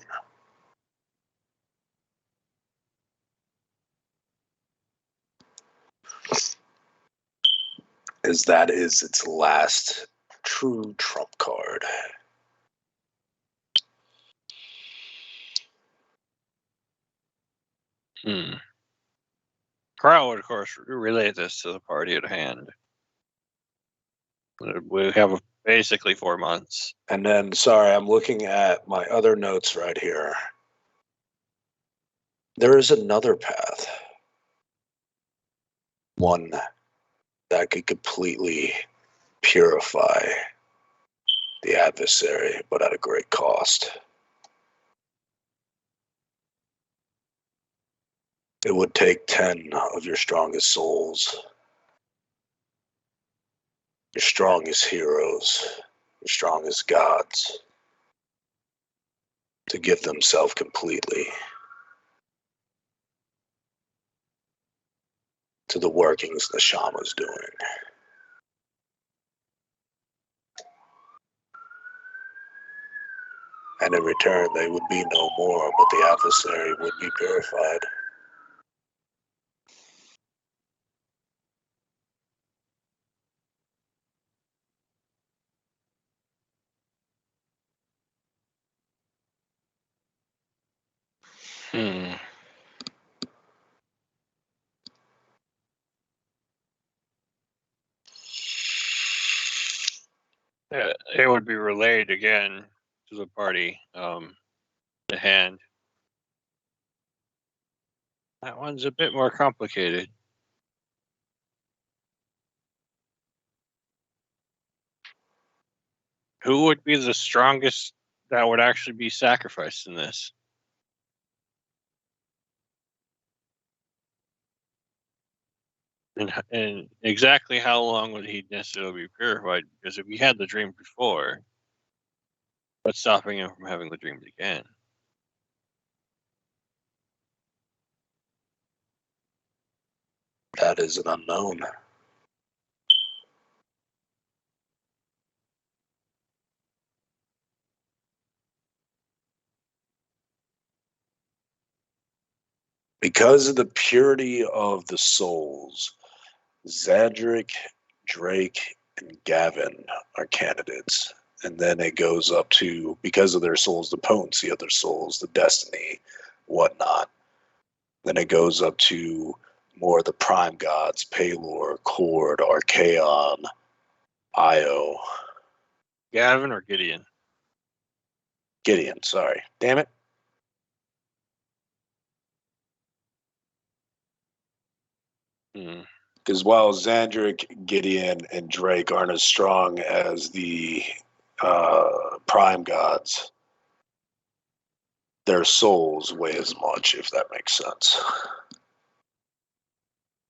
as that is its last true trump card. Carl would, of course, relay this to the party at hand. We have basically 4 months. And then, sorry, I'm looking at my other notes right here. There is another path. One that could completely purify the adversary, but at a great cost. It would take 10 of your strongest souls, your strongest heroes, your strongest gods, to give themselves completely to the workings the Shama's doing. And in return, they would be no more, but the adversary would be purified. It would be relayed again to the party at hand. That one's a bit more complicated. Who would be the strongest that would actually be sacrificed in this? And exactly how long would he necessarily be purified? Because if he had the dream before, what's stopping him from having the dream again? That is an unknown. Because of the purity of the souls, Zadric, Drake, and Gavin are candidates. And then it goes up to, because of their souls, the potency of their souls, the destiny, whatnot. Then it goes up to more of the prime gods, Palor, Cord, Archaon, Io. Gavin or Gideon? Gideon, sorry. Damn it. Because while Xandric, Gideon, and Drake aren't as strong as the prime gods, their souls weigh as much, if that makes sense.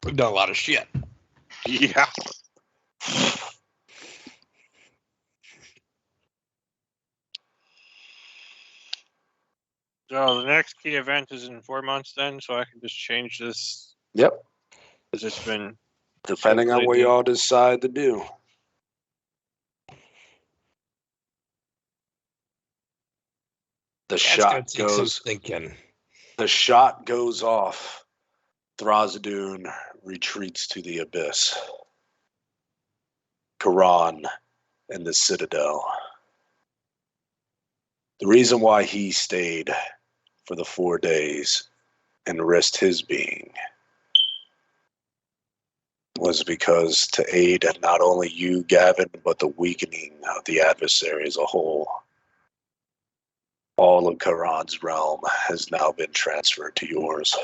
We've done a lot of shit. Yeah. So the next key event is in 4 months then, so I can just change this. Yep. Because it's been... Depending on what y'all decide to do. The shot goes off. Thrasadun retreats to the abyss. Quran and the Citadel. The reason why he stayed for the 4 days and risked his being was because to aid not only you, Gavin, but the weakening of the adversary as a whole. All of Quran's realm has now been transferred to yours.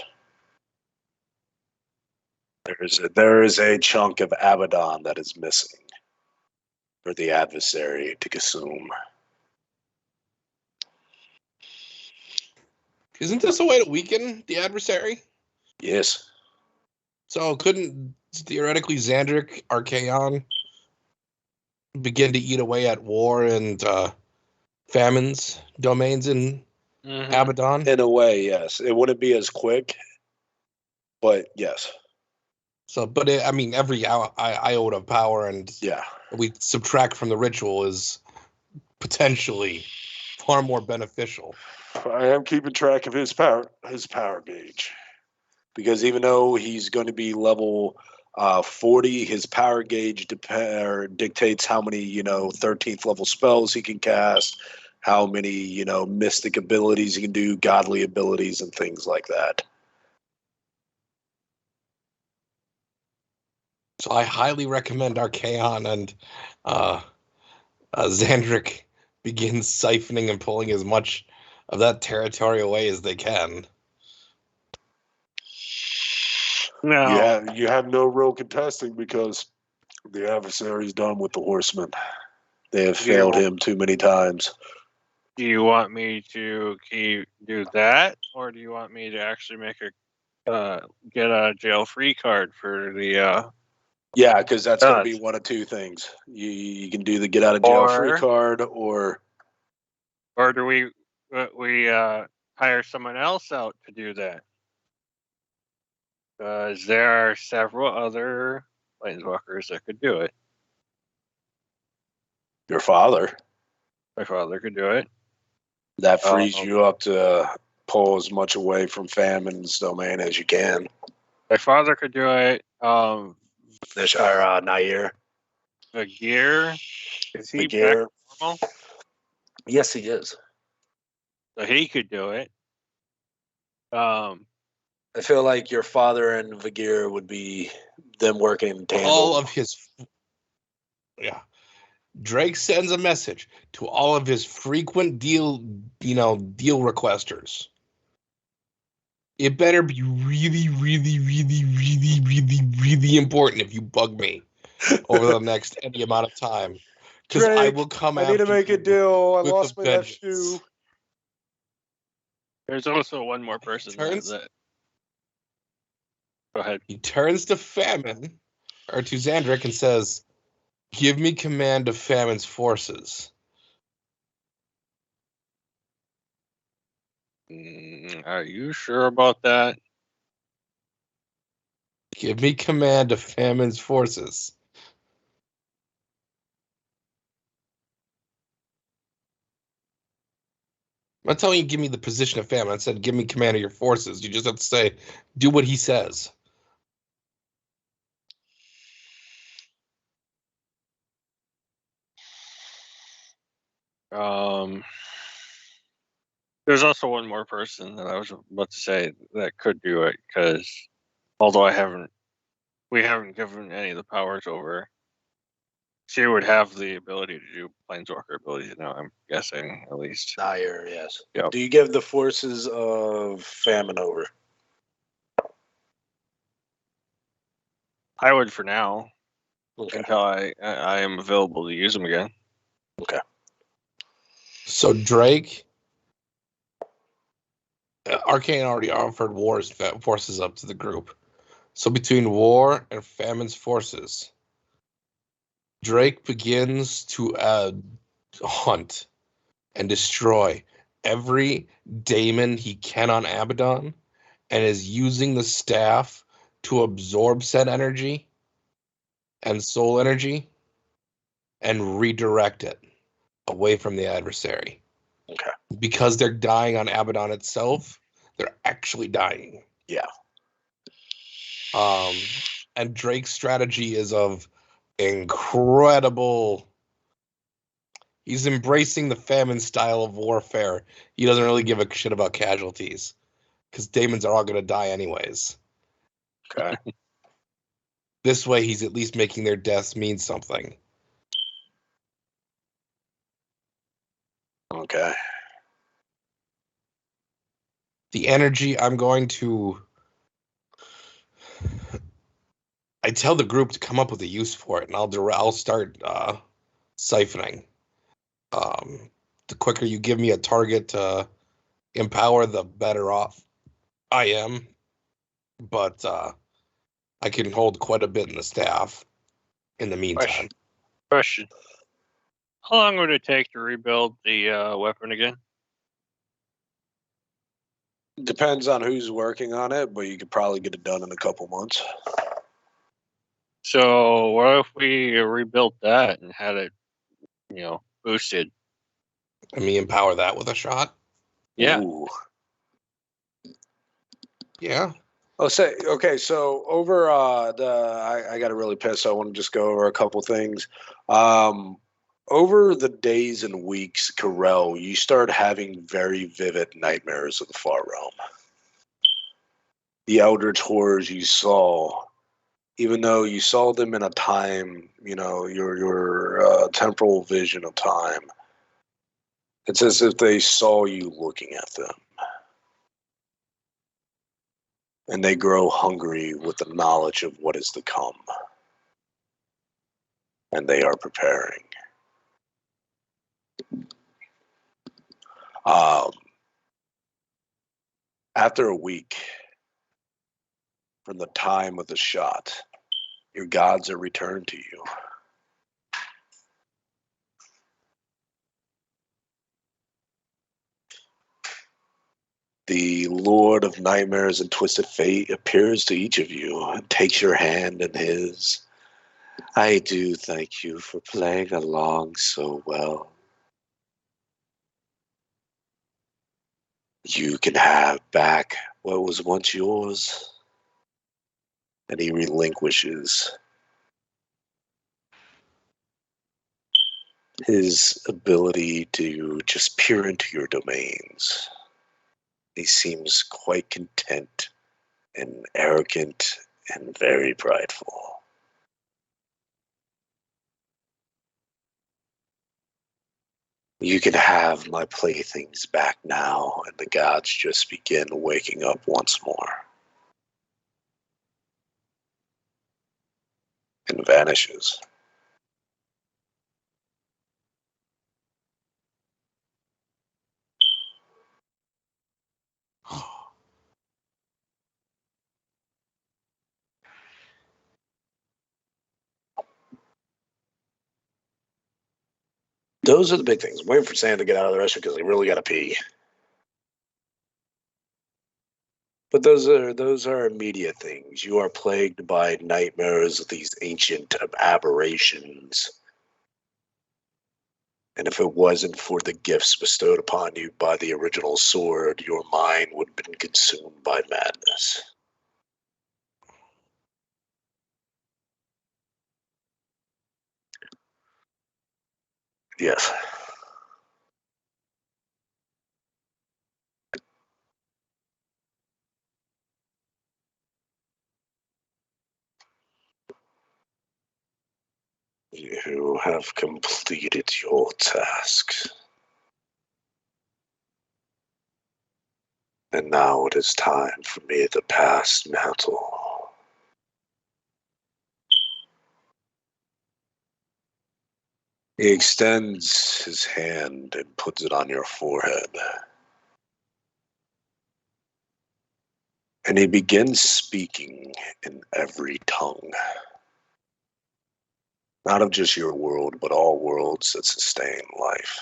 There is a chunk of Abaddon that is missing for the adversary to consume. Isn't this a way to weaken the adversary? Yes. So couldn't theoretically Xandric, Archaon begin to eat away at War and Famine's domains in Abaddon? In a way, yes. It wouldn't be as quick, but yes. So, but I mean, every iota of power and we subtract from the ritual is potentially far more beneficial. I am keeping track of his power gauge, because even though he's going to be level 40, his power gauge dictates how many, 13th level spells he can cast, how many, mystic abilities he can do, godly abilities, and things like that. So I highly recommend Archaon and Xandric begin siphoning and pulling as much of that territory away as they can. No. You have no real contesting because the adversary's done with the horsemen. They have failed him too many times. Do you want me to do that, or do you want me to actually make get a jail free card for the? Yeah, because that's going to be one of two things. You can do the get out of jail free card, or do we hire someone else out to do that? Because there are several other planeswalkers that could do it. your father. My father could do it. That frees you up to pull as much away from Famine's domain as you can. My father could do it. Nair. Vagir, is he Vagir. back to normal? Yes, he is. So he could do it. I feel like your father and Vagir would be them working in tandem. All of his... Yeah. Drake sends a message to all of his frequent deal requesters. It better be really, really, really, really, really, really important if you bug me over the next any amount of time. Because I will come after you. I need to make a deal. I with lost a my left shoe. There's also one more person that... Go ahead. He turns to Famine, or to Xandric, and says, "Give me command of Famine's forces." Are you sure about that? Give me command of Famine's forces. I'm not telling you give me the position of Famine. I said give me command of your forces. You just have to say, do what he says. There's also one more person that I was about to say that could do it, because although we haven't given any of the powers over, she would have the ability to do planeswalker abilities now, I'm guessing, at least. Nair, yes. Yep. Do you give the forces of Famine over? I would for now, until I am available to use them again. Okay. So Drake, Arcane already offered War's forces up to the group. So between War and Famine's forces, Drake begins to hunt and destroy every daemon he can on Abaddon, and is using the staff to absorb said energy and soul energy and redirect it away from the adversary. Okay. Because they're dying on Abaddon itself, they're actually dying. Yeah. And Drake's strategy is of incredible. He's embracing the Famine style of warfare. He doesn't really give a shit about casualties, because daemons are all going to die anyways. Okay. This way, he's at least making their deaths mean something. Okay. The energy, I'm going to... I tell the group to come up with a use for it, and I'll start siphoning. The quicker you give me a target to empower, the better off I am. But I can hold quite a bit in the staff in the meantime. Question. How long would it take to rebuild the weapon again? Depends on who's working on it, but you could probably get it done in a couple months. So what if we rebuilt that and had it, boosted? I mean, empower that with a shot? Yeah. Ooh. Yeah. I'll say, okay, so over I got really pissed. So I want to just go over a couple things. Over the days and weeks, Carell, you start having very vivid nightmares of the Far Realm. The eldritch horrors you saw, even though you saw them in a time, your temporal vision of time, it's as if they saw you looking at them. And they grow hungry with the knowledge of what is to come. And they are preparing. After a week from the time of the shot, your gods are returned to you. The Lord of Nightmares and Twisted Fate appears to each of you and takes your hand in his. I do thank you for playing along so well. You can have back what was once yours. And he relinquishes his ability to just peer into your domains. He seems quite content and arrogant and very prideful. You can have my playthings back now, and the gods just begin waking up once more. And vanishes. Those are the big things. I'm waiting for Sam to get out of the restroom because they really got to pee. But those are immediate things. You are plagued by nightmares of these ancient aberrations. And if it wasn't for the gifts bestowed upon you by the original sword, your mind would have been consumed by madness. Yes. You have completed your tasks. And now it is time for me to pass mantle. He extends his hand and puts it on your forehead. And he begins speaking in every tongue. Not of just your world, but all worlds that sustain life.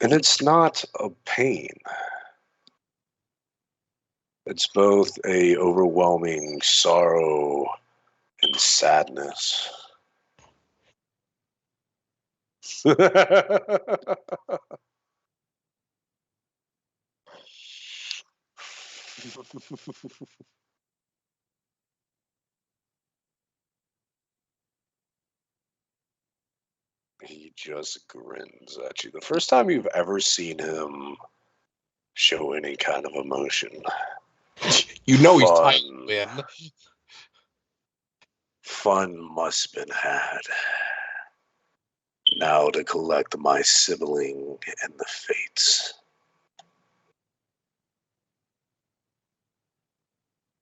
And it's not a pain. It's both a overwhelming sorrow and sadness. He just grins at you. The first time you've ever seen him show any kind of emotion. You know he's tight, man. Fun must been had. Now to collect my sibling and the fates.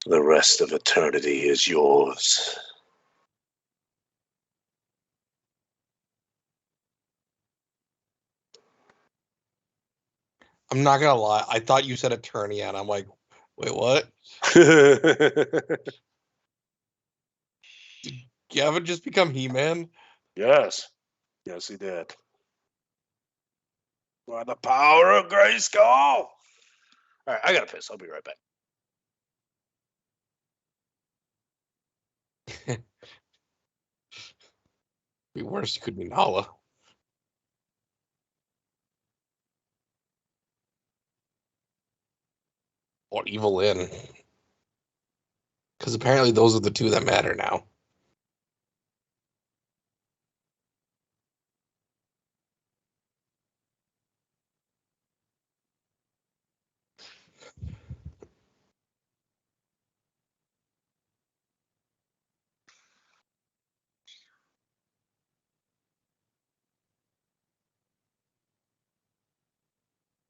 The rest of eternity is yours. I'm not gonna lie. I thought you said Eternia, and I'm like, wait, what? Did Gavin just become He-Man? Yes. Yes, he did. By the power of Grayskull. All right, I gotta piss. I'll be right back. Be worse. You could be Nala. or Evil Inn. Because apparently those are the two that matter now.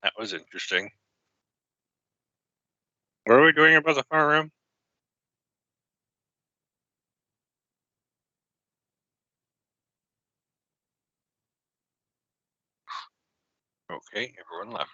That was interesting. What are we doing about the fire room? Okay, everyone left.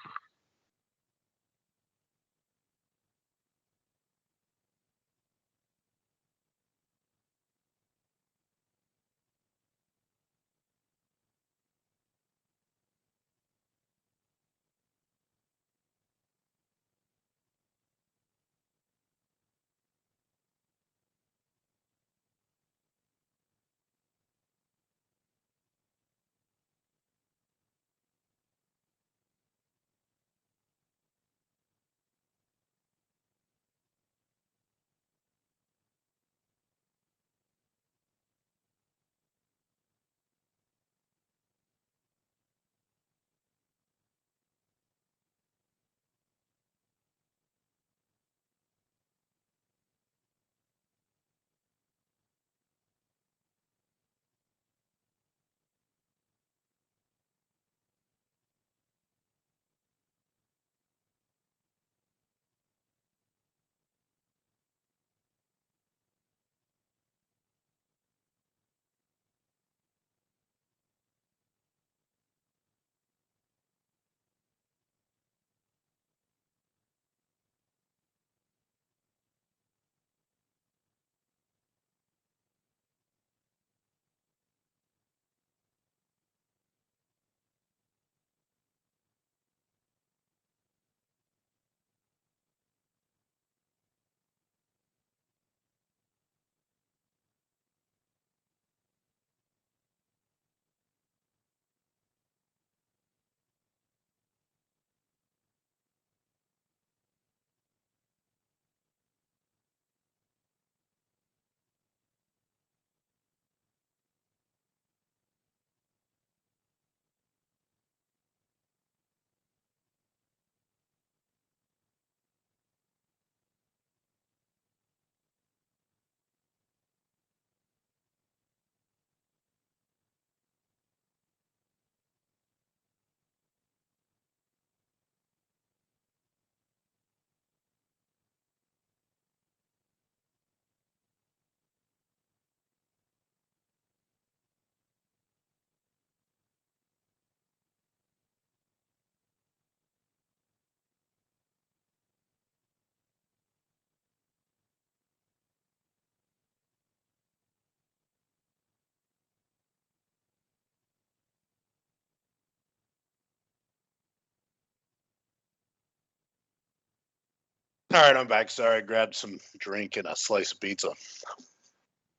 All right, I'm back. Sorry, I grabbed some drink and a slice of pizza.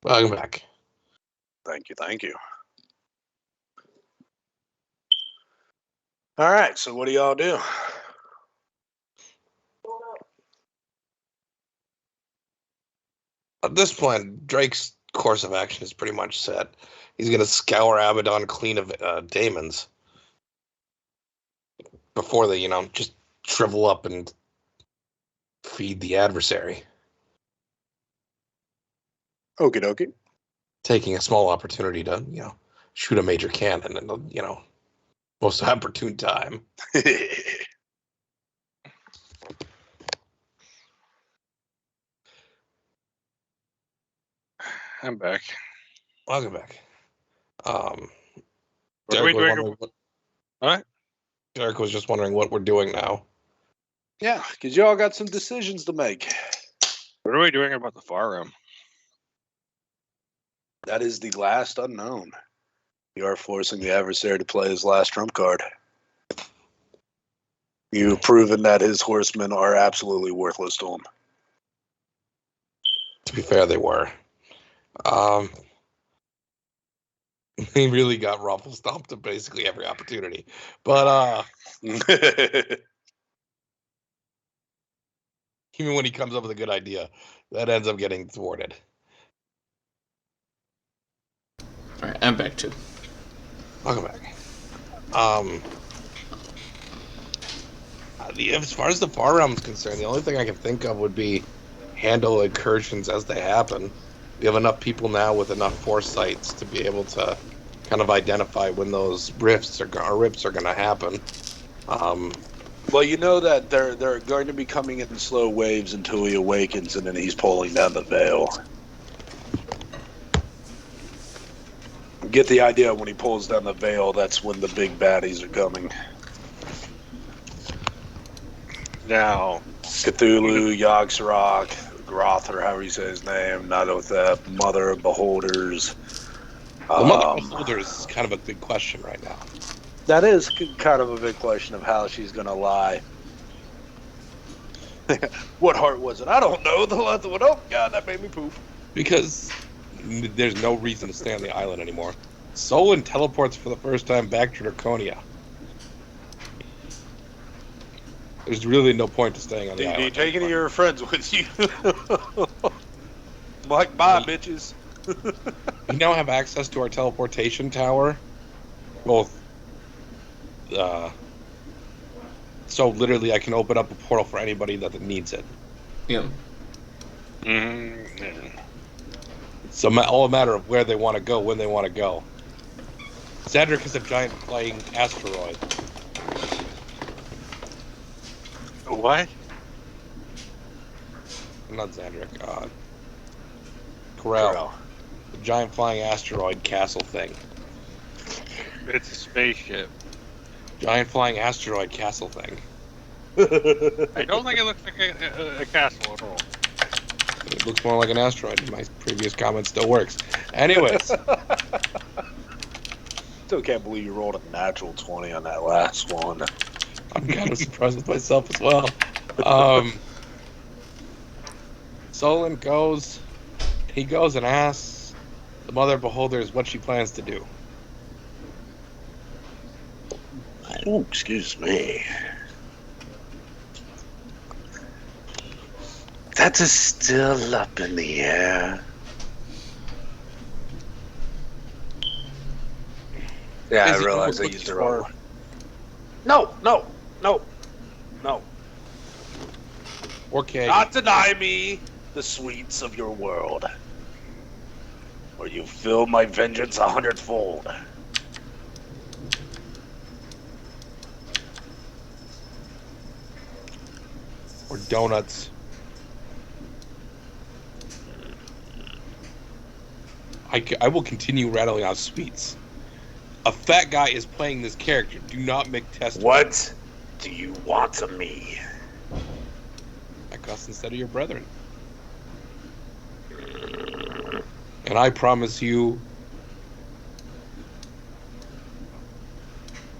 Welcome back. Thank you, thank you. All right, so what do y'all do? At this point, Drake's course of action is pretty much set. He's going to scour Abaddon clean of daemons before they, just shrivel up and feed the adversary. Okie dokie. Taking a small opportunity to, shoot a major cannon in the, most opportune time. I'm back. Welcome back. What are we Derek was doing? wondering What? Derek was just wondering what we're doing now. Yeah, because y'all got some decisions to make. What are we doing about the fire room? That is the last unknown. You are forcing the adversary to play his last trump card. You've proven that his horsemen are absolutely worthless to him. To be fair, they were. He really got ruffle stomped at basically every opportunity. But Even when he comes up with a good idea, that ends up getting thwarted. All right, I'm back too. Welcome back. As far as the Far Realm is concerned, the only thing I can think of would be handle incursions as they happen. We have enough people now with enough foresights to be able to kind of identify when those rips are going to happen. Well, you know that they're going to be coming in slow waves until he awakens, and then he's pulling down the veil. Get the idea, when he pulls down the veil, that's when the big baddies are coming. Now, Cthulhu, Yogg-Sothoth, Groth, or however you say his name, Nyarlathotep, Mother of Beholders. The Mother of Beholders is kind of a big question right now. That is kind of a big question of how she's going to lie. What heart was it? I don't know. The left one. Oh, God, that made me poop. Because there's no reason to stay on the island anymore. Solon teleports for the first time back to Draconia. There's really no point to staying on the island. Take any of your friends with you. Like, bye, bitches. We now have access to our teleportation tower. Both. So literally, I can open up a portal for anybody that needs it. Yeah. mm-hmm. It's all a matter of where they want to go, when they want to go. Xandric is a giant flying asteroid. What? Not Xandric. Corel. The giant flying asteroid castle thing. It's a spaceship. Giant flying asteroid castle thing. I don't think it looks like a castle at all. It looks more like an asteroid. My previous comment still works. Anyways. Still can't believe you rolled a natural 20 on that last one. I'm kind of surprised with myself as well. Solon goes. He goes and asks the Mother of Beholders what she plans to do. Oh, excuse me. That is still up in the air. Yeah, I realize I used the wrong one. No. Okay. Not deny me the sweets of your world, or you fill my vengeance 100-fold. Or donuts. I will continue rattling out sweets. A fat guy is playing this character. Do not make test. What do you want of me? Us instead of your brethren. And I promise you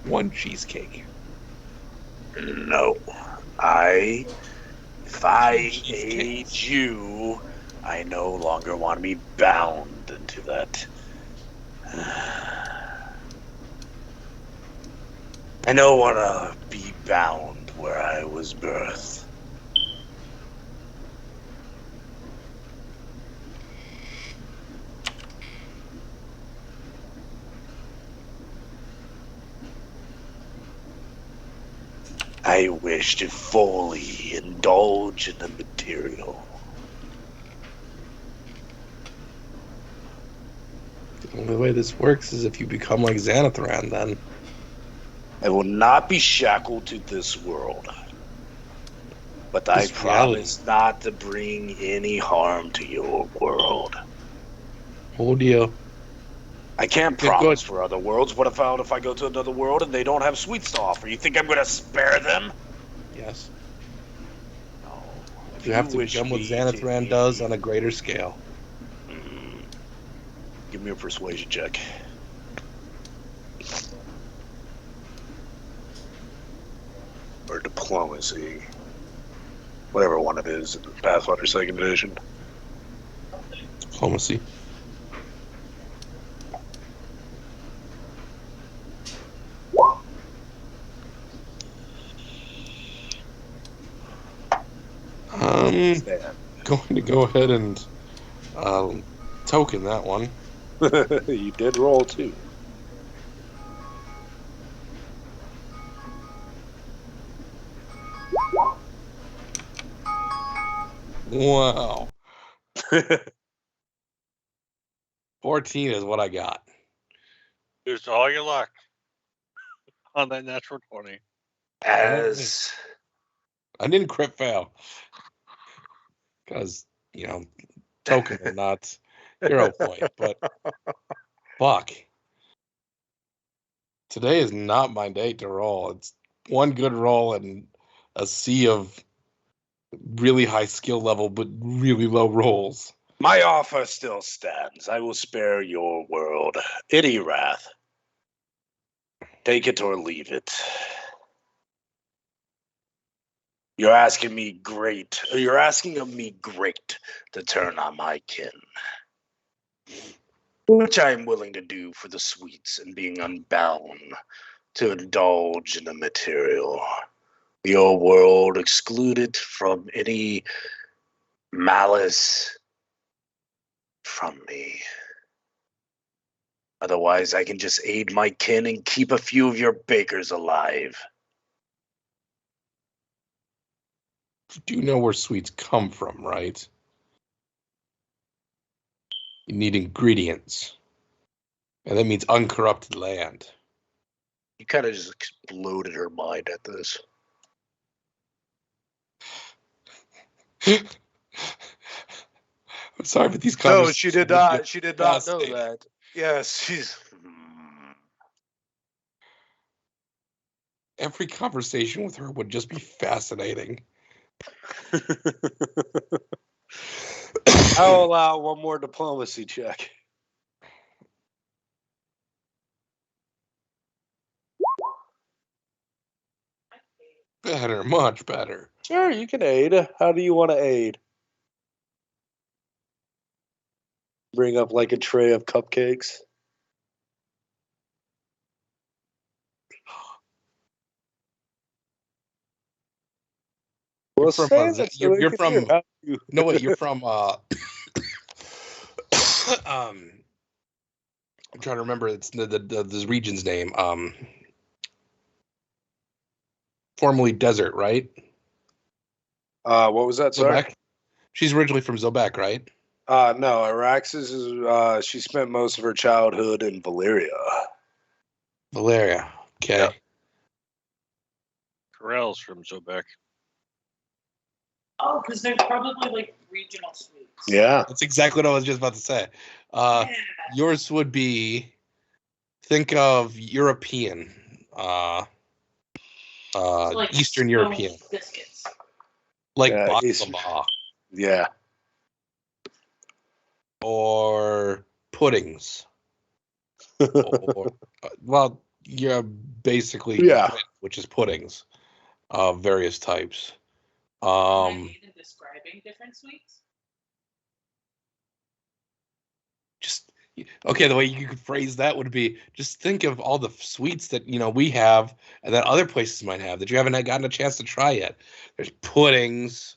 one cheesecake. No. If I aid you, I no longer want to be bound into that. I don't want to be bound where I was birthed. I wish to fully indulge in the material. The only way this works is if you become like Xanathran, then. I will not be shackled to this world. But I promise not to bring any harm to your world. Oh deal. I can't promise for other worlds. What if I go to another world and they don't have sweets to offer? You think I'm going to spare them? Yes. No. You have to become what Xanathran does on a greater scale. Give me a persuasion check. Or diplomacy. Whatever one it is in Pathfinder 2nd Edition. Diplomacy. going to go ahead and token that one. You did roll 2. Wow. 14 is what I got. Use all your luck on that natural 20. As I didn't crit fail. Because, token or not, hero point. But, fuck. Today is not my day to roll. It's one good roll and a sea of really high skill level, but really low rolls. my offer still stands. I will spare your world any wrath. Take it or leave it. You're asking of me great to turn on my kin. Which I am willing to do for the sweets and being unbound to indulge in the material. Your world excluded from any malice from me. Otherwise, I can just aid my kin and keep a few of your bakers alive. You do know where sweets come from, right? You need ingredients. And that means uncorrupted land. You kind of just exploded her mind at this. I'm sorry, but these No, conversations... she did not. She did not know that. Yes, she's... Every conversation with her would just be fascinating. I'll allow one more diplomacy check. Better, much better. Sure, you can aid. How do you want to aid? Bring up like a tray of cupcakes. You're Well, from, say that so we you're can from... hear how you... No, wait, you're from... I'm trying to remember it's the region's name. Formerly desert, right? What was that, sorry? Zobek? She's originally from Zobek, right? No, Araxis is, she spent most of her childhood in Valyria. Valeria. Okay. Yep. Correll's from Zobek. Oh, because they're probably like regional sweets. Yeah. That's exactly what I was just about to say. Yours would be, think of European, So like Eastern stone European, biscuits. like Yeah, baklava Yeah. or puddings, or well, yeah, basically, Yeah. which is puddings, various types. Can I aid in describing different sweets? Just okay, the way you could phrase that would be just think of all the sweets that we have and that other places might have that you haven't gotten a chance to try yet. There's puddings,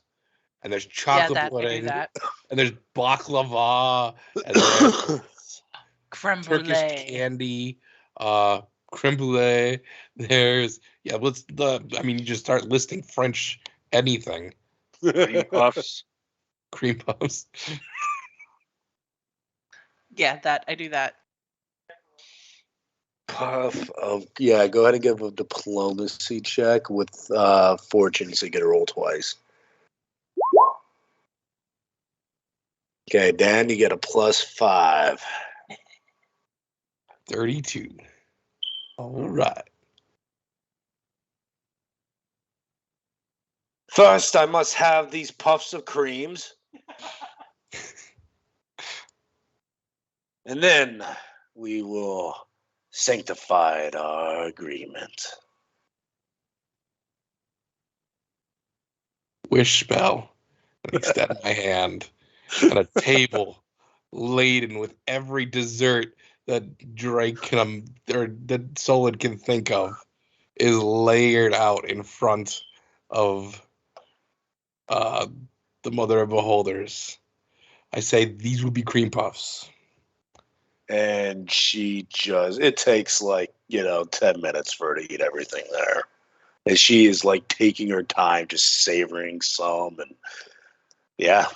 and there's chocolate pudding, and there's baklava, and there's Creme Turkish brulee. candy, creme brulee. There's you just start listing French anything. Cream puffs. Cream puffs. Yeah, I do that. Puff of... Yeah, go ahead and give a diplomacy check with fortune so you get a roll twice. Okay, Dan, you get a +5. 32. All right. First, I must have these puffs of creams. And then we will sanctify our agreement. Wish spell. I extend my hand, and a table laden with every dessert that Drake can or that Solid can think of is layered out in front of the mother of beholders. I say these would be cream puffs. And she just, it takes 10 minutes for her to eat everything there. And she is taking her time, just savoring some. And yeah.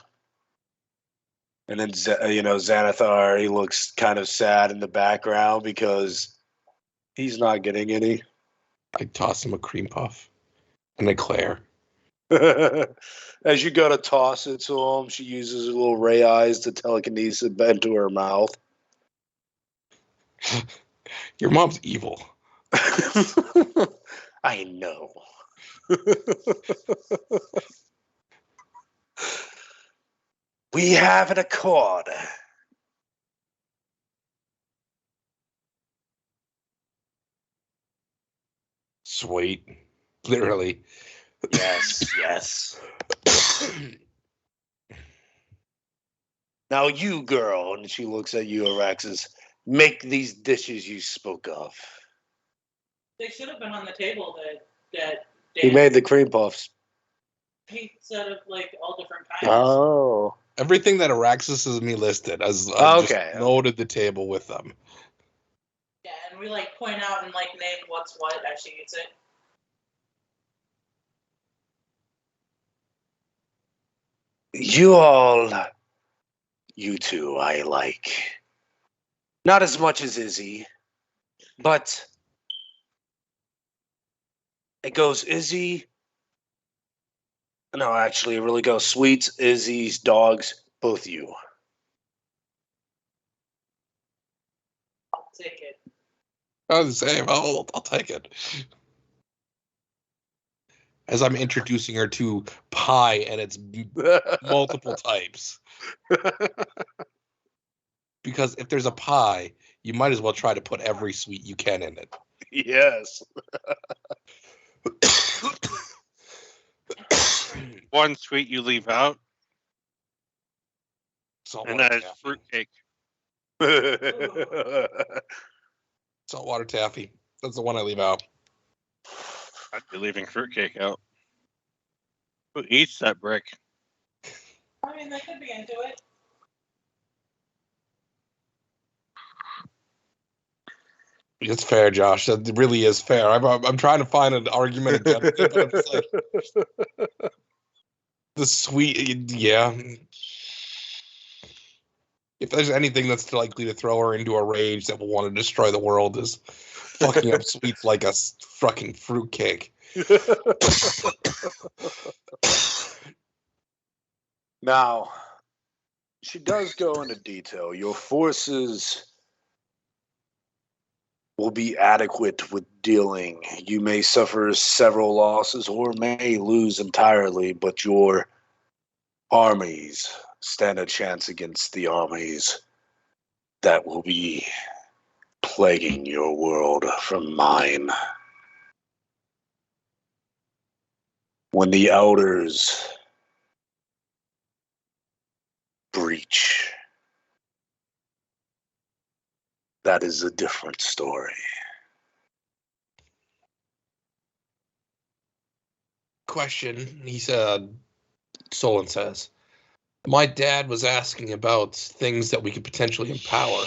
And then, Xanathar, he looks kind of sad in the background because he's not getting any. I toss him a cream puff and Eclair. As you go to toss it to him, she uses her little ray eyes to telekinesis it into her mouth. Your mom's evil. I know. We have an accord. Sweet. Literally. Yes. Now you, girl, and she looks at you, Araxis, make these dishes you spoke of. They should have been on the table that He made the cream puffs. He said of all different kinds. Oh. Everything that Araxis has me listed as just loaded the table with them. Yeah, and we point out and name what's what as she eats it. You two, I like. Not as much as Izzy, but it goes Izzy. No, actually, it really goes Sweets, Izzy's, dogs, both you. I'll take it. Oh, the same. I'll take it. As I'm introducing her to pie and its multiple types. Because if there's a pie, you might as well try to put every sweet you can in it. Yes. One sweet you leave out, and that is taffy. fruitcake. Saltwater taffy. That's the one I leave out. I'd be leaving fruitcake out. Who eats that brick? I mean, they could be into it. It's fair, Josh. That really is fair. I'm trying to find an argument against it, but I'm just the sweet, yeah. If there's anything that's likely to throw her into a rage that will want to destroy the world, is fucking up sweets like a fucking fruitcake. Now, she does go into detail. Your forces will be adequate with dealing. You may suffer several losses or may lose entirely, but your armies stand a chance against the armies that will be plaguing your world from mine. When the elders breach, that is a different story. Question, he said, Solon says, my dad was asking about things that we could potentially empower.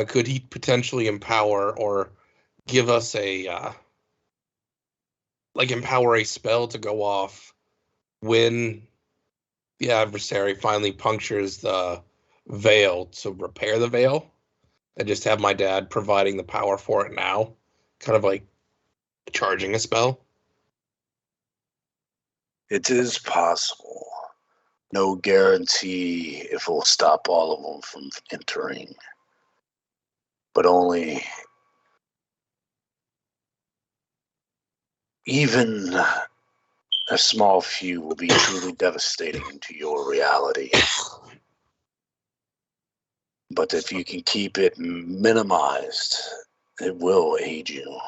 Could he potentially empower or give us empower a spell to go off when the adversary finally punctures the veil to repair the veil? And just have my dad providing the power for it now, kind of like charging a spell. It is possible. No guarantee if we'll stop all of them from entering. But only even a small few will be truly devastating to your reality. But if you can keep it minimized, it will aid you.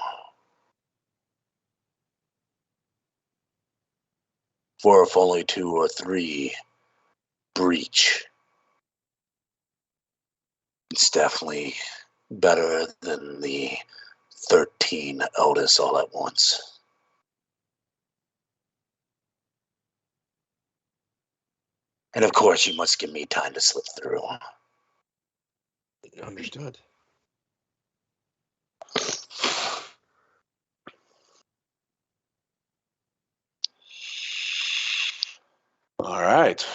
For if only 2 or 3 breach, it's definitely better than the 13 eldest all at once. And of course, you must give me time to slip through. Understood. All right.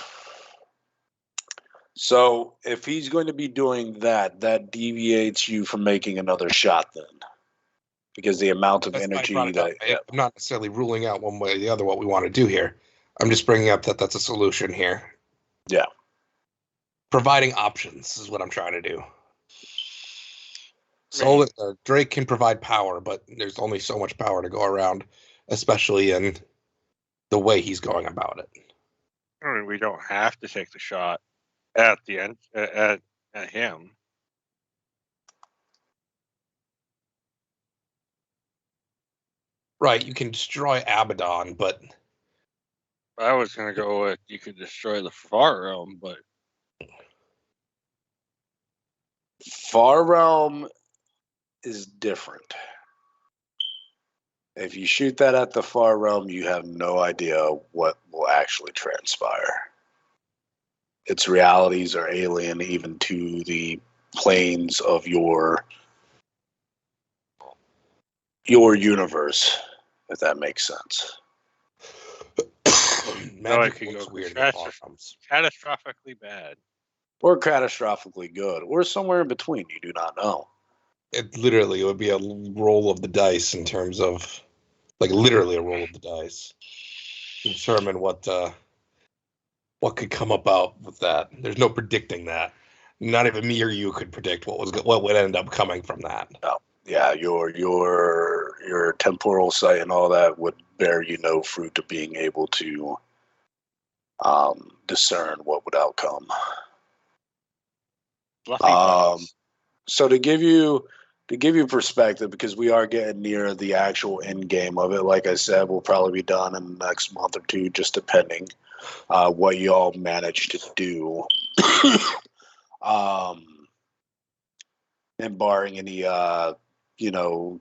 So if he's going to be doing that, that deviates you from making another shot then. Because the amount of That's why I energy brought it up. that... I'm not necessarily ruling out one way or the other what we want to do here. I'm just bringing up that that's a solution here. Yeah. Providing options is what I'm trying to do. So Drake can provide power, but there's only so much power to go around, especially in the way he's going about it. I mean, we don't have to take the shot at the end at him. Right, you can destroy Abaddon, but I was gonna go with you could destroy the Far Realm, but Far Realm is different. If you shoot that at the Far Realm, you have no idea what will actually transpire. Its realities are alien even to the planes of your universe, if that makes sense. magic could looks go weird. catastrophically bad. Or catastrophically good, or somewhere in between. You do not know. It literally would be a roll of the dice in terms of, like, literally a roll of the dice to determine what could come about with that. There's no predicting that. Not even me or you could predict what would end up coming from that. No. Yeah, your temporal sight and all that would bear you no fruit of being able to discern what would outcome. So to give you perspective, because we are getting near the actual end game of it, like I said, we'll probably be done in the next month or two, just depending what you all manage to do. And barring any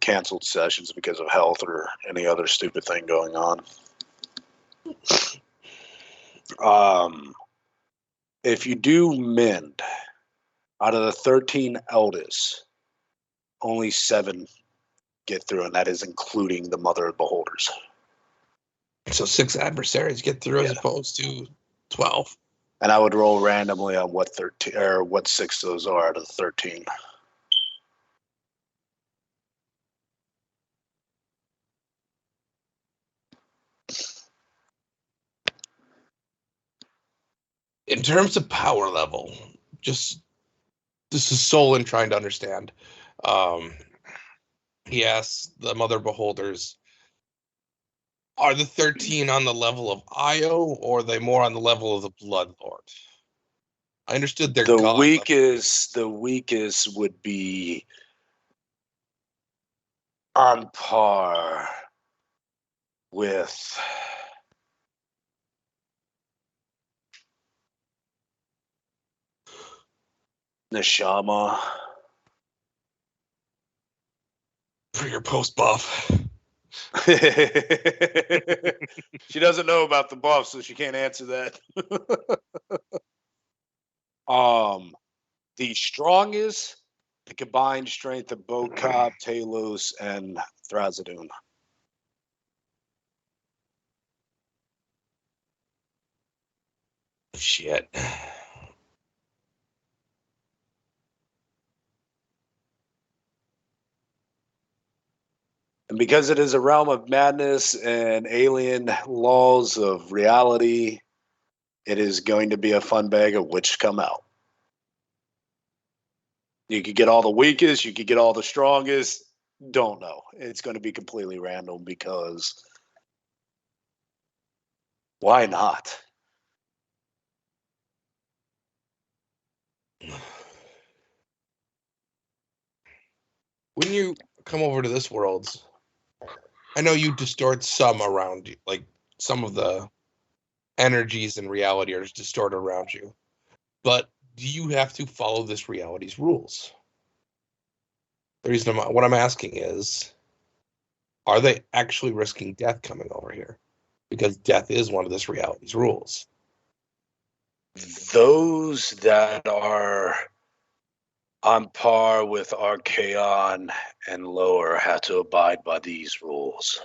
canceled sessions because of health or any other stupid thing going on. If you do mend, out of the 13 eldest, only 7 get through, and that is including the Mother of Beholders. So 6 adversaries get through as opposed to 12. And I would roll randomly on what 13 or what 6 those are out of the 13. In terms of power level, just this is Solon trying to understand. Yes, the Mother Beholders. Are the 13 on the level of Io, or are they more on the level of the Blood Lord? I understood their The weakest would be on par with Neshama. For your post buff. She doesn't know about the buff, so she can't answer that. The strongest, the combined strength of Bokab, Talos, and Thrazadun. Shit. And because it is a realm of madness and alien laws of reality, it is going to be a fun bag of which come out. You could get all the weakest, you could get all the strongest. Don't know. It's going to be completely random because why not? When you come over to this world, I know you distort some around you, like some of the energies and reality are distorted around you. But do you have to follow this reality's rules? The reason what I'm asking is, are they actually risking death coming over here? Because death is one of this reality's rules. Those that are on par with Archaon and lower have to abide by these rules.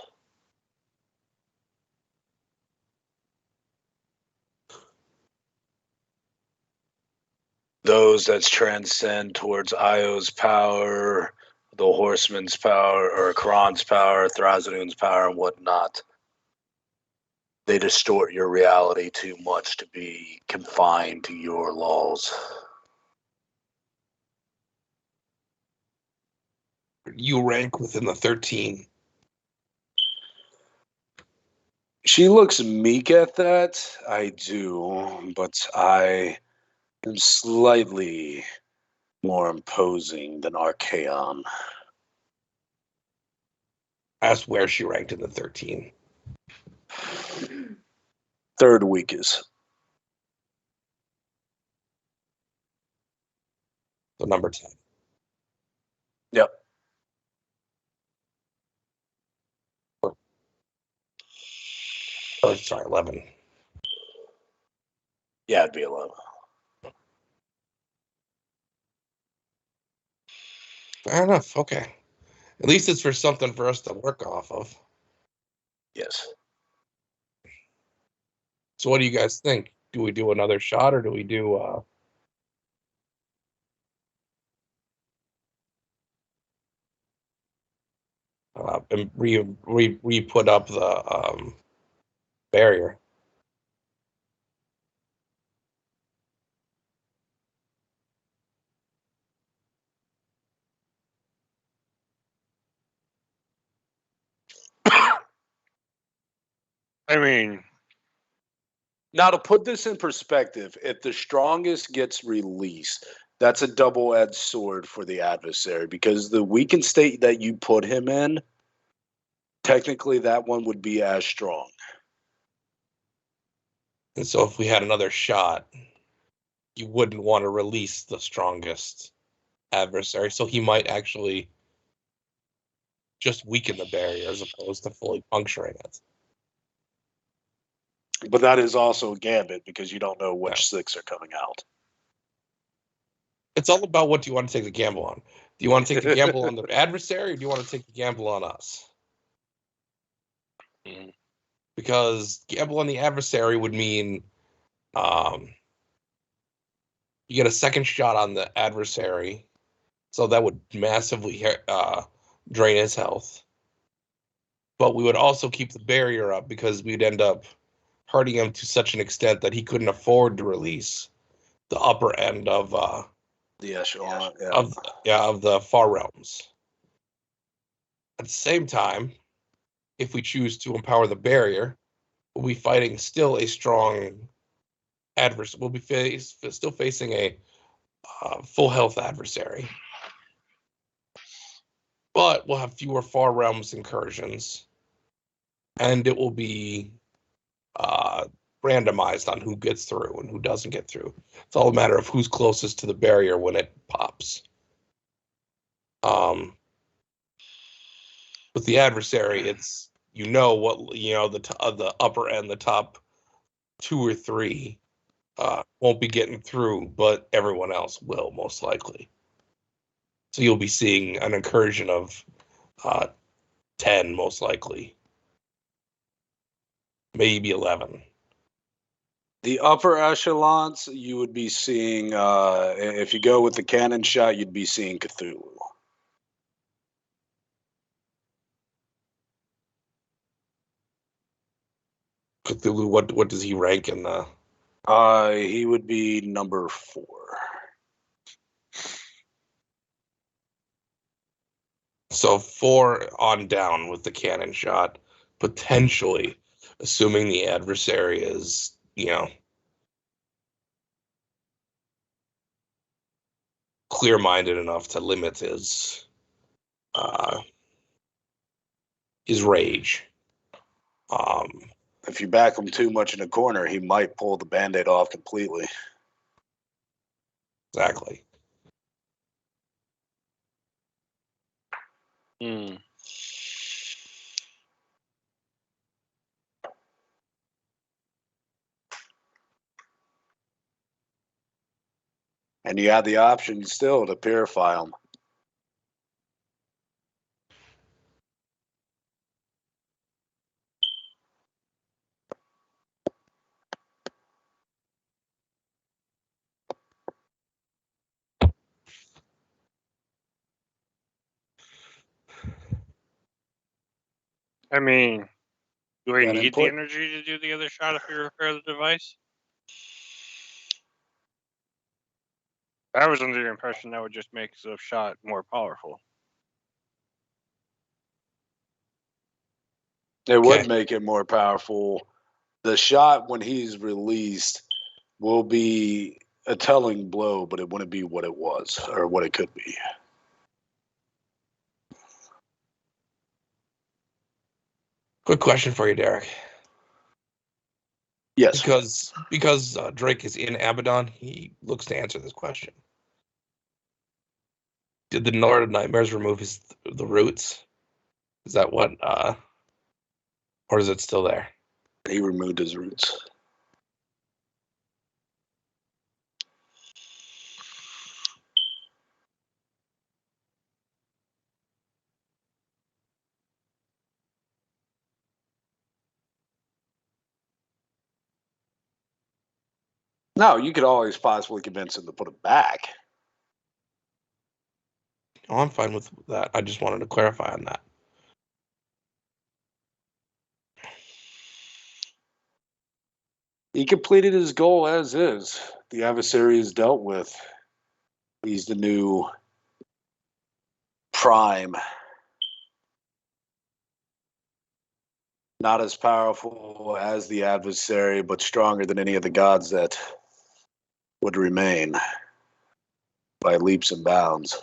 Those that transcend towards Io's power, the Horseman's power, or Kron's power, Thrasadoon's power, and whatnot, they distort your reality too much to be confined to your laws. You rank within the 13. She looks meek at that. I do, but I am slightly more imposing than Archaon. That's where she ranked in the 13. Third weakest. So number 10. Yep. Oh, sorry, 11. Yeah, it'd be 11. Fair enough. Okay. At least it's for something for us to work off of. Yes. So what do you guys think? Do we do another shot or do we do and re put up the barrier? I mean, Now, to put this in perspective, if the strongest gets released, that's a double-edged sword for the adversary because the weakened state that you put him in, technically that one would be as strong. And so if we had another shot, you wouldn't want to release the strongest adversary. So he might actually just weaken the barrier as opposed to fully puncturing it. But that is also a gambit because you don't know which six are coming out. It's all about what do you want to take the gamble on. Do you want to take the gamble on the adversary or do you want to take the gamble on us? Because gamble on the adversary would mean you get a second shot on the adversary. So that would massively drain his health. But we would also keep the barrier up because we'd end up hurting him to such an extent that he couldn't afford to release the upper end of the echelon of the far realms. At the same time, if we choose to empower the barrier, we'll be fighting still a strong adversary. We'll be still facing a full health adversary, but we'll have fewer far realms incursions, and it will be randomized on who gets through and who doesn't get through. It's all a matter of who's closest to the barrier when it pops. With the adversary, it's the upper end, the top 2 or 3 won't be getting through, but everyone else will most likely. So you'll be seeing an incursion of 10 most likely, maybe 11. The upper echelons, you would be seeing, if you go with the cannon shot, you'd be seeing Cthulhu. Cthulhu, what does he rank in the? He would be number 4. So 4 on down with the cannon shot, potentially, assuming the adversary is, clear-minded enough to limit his rage. If you back him too much in a corner, he might pull the Band-Aid off completely. Exactly. And you have the option still to purify them. I mean, do we Got need the input? energy to do the other shot if we repair the device? I was under the impression that would just make the shot more powerful. It would Okay. make it more powerful. The shot, when he's released, will be a telling blow, but it wouldn't be what it was or what it could be. Quick question for you, Derek. Yes. Because Drake is in Abaddon, he looks to answer this question. Did the Lord of Nightmares remove the roots? Is that what, or is it still there? He removed his roots. No, you could always possibly convince him to put it back. Oh, I'm fine with that. I just wanted to clarify on that. He completed his goal as is. The adversary is dealt with. He's the new prime. Not as powerful as the adversary, but stronger than any of the gods that would remain by leaps and bounds.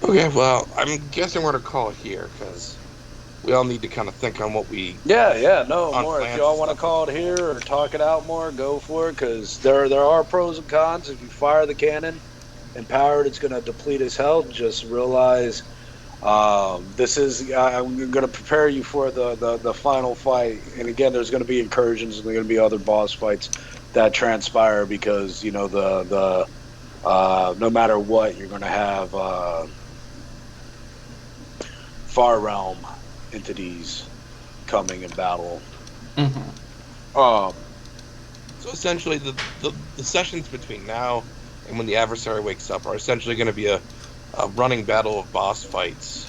Okay, well, I'm guessing we're going to call it here, because we all need to kind of think on what we... No, on more. If plans y'all and want to stuff. call it here or talk it out more, go for it, because there are pros and cons. If you fire the cannon empowered, it's going to deplete his health. Just realize this is... I'm going to prepare you for the final fight. And again, there's going to be incursions, and there's going to be other boss fights that transpire, because, you know, no matter what, you're going to have Far Realm entities coming in battle. So essentially, the sessions between now and when the adversary wakes up are essentially going to be a running battle of boss fights.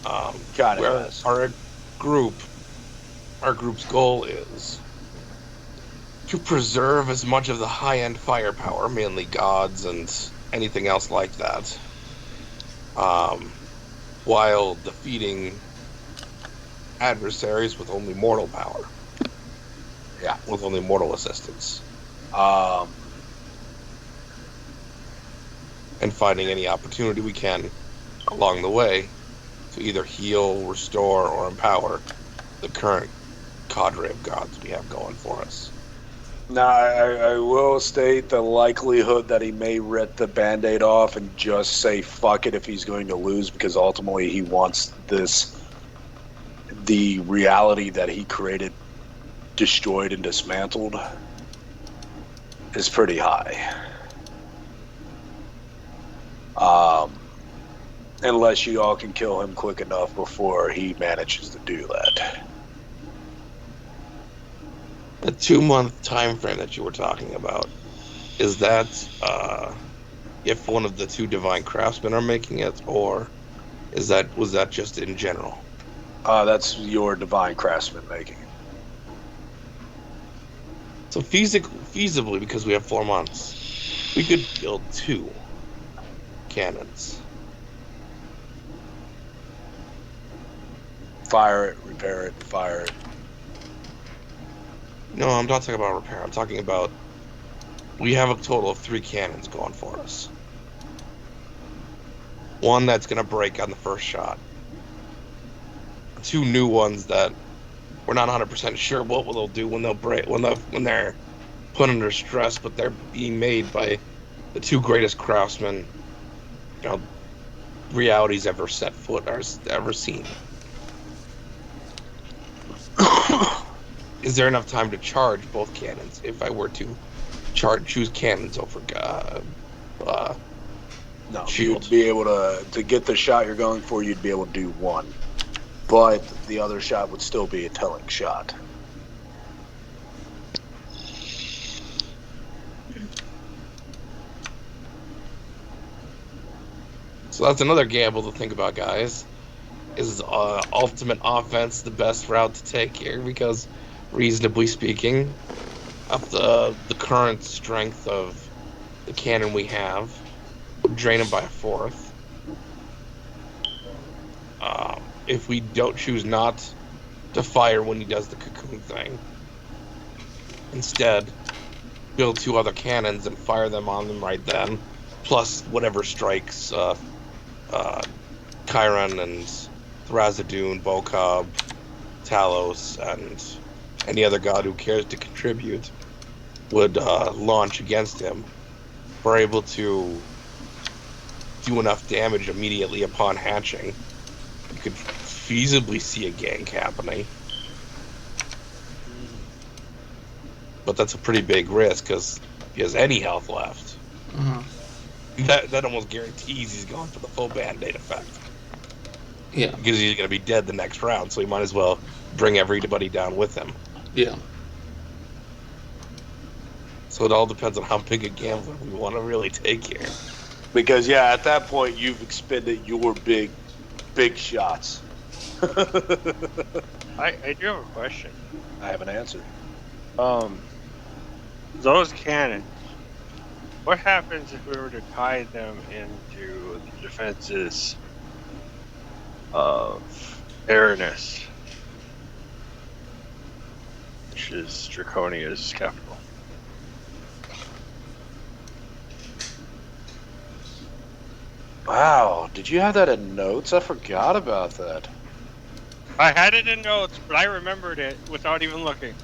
Where our group's goal is to preserve as much of the high-end firepower, mainly gods and anything else like that, while defeating adversaries with only mortal power. Yeah, with only mortal assistance. And finding any opportunity we can along the way to either heal, restore, or empower the current cadre of gods we have going for us. Now, I will state the likelihood that he may rip the Band-Aid off and just say fuck it if he's going to lose, because ultimately he wants the reality that he created destroyed and dismantled, is pretty high. Unless you all can kill him quick enough before he manages to do that. The 2-month time frame that you were talking about, is that if one of the 2 divine craftsmen are making it, or was that just in general? That's your divine craftsman making it. So feasibly, because we have 4 months, we could build 2 cannons. Fire it, repair it, fire it. No, I'm not talking about repair. I'm talking about we have a total of 3 cannons going for us. One that's going to break on the first shot. 2 new ones that we're not 100% sure what they'll do when they'll break, when they're put under stress, but they're being made by the 2 greatest craftsmen reality's ever set foot or ever seen. Is there enough time to charge both cannons if I were to choose cannons over No, shield? you'd be able to get the shot you're going for, you'd be able to do one. But the other shot would still be a telling shot. So that's another gamble to think about, guys. Is ultimate offense the best route to take here? Because, reasonably speaking, of the current strength of the cannon we have, drain him by a fourth. If we don't choose not to fire when he does the cocoon thing, instead build 2 other cannons and fire them on them right then, plus whatever strikes Chiron and Thrasadune, Bokob, Talos, and any other god who cares to contribute would launch against him. We're able to do enough damage immediately upon hatching. You could feasibly see a gank happening. But that's a pretty big risk, because if he has any health left, that almost guarantees he's going for the full Band-Aid effect. Yeah. Because he's going to be dead the next round, so he might as well bring everybody down with him. Yeah. So it all depends on how big a gambler we want to really take here. Because, yeah, at that point, you've expended your big shots. I do have a question. I have an answer. Those cannons, what happens if we were to tie them into the defenses of Aranus, which is Draconia's capital? Wow, did you have that in notes? I forgot about that. I had it in notes, but I remembered it without even looking.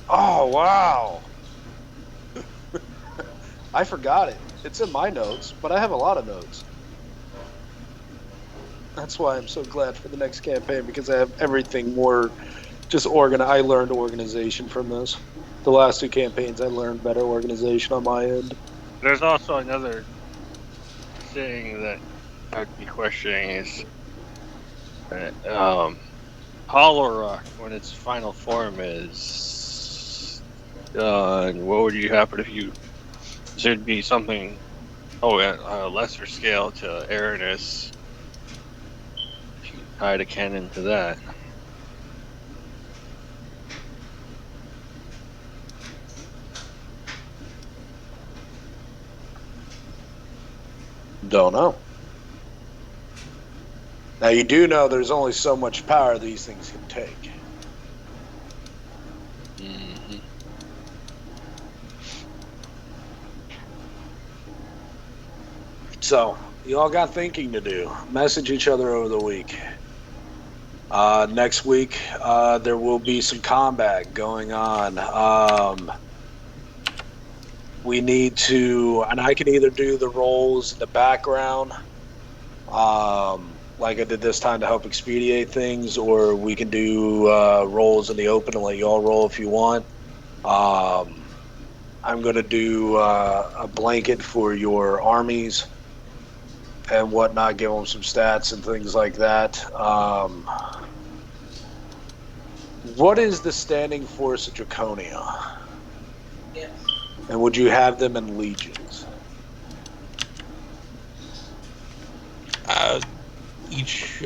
Oh, wow. I forgot it. It's in my notes, but I have a lot of notes. That's why I'm so glad for the next campaign, because I have everything more just I learned organization from this. The last 2 campaigns, I learned better organization on my end. There's also another thing that I'd be questioning is that Hollow Rock, when its final form is done, what would you happen if you... There'd be something, at a lesser scale to Aranus, if you tied a cannon to that. Don't know. Now, you do know there's only so much power these things can take. Mm-hmm. So, you all got thinking to do. Message each other over the week. Next week, there will be some combat going on. We need to, and I can either do the rolls in the background, like I did this time to help expedite things, or we can do rolls in the open and let you all roll if you want. I'm going to do a blanket for your armies and whatnot, give them some stats and things like that. What is the standing force of Draconia? Yes. And would you have them in legions? Each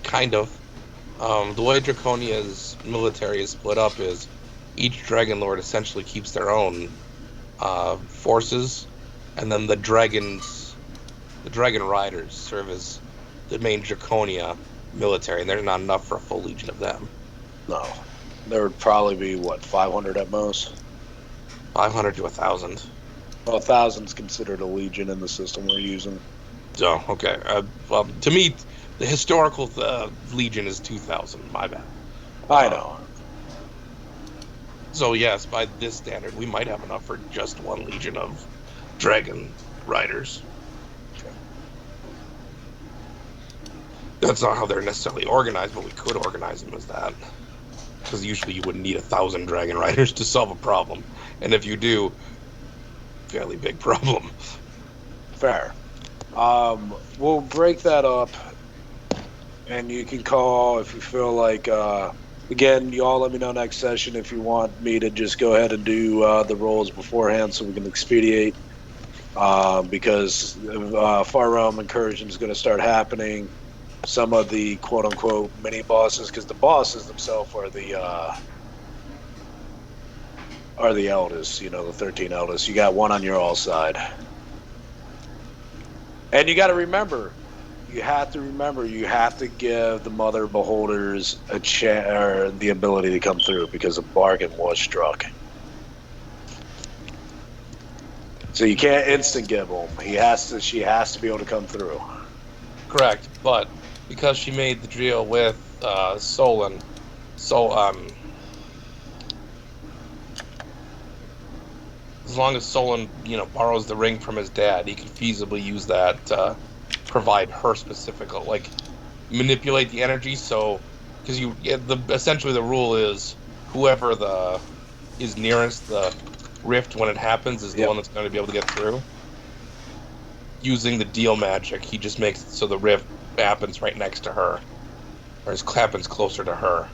kind of. The way Draconia's military is split up is each Dragon Lord essentially keeps their own forces, and then the Dragon Riders serve as the main Draconia military, and there's not enough for a full legion of them. No. There would probably be, 500 at most? 500 to 1,000. Well, 1,000's considered a legion in the system we're using. So, okay. Well, to me, the historical legion is 2,000. My bad. I know. So, yes, by this standard, we might have enough for just one legion of Dragon Riders. That's not how they're necessarily organized, but we could organize them as that. Because usually you wouldn't need 1,000 Dragon Riders to solve a problem. And if you do, fairly big problem. Fair. We'll break that up, and you can call if you feel like. Again, y'all let me know next session if you want me to just go ahead and do the rolls beforehand so we can expedite. Because Far Realm Incursion is going to start happening. Some of the quote-unquote mini-bosses, because the bosses themselves are the eldest, the 13 eldest. You got one on your all side. And you got to remember, you have to give the Mother Beholders the ability to come through because a bargain was struck. So you can't instant give them. She has to be able to come through. Correct, but because she made the deal with Solon, as long as Solon, borrows the ring from his dad, he could feasibly use that to provide her specific, manipulate the energy. So, because essentially the rule is whoever is nearest the rift when it happens is the one that's going to be able to get through. Using the deal magic, he just makes it so the rift happens right next to her, or happens closer to her.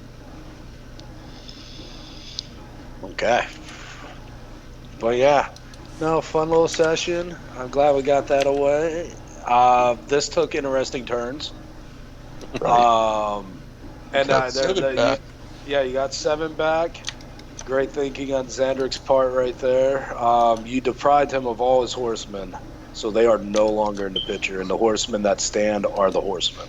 Okay. But yeah, no, fun little session. I'm glad we got that away. This took interesting turns. Right. And you got 7 back. Great thinking on Xandric's part right there. You deprived him of all his horsemen, so they are no longer in the picture, and the horsemen that stand are the horsemen.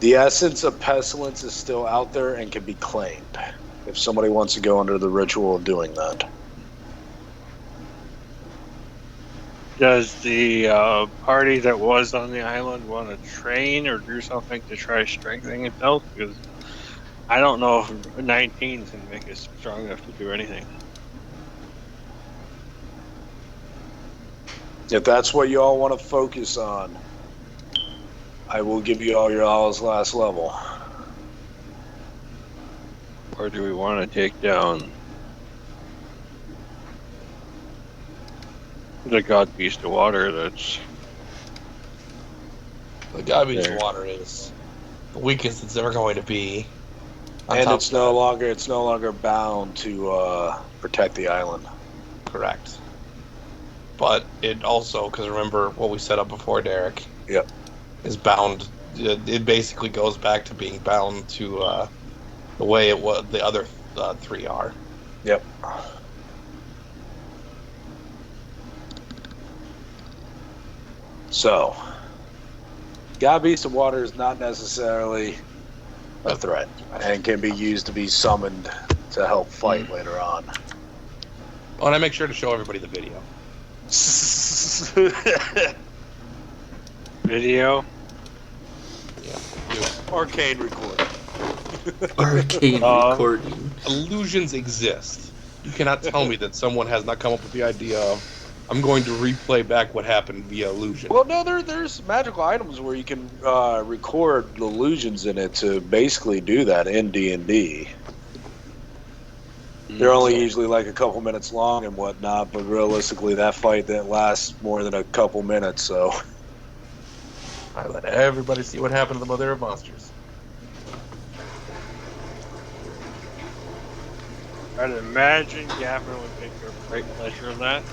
The essence of pestilence is still out there and can be claimed if somebody wants to go under the ritual of doing that. Does the party that was on the island want to train or do something to try strengthening itself? Because I don't know if 19 can make us strong enough to do anything. If that's what you all want to focus on, I will give you all your all's last level. Or do we want to take down the God Beast of Water that's... The God Beast of Water is the weakest it's ever going to be. And it's no longer bound to protect the island. Correct. But it also, because remember what we set up before, Derek. Yep. Is bound. It basically goes back to being bound to the way it was. The other 3 are. Yep. So, God Beast of Water is not necessarily a threat, and can be used to be summoned to help fight later on. Oh, and I make sure to show everybody the video. Video? Yeah. Arcane recording. Arcane recording. Illusions exist. You cannot tell me that someone has not come up with the idea of, I'm going to replay back what happened via illusion. Well, no, there's magical items where you can record illusions in it to basically do that in D&D. They're only usually like a couple minutes long and whatnot, but realistically that fight didn't last more than a couple minutes, so... I let everybody see what happened to the Mother of Monsters. I'd imagine Gavin would take great pleasure in that.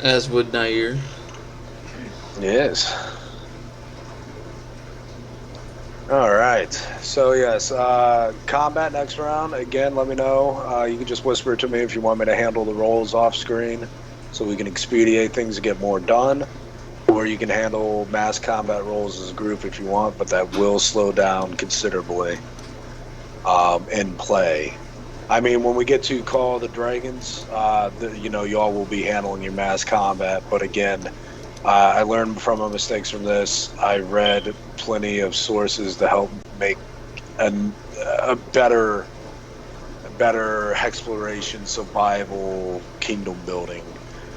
As would Nair. Yes. Alright. So, yes. Combat next round. Again, let me know. You can just whisper to me if you want me to handle the rolls off screen so we can expedite things to get more done. Or you can handle mass combat rolls as a group if you want, but that will slow down considerably in play. I mean, when we get to Call of the Dragons, y'all will be handling your mass combat. But again, I learned from my mistakes from this. I read plenty of sources to help make a better exploration, survival, kingdom building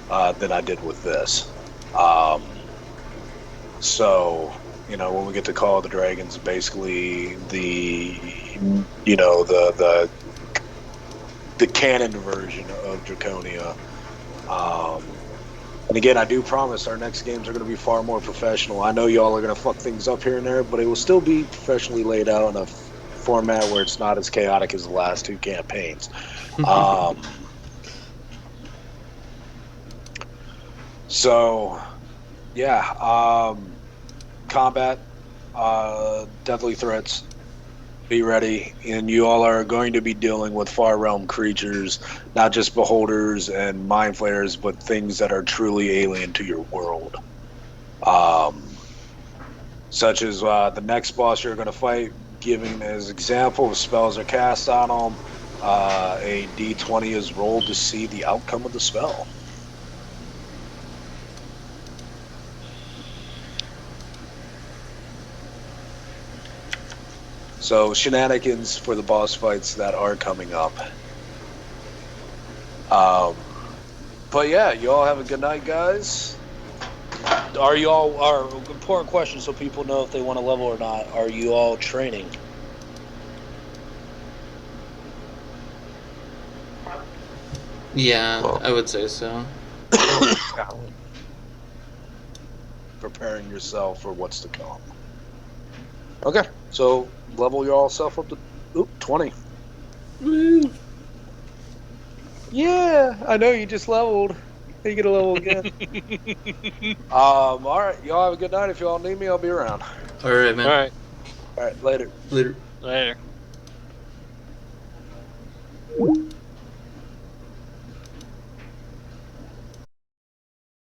than I did with this. So, when we get to Call of the Dragons, basically the canon version of Draconia. And again, I do promise our next games are going to be far more professional. I know y'all are going to fuck things up here and there, but it will still be professionally laid out in a format where it's not as chaotic as the last two campaigns. So, yeah. Combat, deadly threats. Be ready, and you all are going to be dealing with far realm creatures, not just beholders and mind flayers, but things that are truly alien to your world. Such as the next boss you're going to fight, giving as example, if spells are cast on them, a d20 is rolled to see the outcome of the spell. So, shenanigans for the boss fights that are coming up. But yeah, you all have a good night, guys. Are you all, important question so people know if they want to level or not, are you all training? Yeah, I would say so. Preparing yourself for what's to come. Okay, so level your all self up to 20. Woo! Yeah, I know you just leveled. You get a level again. All right, y'all have a good night. If y'all need me, I'll be around. All right, man. All right, later. Later. Later.